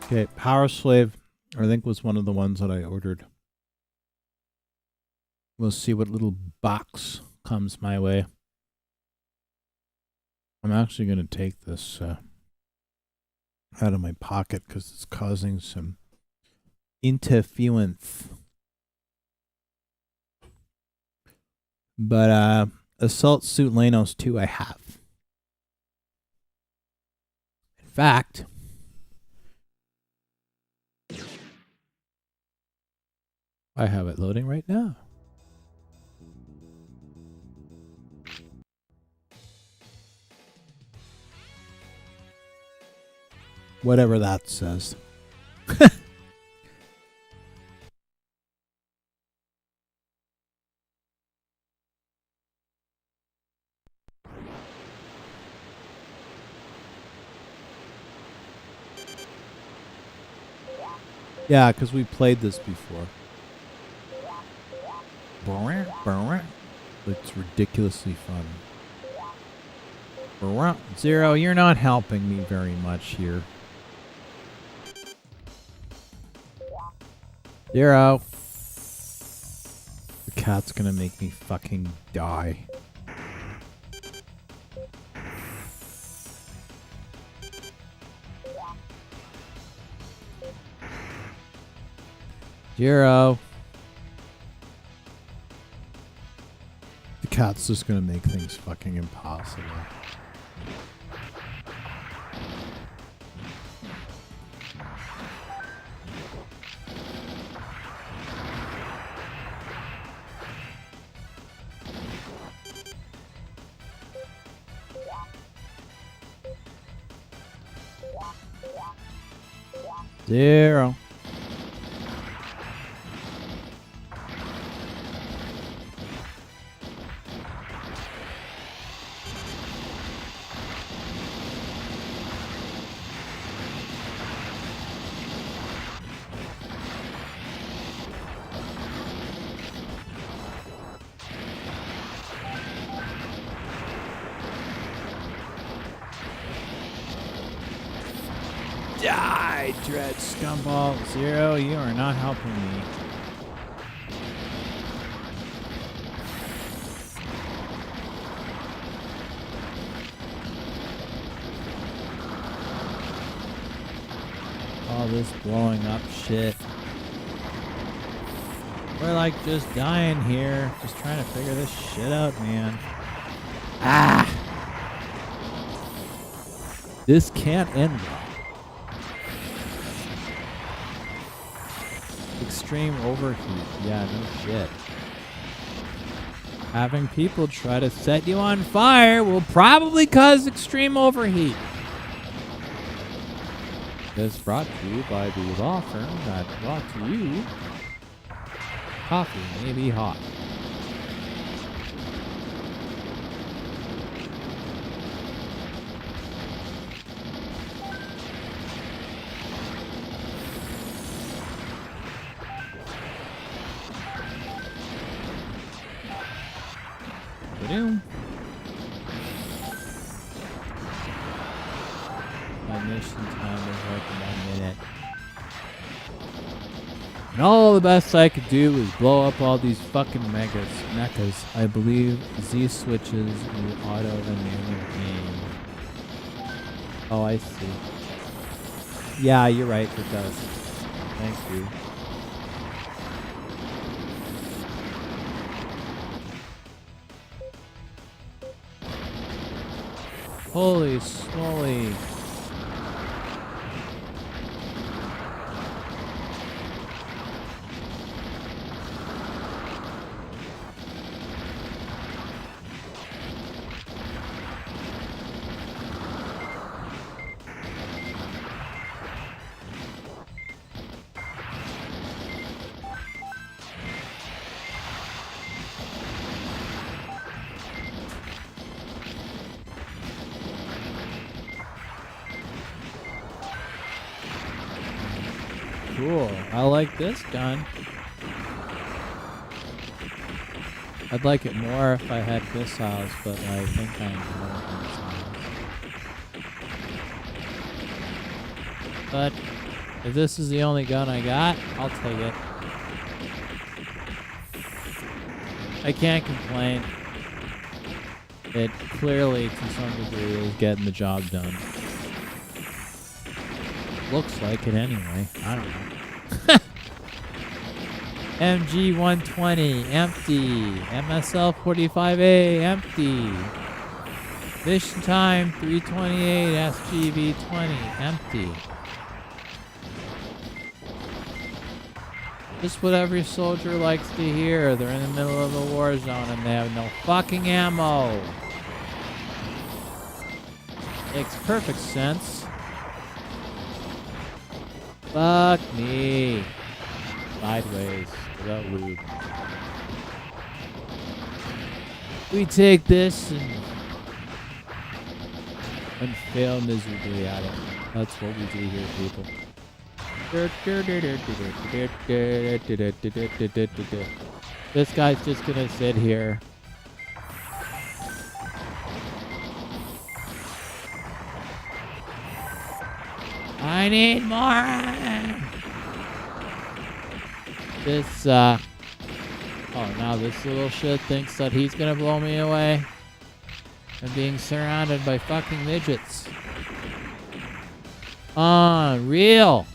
Okay, Power Slave, I think was one of the ones that I ordered. We'll see what little box comes my way. I'm actually going to take this out of my pocket because it's causing some interference. But Assault Suit Lanos 2 I have. In fact, I have it loading right now. Whatever that says. Yeah, because we played this before. It's ridiculously fun. Zero, you're not helping me very much here. Zero. The cat's gonna make me fucking die. 0. The cat's just gonna make things fucking impossible. Zero. Die, dread scumball. 0, you are not helping me. All this blowing up shit. We're like just dying here. Just trying to figure this shit out, man. Ah! This can't end well. Extreme overheat. Yeah, no shit. Having people try to set you on fire will probably cause extreme overheat. This brought to you by the law firm that brought to you coffee may be hot. Ba-doom. My mission time is like 1 minute. And all the best I could do is blow up all these fucking mechas. I believe Z switches will auto enable game. Oh, I see. Yeah, you're right, it does. Thank you. Holy smoly. Cool. I like this gun. I'd like it more if I had missiles, but I think I know missiles. But if this is the only gun I got, I'll take it. I can't complain. It clearly, to some degree, is getting the job done. Looks like it anyway. I don't know. MG 120 empty. MSL 45A empty. Mission time 328 SGV 20 empty. Just what every soldier likes to hear. They're in the middle of a war zone and they have no fucking ammo. Makes perfect sense. Fuck me. Sideways. Without lube. We take this and fail miserably at it. That's what we do here, people. This guy's just gonna sit here. I need more! This, oh, now this little shit thinks that he's gonna blow me away. I'm being surrounded by fucking midgets. Unreal!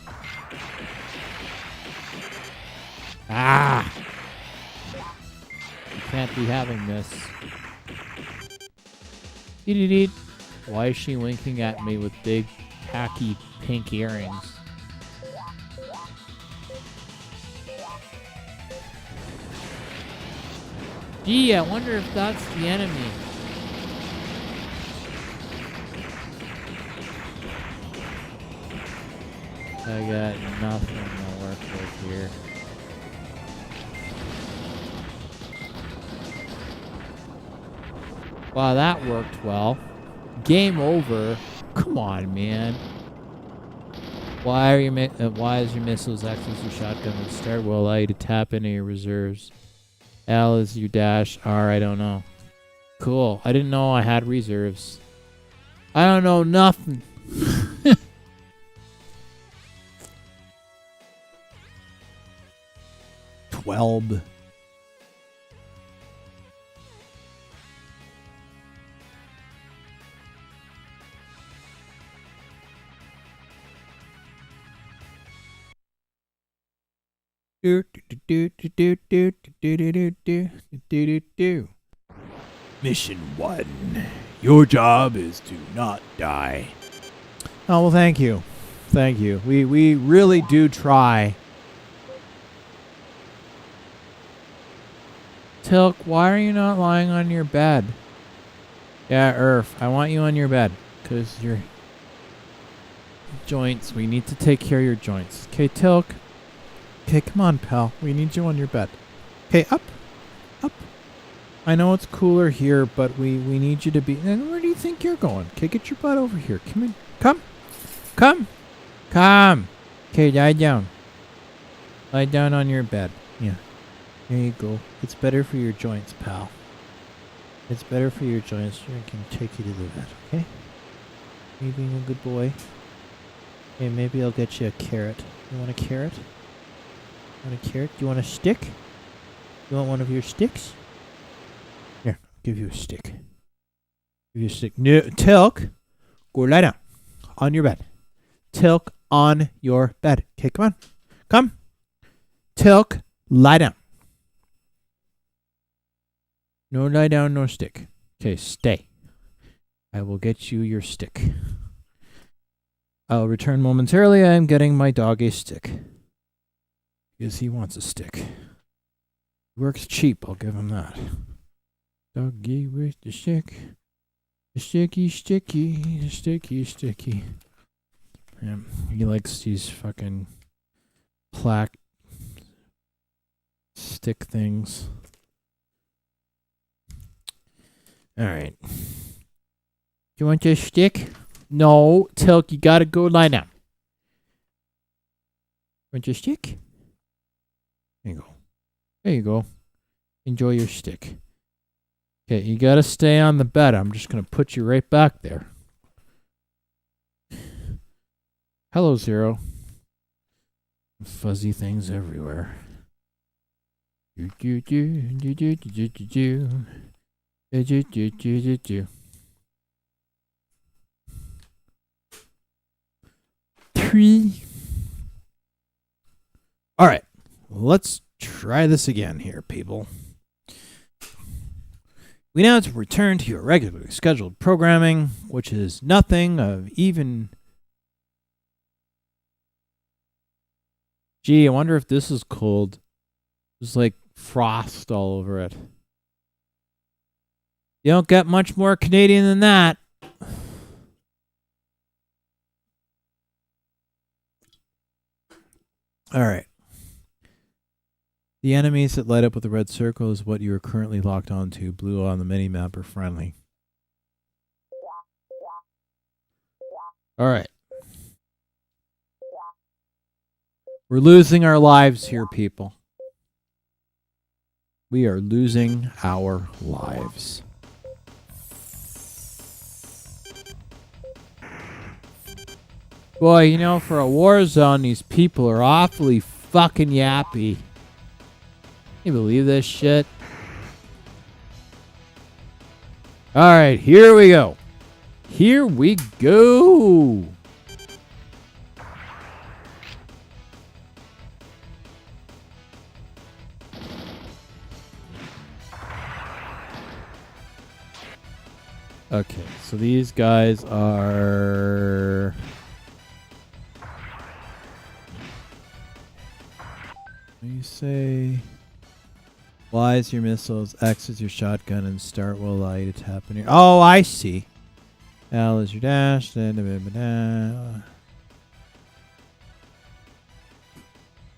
Ah! You can't be having this. Dee-dee-dee. Why is she winking at me with big, tacky pink earrings? Gee, I wonder if that's the enemy. I got nothing to work with here. Wow, that worked well. Game over. Come on, man. Why is your missiles access your shotgun and start will allow you to tap into your reserves? L is your dash. R, I don't know. Cool. I didn't know I had reserves. I don't know nothing. Twelve. Mission 1. Your job is to not die. Oh, well, thank you. Thank you. We really do try. Tilk, why are you not lying on your bed? Yeah, Earth, I want you on your bed. Because your joints, we need to take care of your joints. Okay, Tilk? Okay, come on, pal. We need you on your bed. Okay, up. Up. I know it's cooler here, but we need you to be... And where do you think you're going? Okay, get your butt over here. Come in. Come. Come. Come. Okay, lie down. Lie down on your bed. Yeah. There you go. It's better for your joints, pal. It's better for your joints. I can take you to the vet, okay? Are you being a good boy? Okay, maybe I'll get you a carrot. You want a carrot? Want a carrot? Do you want a stick? You want one of your sticks? Here, I'll give you a stick. Give you a stick. No, Tilk, go lie down on your bed. Tilk, on your bed. Okay, come on. Come. Tilk, lie down. No lie down, no stick. Okay, stay. I will get you your stick. I'll return momentarily. I am getting my dog a stick. Because he wants a stick. He works cheap, I'll give him that. Doggy with the stick. The sticky, sticky, the sticky, sticky. Yeah, he likes these fucking plaque stick things. Alright. You want your stick? No, Tilk, you gotta go lie down. Want your stick? There you go. There you go. Enjoy your stick. Okay, you gotta stay on the bed. I'm just gonna put you right back there. Hello, Zero. Fuzzy things everywhere. Do do do do do do do do. Do do do do do do. 3. All right, let's try this again here, people. We now have to return to your regularly scheduled programming, which is nothing of even... Gee, I wonder if this is cold. There's like frost all over it. You don't get much more Canadian than that. All right. The enemies that light up with the red circle is what you are currently locked onto. Blue on the mini-map are friendly. All right. We're losing our lives here, people. We are losing our lives. Boy, you know, for a war zone, these people are awfully fucking yappy. Can you believe this shit? Alright, here we go. Here we go. Okay, so these guys are... You say... Y is your missiles, X is your shotgun, and start while I to tap on your... Oh, I see. L is your dash, then...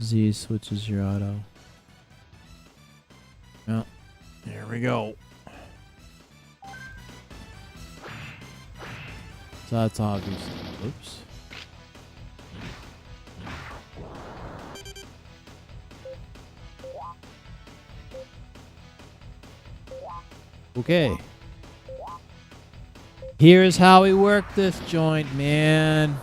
Z switches your auto. Oh, there we go. So that's obvious. Oops. Okay. Here's how we work this joint, man.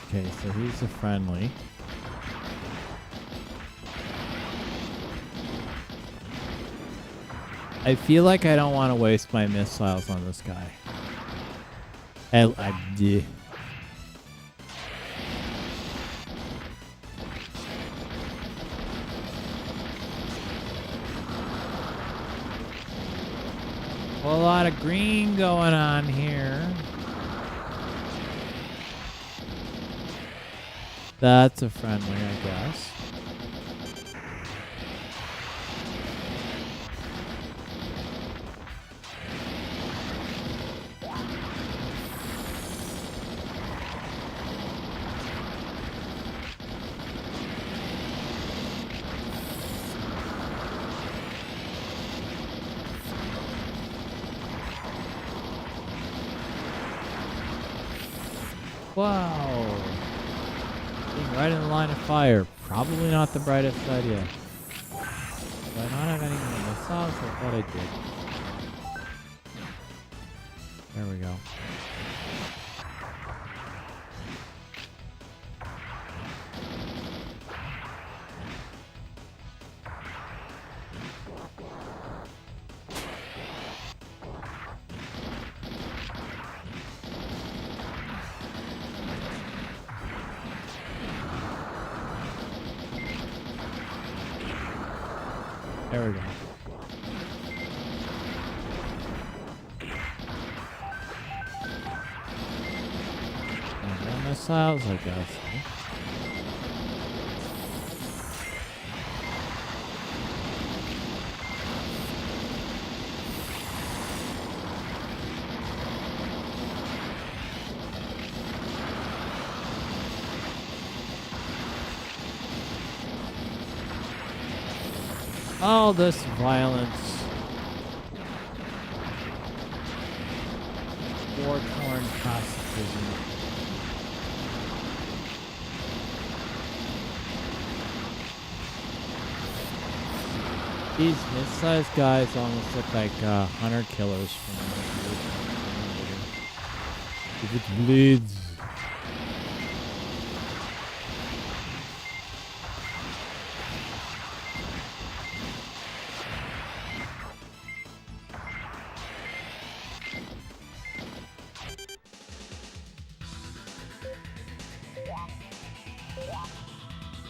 Okay, so he's a friendly. I feel like I don't want to waste my missiles on this guy. Yeah. A lot of green going on here. That's a friendly, I guess. Wow. Being right in the line of fire. Probably not the brightest idea. Do I not have any more missiles? I thought I did. There we go. There we go. And more missiles, I guess. All this violence. War-torn pacifism. These mid-sized guys almost look like hunter killers from if it bleeds.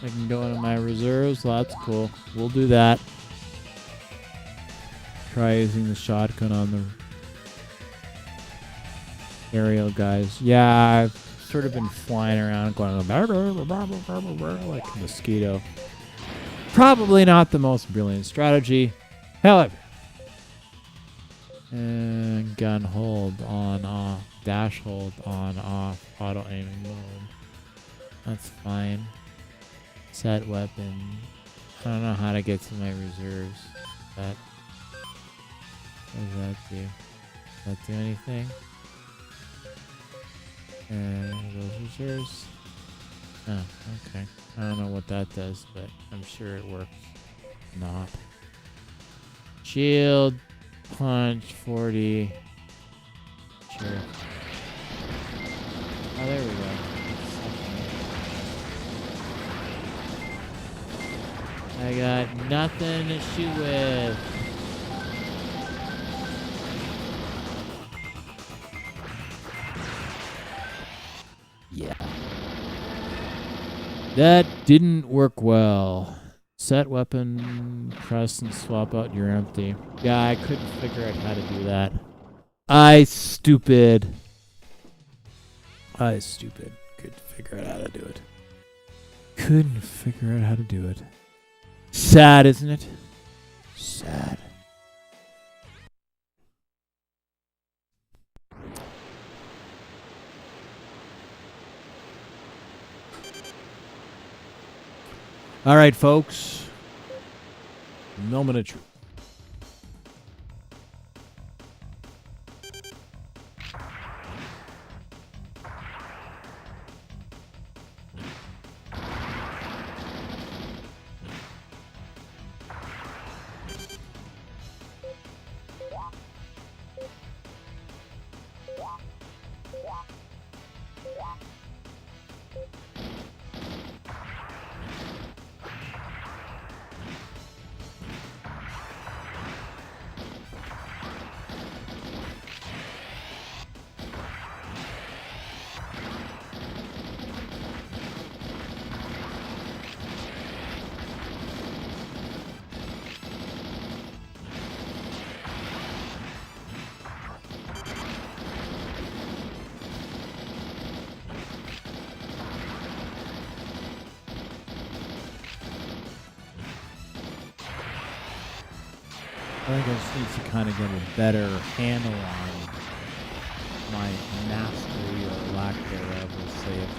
I can go into my reserves. Well, that's cool. We'll do that. Try using the shotgun on the aerial guys. Yeah, I've sort of been flying around going like a mosquito. Probably not the most brilliant strategy. However. And gun hold on off. Dash hold on off. Auto aiming mode. That's fine. Set weapon. I don't know how to get to my reserves. What does that do? Does that do anything? And those reserves. Oh, okay. I don't know what that does, but I'm sure it works. Not. Shield. Punch. 40. Sure. Oh, there we go. I got nothing to shoot with. Yeah. That didn't work well. Set weapon, press and swap out your empty. Yeah, I couldn't figure out how to do that. Stupid. Couldn't figure out how to do it. Couldn't figure out how to do it. Sad, isn't it? Sad. All right, folks. Moment of truth. I think I just need to kind of get a better handle on my mastery or lack thereof, let's say it.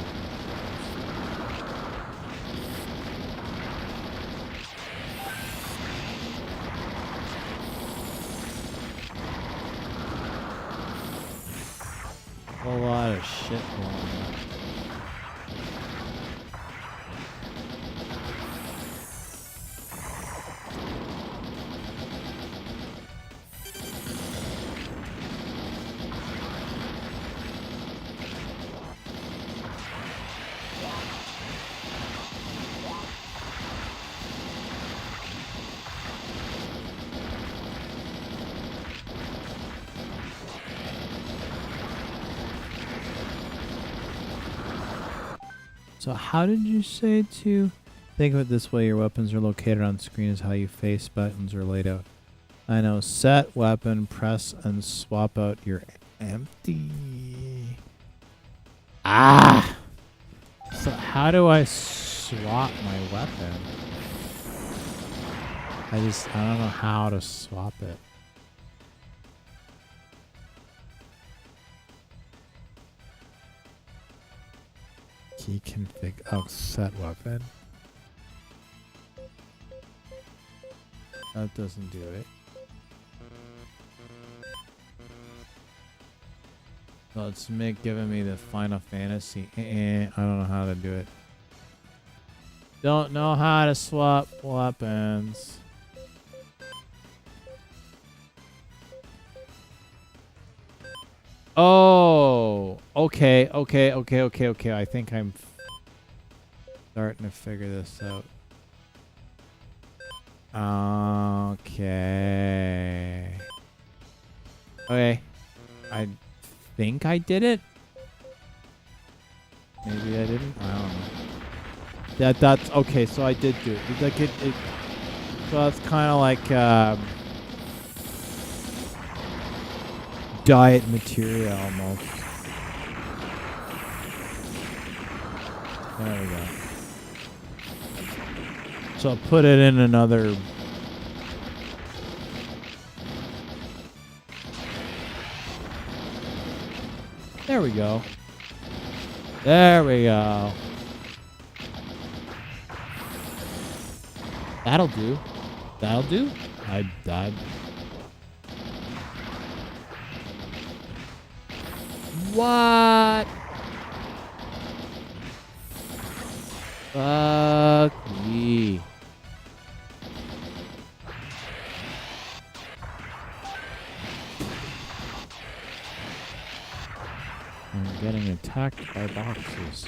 A lot of shit going on. So how did you say to think of it this way? Your weapons are located on screen as how you face buttons are laid out. I know. Set weapon, press and swap out your empty. Ah! So how do I swap my weapon? I don't know how to swap it. Key config. Oh, set weapon. That doesn't do it. So it's giving me the Final Fantasy. I don't know how to do it. Don't know how to swap weapons. Oh, okay. I think I'm starting to figure this out. Okay. Okay. I think I did it. Maybe I didn't. I don't know. That's okay. So I did do it. Like it so it's kind of like diet material almost. There we go. So I'll put it in another. There we go. There we go. That'll do. That'll do. I died. What? Fuck me. I'm getting attacked by boxes.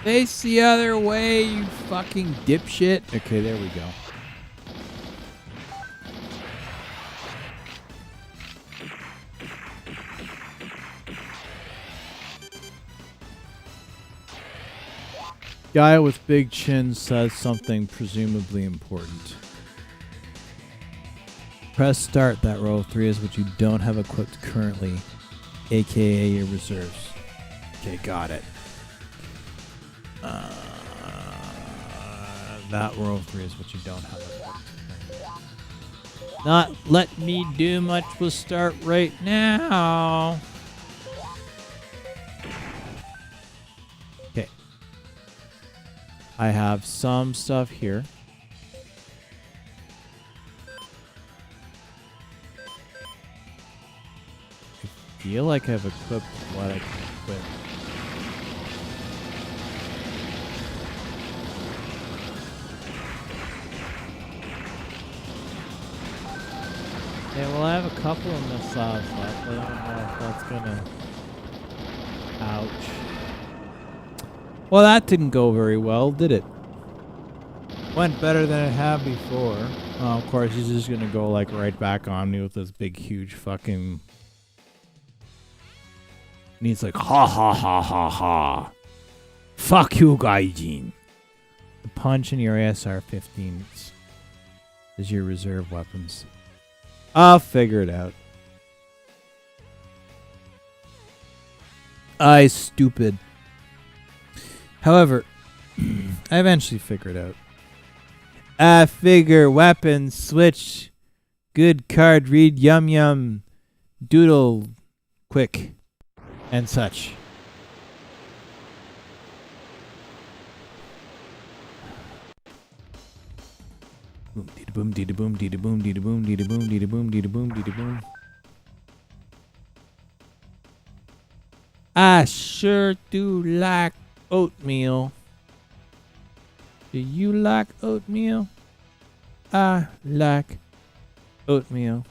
Face the other way, you fucking dipshit. Okay, there we go. Guy with big chin says something presumably important. Press start. That row 3 is what you don't have equipped currently, aka your reserves. Okay, got it. That row 3 is what you don't have equipped. Not let me do much with start right now. Okay. I have some stuff here. I feel like I've equipped what I can equip. Yeah, well, I have a couple of missiles left. I don't know if that's gonna... Ouch. Well, that didn't go very well, did it? Went better than it had before. Oh, of course, he's just gonna go, like, right back on me with this big, huge fucking... And he's like, ha ha ha ha ha. Fuck you, Gaijin. The punch in your ASR-15 is your reserve weapons. I'll figure it out. I stupid. However, I eventually figured it out. I figure weapons switch. Good card read yum yum. Doodle quick. And such. Boom dee boom dee boom dee boom dee boom dee boom dee boom dee boom dee boom. I sure do like oatmeal. Do you like oatmeal? I like oatmeal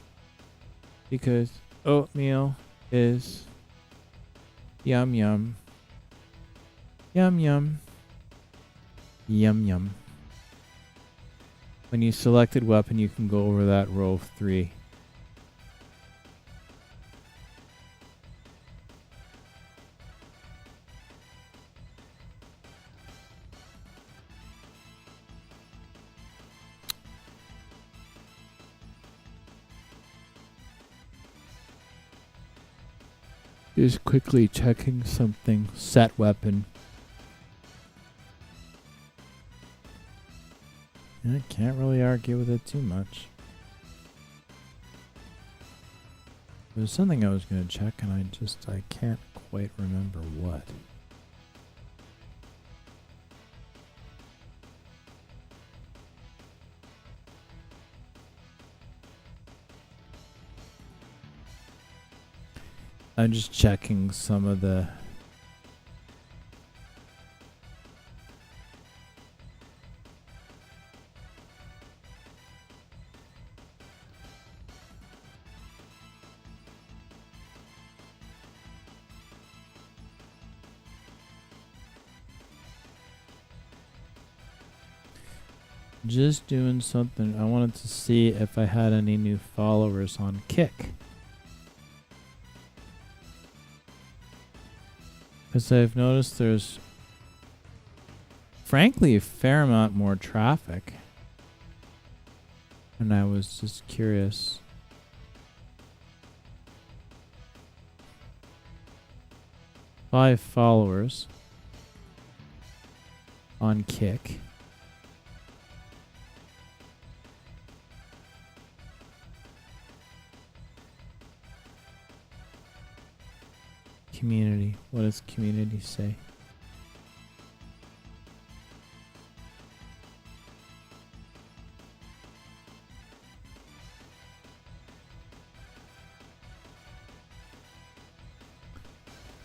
because oatmeal is yum yum. Yum yum. Yum yum. When you selected weapon, you can go over that row of 3. Just quickly checking something. Set weapon. I can't really argue with it too much. There's something I was going to check and I can't quite remember what. I'm just checking some of the... Just doing something. I wanted to see if I had any new followers on Kick. Because I've noticed there's, frankly, a fair amount more traffic. And I was just curious. Five followers on Kick. Community. What does community say?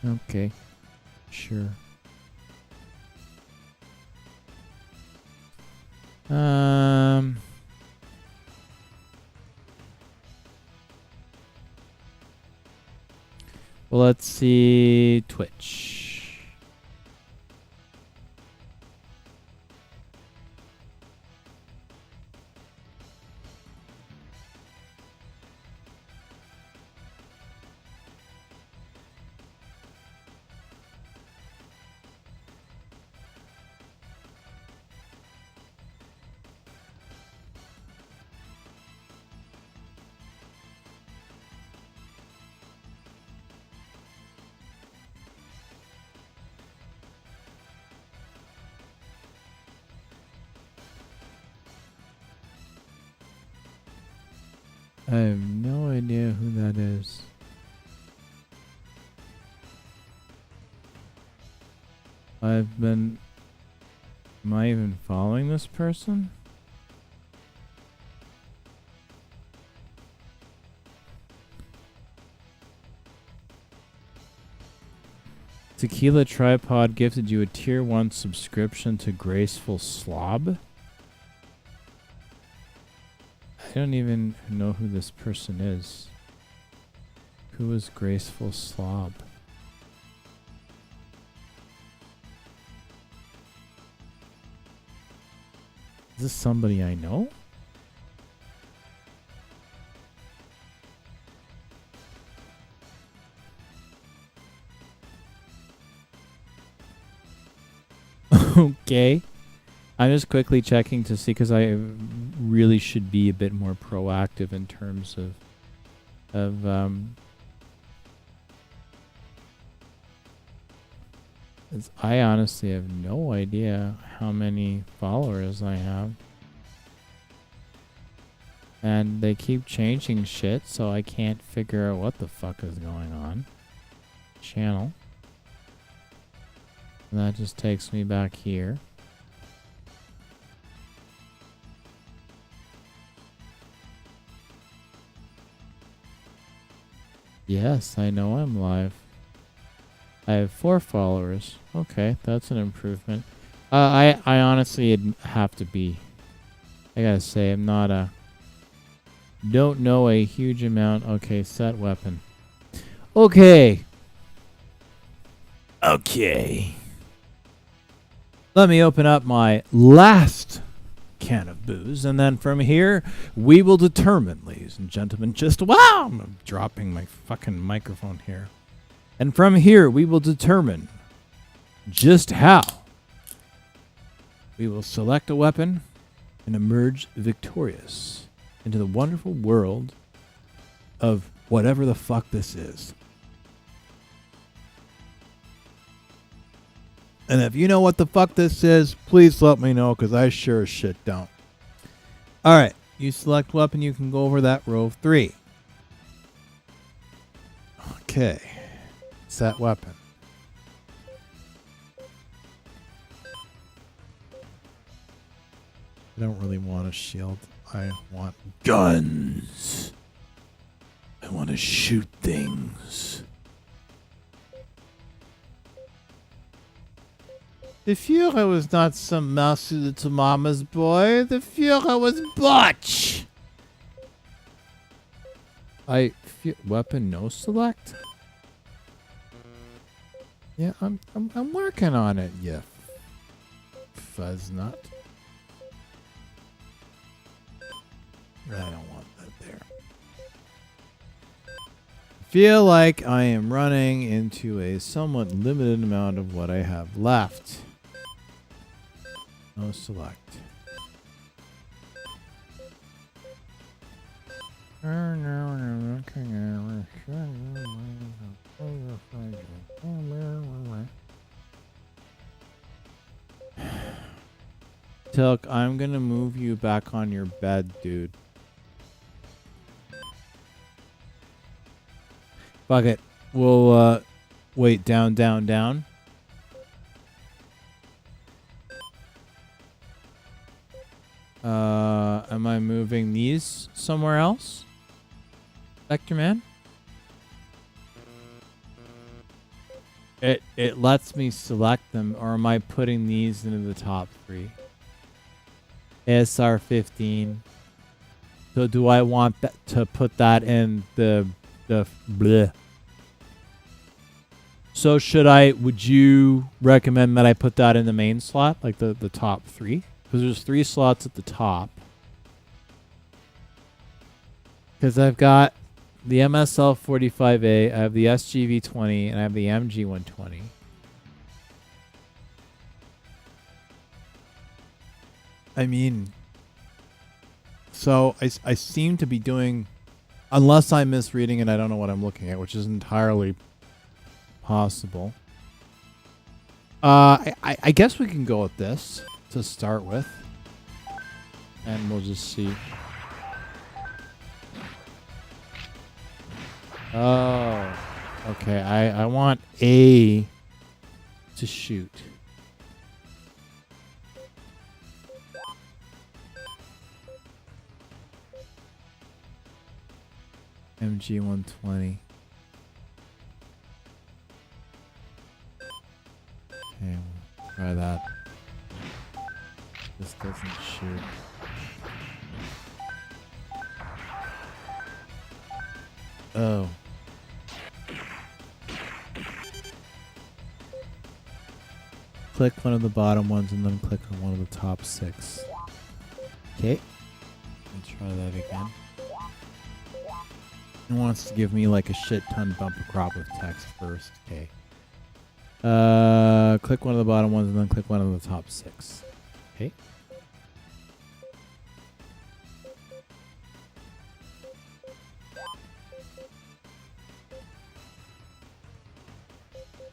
Okay. Sure. Well, let's see Twitch. I have no idea who that is. Am I even following this person? Tequila Tripod gifted you a tier 1 subscription to Graceful Slob. I don't even know who this person is. Who is Graceful Slob? Is this somebody I know? Okay. I'm just quickly checking to see because I really should be a bit more proactive in terms of I honestly have no idea how many followers I have. And they keep changing shit, so I can't figure out what the fuck is going on. Channel. And that just takes me back here. Yes, I know I'm live. I have 4 followers. Okay, that's an improvement. I honestly have to be. I gotta say, I'm not a. Don't know a huge amount. Okay, set weapon. Okay. Okay. Let me open up my last can of booze, and then from here, we will determine, ladies and gentlemen, just wow! I'm dropping my fucking microphone here. And from here, we will determine just how we will select a weapon and emerge victorious into the wonderful world of whatever the fuck this is. And if you know what the fuck this is, please let me know, because I sure as shit don't. Alright, you select weapon, you can go over that row of 3. Okay. Set weapon. I don't really want a shield. I want guns. I want to shoot things. The Führer was not some mouse-suited to mama's boy. The Führer was Butch. Weapon no select? Yeah, I'm working on it, you fuzznut. I don't want that there. Feel like I am running into a somewhat limited amount of what I have left. No select. Tilk, I'm gonna move you back on your bed, dude. Fuck it. We'll, wait, down, down, down. Am I moving these somewhere else? Vector Man? It lets me select them, or am I putting these into the top 3? ASR 15. So do I want that to put that in the bleh? So would you recommend that I put that in the main slot, like the top 3? Because there's 3 slots at the top. Because I've got the MSL 45A, I have the SGV 20, and I have the MG 120. I mean, so I seem to be doing, unless I'm misreading and I don't know what I'm looking at, which is entirely possible. I guess we can go with this to start with, and we'll just see. Oh. Okay, I want A to shoot. MG 120. Okay, we'll try that. This doesn't shoot. Oh. Click one of the bottom ones and then click on one of the top 6. Okay. Let's try that again. It wants to give me like a shit ton bumper crop of text first. Okay. Click one of the bottom ones and then click one of the top 6. Okay.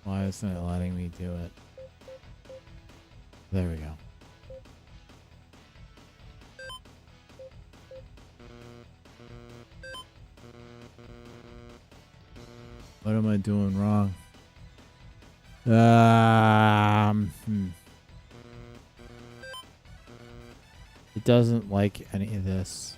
Why isn't it letting me do it? There we go. What am I doing wrong? It doesn't like any of this.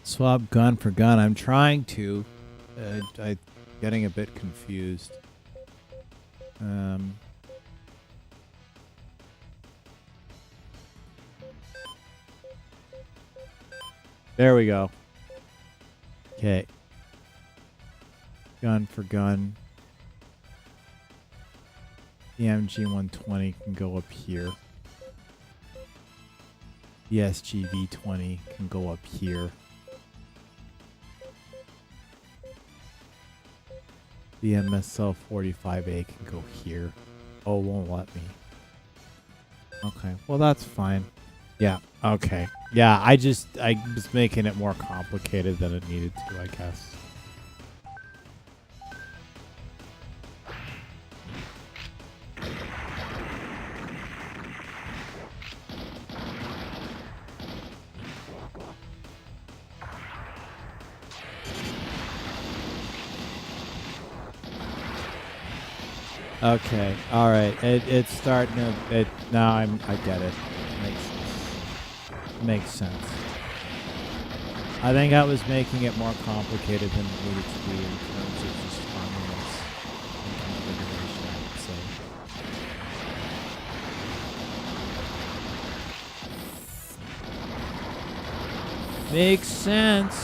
Swap gun for gun. I'm trying to. I'm getting a bit confused. There we go. Okay. Gun for gun. The MG 120 can go up here. The SGV 20 can go up here. The MSL 45A can go here. Oh, won't let me. Okay, well that's fine. Yeah, okay. Yeah, I was making it more complicated than it needed to, I guess. Okay, all right. It's starting to. Now I get it. Makes sense. I think I was making it more complicated than it needed to be in terms of just armaments and configuration, I would say. Makes sense.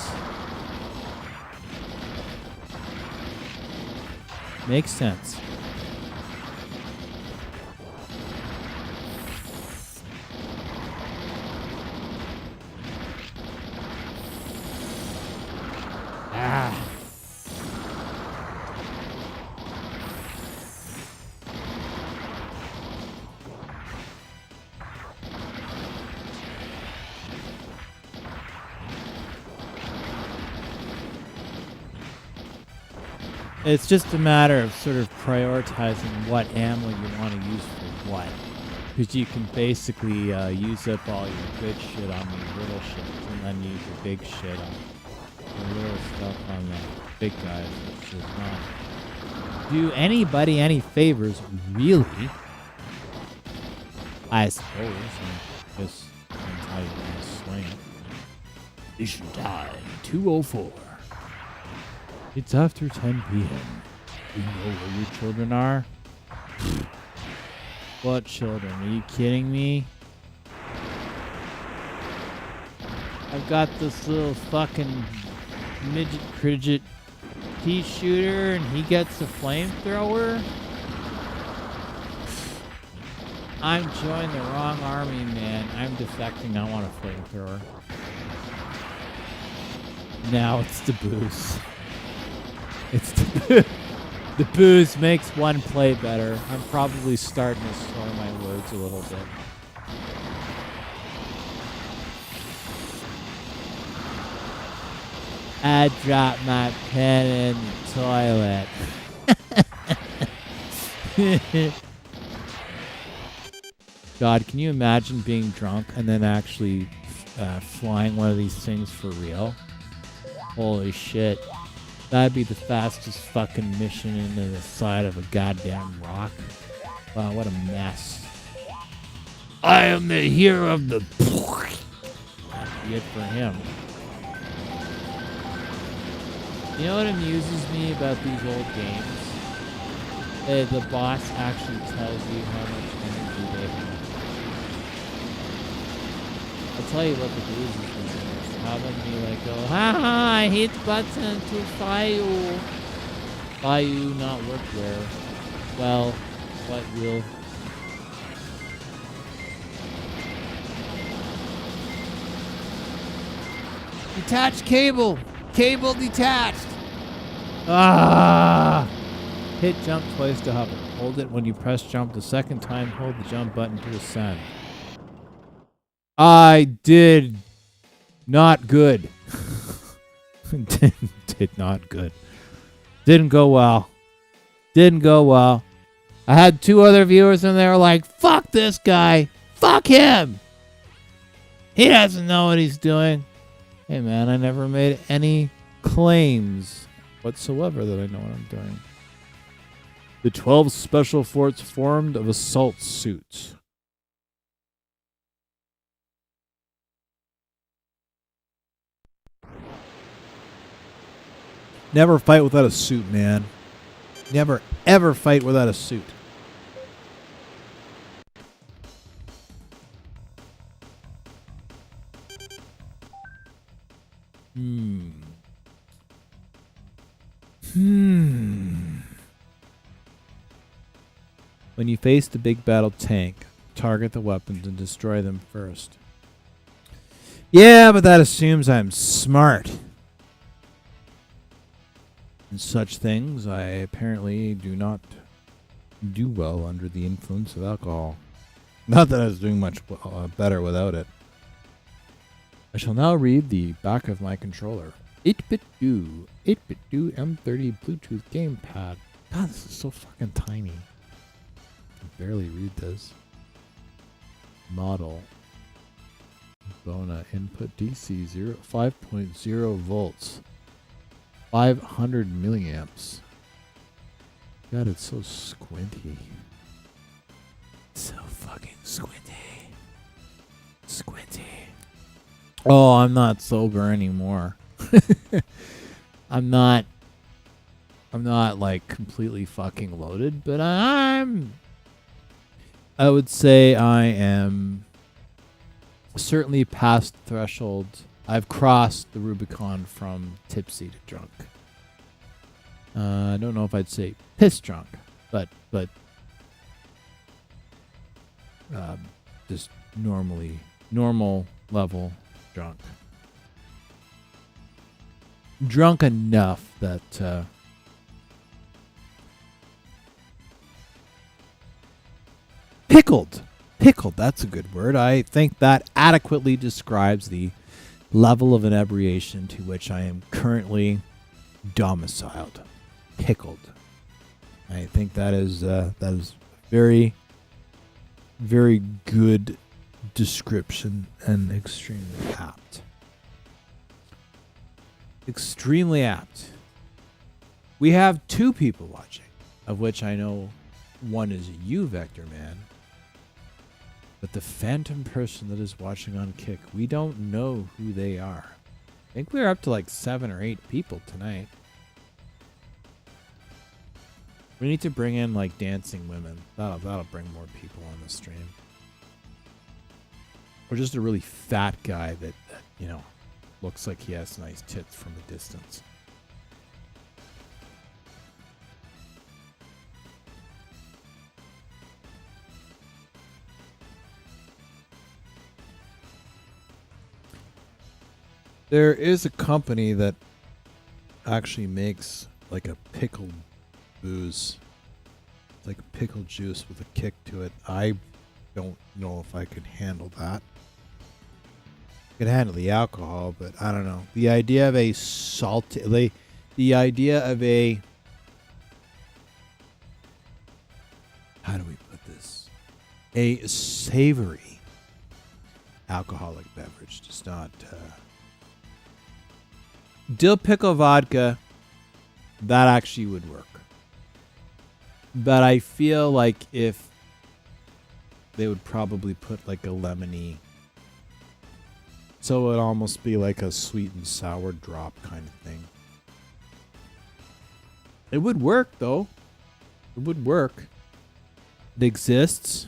Makes sense. It's just a matter of sort of prioritizing what ammo you want to use for what. Because you can basically use up all your good shit on the little shit, and then use your big shit on the little stuff on the big guys, which does not do anybody any favors, really. I suppose. And just how you want to swing it. Mission time 2:04. It's after 10 p.m. You know where your children are? What children? Are you kidding me? I've got this little fucking midget cridget pea shooter and he gets a flamethrower? I'm joining the wrong army, man. I'm defecting. I want a flamethrower. Now it's the boost. It's the booze makes one play better. I'm probably starting to slur my words a little bit. I dropped my pen in the toilet. God, can you imagine being drunk and then actually flying one of these things for real? Holy shit. That'd be the fastest fucking mission into the side of a goddamn rock. Wow, what a mess. I am the hero of the... That'd be it for him. You know what amuses me about these old games? The boss actually tells you how much energy they have. I'll tell you what the booze is doing. It's having me like go, haha, I hit button to fire. Fire not work where. Well, what will? Detached cable! Cable detached! Ah! Hit jump twice to hover. Hold it when you press jump the second time. Hold the jump button to ascend. I did not good. did not good. Didn't go well. Didn't go well. I had 2 other viewers and they were like, fuck this guy. Fuck him. He doesn't know what he's doing. Hey man, I never made any claims whatsoever that I know what I'm doing. The 12 special forts formed of assault suits. Never fight without a suit, man. Never, ever fight without a suit. When you face the big battle tank, target the weapons and destroy them first. Yeah, but that assumes I'm smart. In such things, I apparently do not do well under the influence of alcohol. Not that I was doing much better without it. I shall now read the back of my controller. 8-bit-do M30 Bluetooth gamepad. God, this is so fucking tiny. I can barely read this. Model. Bona input DC 5.0 volts. 500 milliamps. God, it's so squinty. So fucking squinty. Squinty. Oh, I'm not sober anymore. I'm not like completely fucking loaded, but I would say I am certainly past the threshold. I've crossed the Rubicon from tipsy to drunk. I don't know if I'd say piss drunk, but just normal level drunk. Drunk enough that pickled, that's a good word. I think that adequately describes the level of inebriation to which I am currently domiciled. Pickled. I think that is very, very good description and extremely apt. Extremely apt. We have 2 people watching, of which I know one is you, Vector Man. But the phantom person that is watching on Kick, we don't know who they are. I think we're up to like 7 or 8 people tonight. We need to bring in like dancing women. That'll bring more people on the stream. Or just a really fat guy that you know, looks like he has nice tits from a distance. There is a company that actually makes like a pickled booze. It's like pickled juice with a kick to it. I don't know if I could handle that. I could handle the alcohol, but I don't know. The idea of a salty, the idea of a, how do we put this? A savory alcoholic beverage does not. Dill pickle vodka, that actually would work. But I feel like if they would probably put like a lemony, so it would almost be like a sweet and sour drop kind of thing. It would work though. It would work. It exists.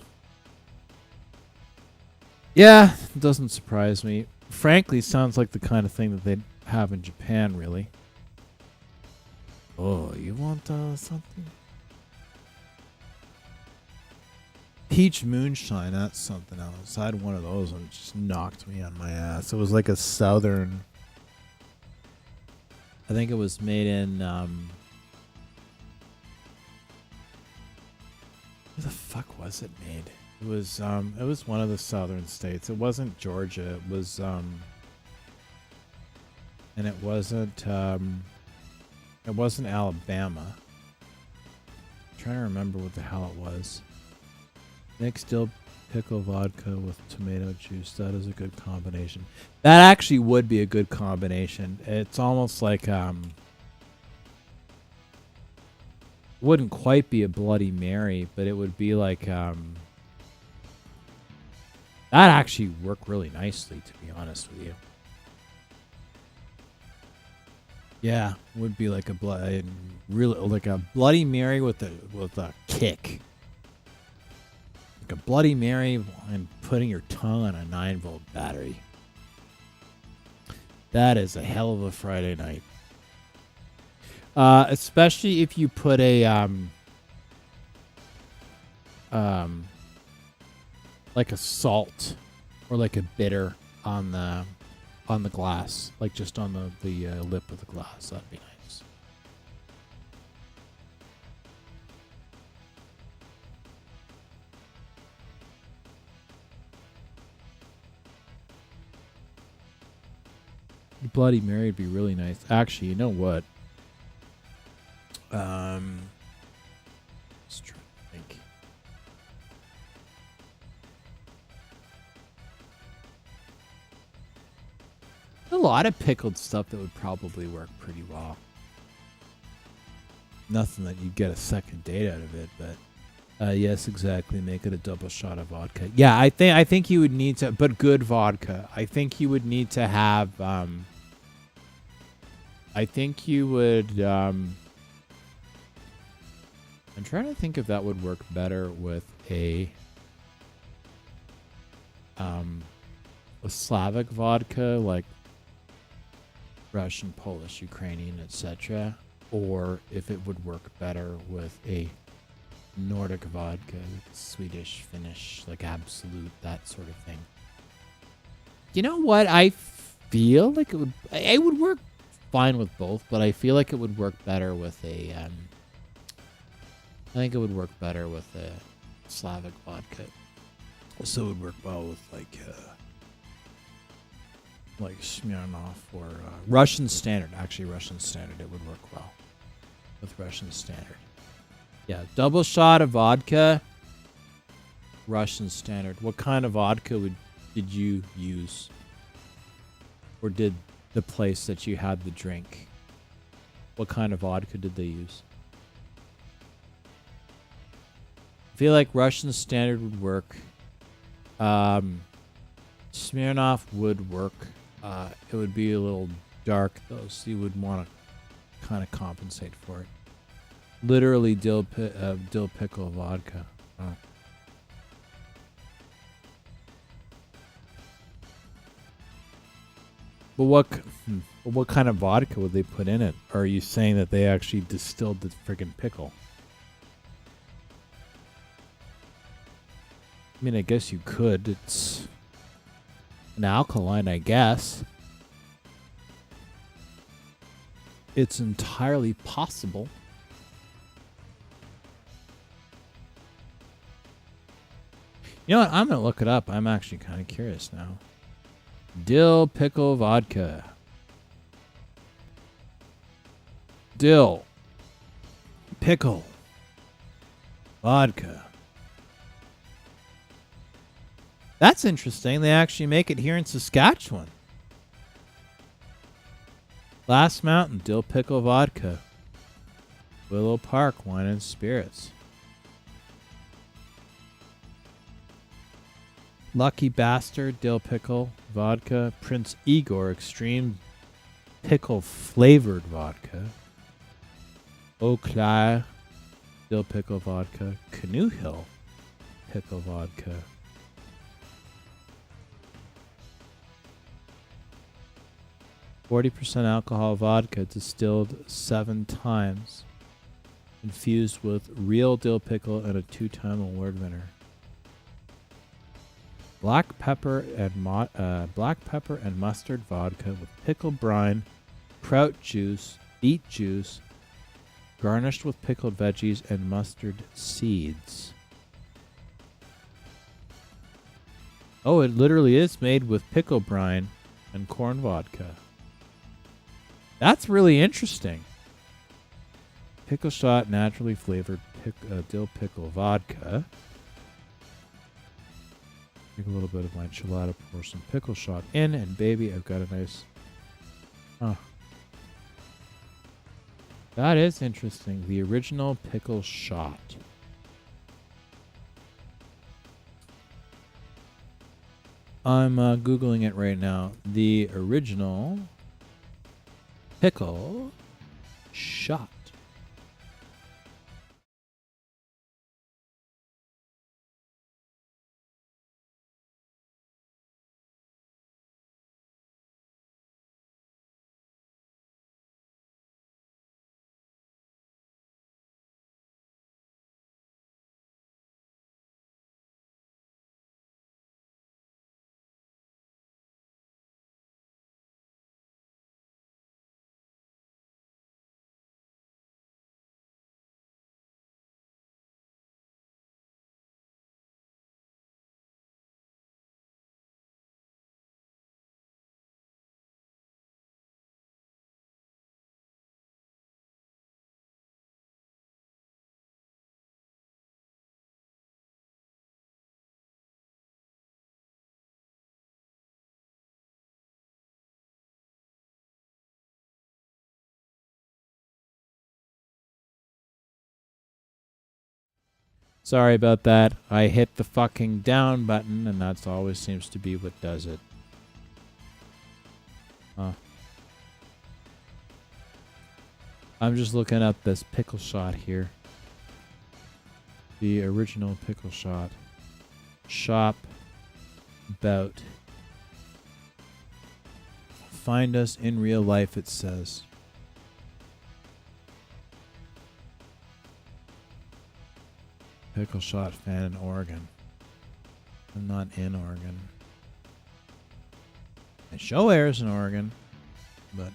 Yeah, it doesn't surprise me. Frankly, sounds like the kind of thing that they'd have in Japan, really. Oh, you want something? Peach moonshine, that's something else. I had one of those and it just knocked me on my ass. It was like a southern, I think it was made in where the fuck was it made? It was one of the southern states. It wasn't Georgia. It was and it wasn't Alabama. I'm trying to remember what the hell it was. Mixed dill pickle vodka with tomato juice. That is a good combination. That actually would be a good combination. It's almost like wouldn't quite be a Bloody Mary, but it would be like that actually work really nicely, to be honest with you. Yeah, would be like a Bloody Mary with a kick. Like a Bloody Mary and putting your tongue on a 9-volt battery. That is a hell of a Friday night. Especially if you put a like a salt or like a bitter on the glass, like just on the lip of the glass. That'd be nice. Bloody Mary would be really nice. Actually, you know what? Just trying to think. A lot of pickled stuff that would probably work pretty well. Nothing that you'd get a second date out of it, but yes, exactly. Make it a double shot of vodka. Yeah, I think you would need to, but good vodka. I think you would need to have. I think you would. I'm trying to think if that would work better with a Slavic vodka, like Russian, Polish, Ukrainian, etc., or if it would work better with a Nordic vodka, Swedish, Finnish, like Absolute, that sort of thing. You know what? I feel like it would work fine with both, but I feel like it would work better with a I think it would work better with a Slavic vodka. So it would work well with like Smirnoff or Russian Standard. Actually, Russian Standard, it would work well with Russian Standard. Yeah, double shot of vodka, Russian Standard. What kind of vodka did you use? Or did the place that you had the drink, what kind of vodka did they use? I feel like Russian Standard would work. Smirnoff would work. It would be a little dark though, so you would want to kind of compensate for it. Literally dill pickle vodka. Oh. But what kind of vodka would they put in it? Or are you saying that they actually distilled the friggin' pickle? I mean, I guess you could. It's an alkaline, I guess. it's entirely possible. You know what? I'm going to look it up. I'm actually kind of curious now. Dill pickle vodka. Dill pickle vodka. That's interesting. They actually make it here in Saskatchewan. Last Mountain Dill Pickle Vodka. Willow Park Wine and Spirits. Lucky Bastard Dill Pickle Vodka. Prince Igor Extreme Pickle Flavored Vodka. Eau Claire Dill Pickle Vodka. Canoe Hill Pickle Vodka. 40% alcohol vodka distilled 7 times. Infused with real dill pickle and a 2-time award winner. Black pepper and mustard vodka with pickle brine, kraut juice, beet juice, garnished with pickled veggies and mustard seeds. Oh, it literally is made with pickle brine and corn vodka. That's really interesting. Pickle shot, naturally flavored dill pickle vodka. Take a little bit of my enchilada, pour some pickle shot in, and baby, I've got a nice... Huh. That is interesting. The original pickle shot. I'm Googling it right now. The original pickle shot. Sorry about that. I hit the fucking down button, and that's always seems to be what does it. I'm just looking up this pickle shot here. The original pickle shot. Shop. About. Find us in real life, it says. Pickle shot fan in Oregon. I'm not in Oregon. The show airs in Oregon, but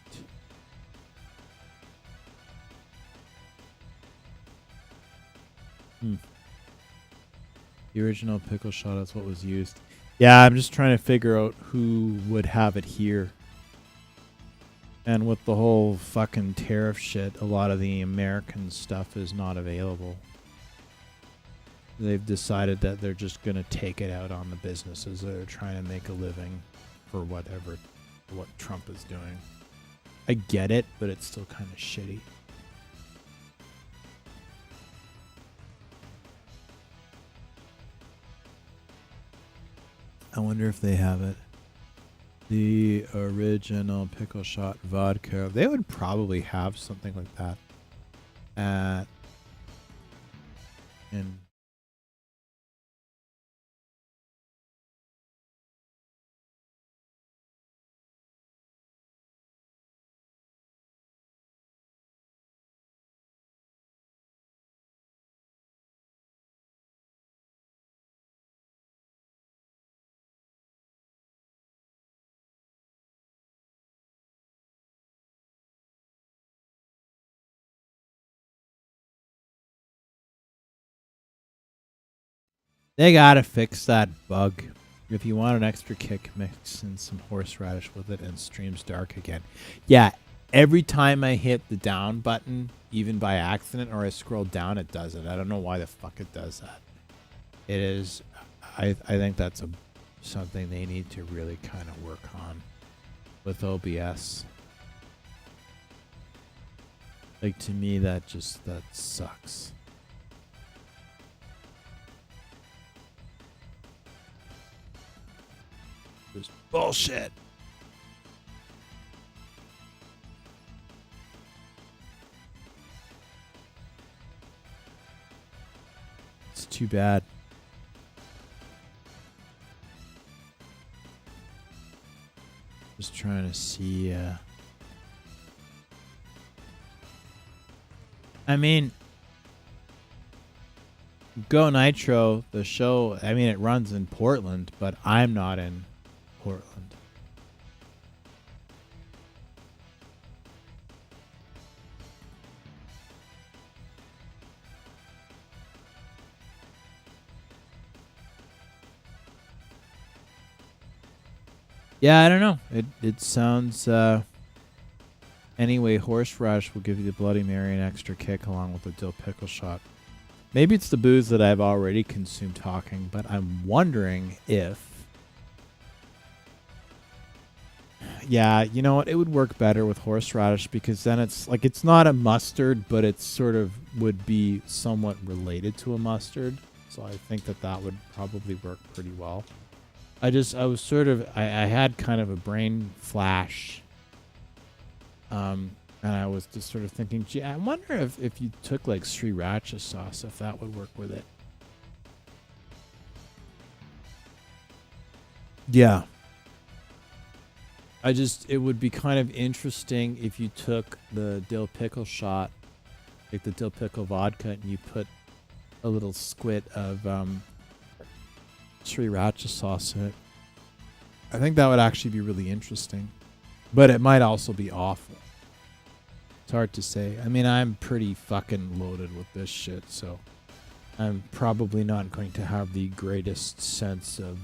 the original pickle shot is what was used. Yeah, I'm just trying to figure out who would have it here. And with the whole fucking tariff shit, a lot of the American stuff is not available. They've decided that they're just going to take it out on the businesses that are trying to make a living for what Trump is doing. I get it, but it's still kind of shitty. I wonder if they have it. The original pickle shot vodka. They would probably have something like that in They gotta fix that bug. If you want an extra kick, mix in some horseradish with it and streams dark again. Yeah, every time I hit the down button, even by accident, or I scroll down, it does it. I don't know why the fuck it does that. It is, I think that's something they need to really kind of work on with OBS. Like, to me, that sucks. Just bullshit. It's too bad. Just trying to see. I mean, Go Nitro, the show, I mean, it runs in Portland, but I'm not in Portland. Yeah, I don't know. It sounds... Anyway, horseradish will give you the Bloody Mary an extra kick along with the dill pickle shot. Maybe it's the booze that I've already consumed talking, but I'm wondering if... Yeah, you know what? It would work better with horseradish because then it's like it's not a mustard, but it sort of would be somewhat related to a mustard. So I think that would probably work pretty well. I had kind of a brain flash. And I was just sort of thinking, gee, I wonder if you took like sriracha sauce, if that would work with it. Yeah. It would be kind of interesting if you took the dill pickle shot, like the dill pickle vodka, and you put a little squid of sriracha sauce in it. I think that would actually be really interesting. But it might also be awful. It's hard to say. I mean, I'm pretty fucking loaded with this shit, so I'm probably not going to have the greatest sense of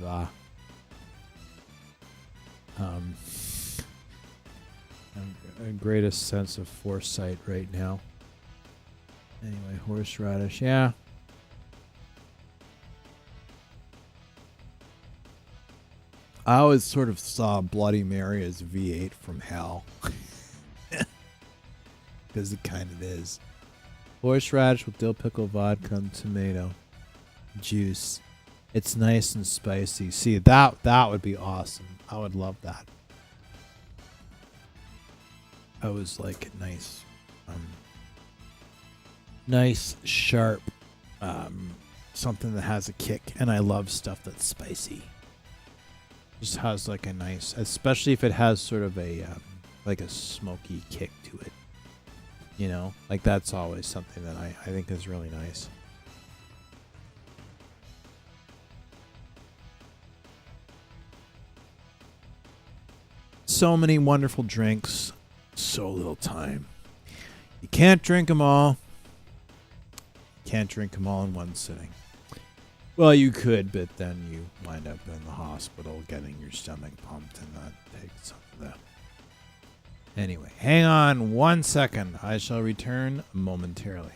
greatest sense of foresight right now. Anyway, horseradish, yeah. I always sort of saw Bloody Mary as V8 from hell. Because it kind of is. Horseradish with dill pickle vodka and tomato juice. It's nice and spicy. See, that would be awesome. I would love that. I was like nice, nice, sharp, something that has a kick. And I love stuff that's spicy. Just has like a nice, especially if it has sort of a like a smoky kick to it. You know, like that's always something that I think is really nice. So many wonderful drinks, so little time. You can't drink them all. Can't drink them all in one sitting. Well, you could, but then you wind up in the hospital getting your stomach pumped, and that takes some of that. Anyway, hang on 1 second. I shall return momentarily.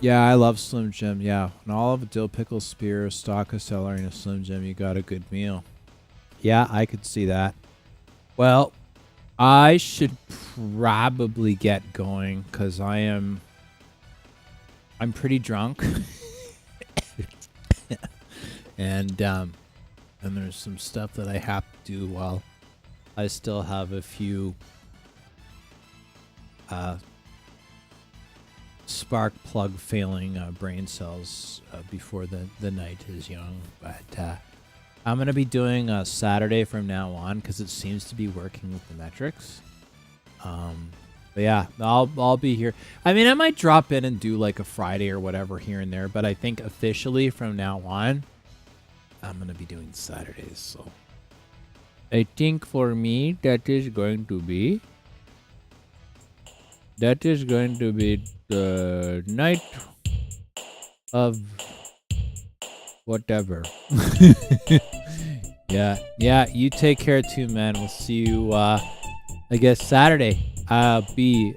Yeah, I love Slim Jim. Yeah, and all of a dill pickle spear, a stalk of celery, and a Slim Jim, you got a good meal. Yeah, I could see that. Well, I should probably get going because I'm pretty drunk, and there's some stuff that I have to do while I still have a few spark plug failing brain cells before the night is young. But I'm going to be doing a Saturday from now on because it seems to be working with the metrics. But yeah, I'll be here. I mean, I might drop in and do like a Friday or whatever here and there, but I think officially from now on, I'm going to be doing Saturdays. So I think for me, that is going to be the night of whatever. Yeah, you take care too, man. We'll see you, I guess, Saturday. I'll be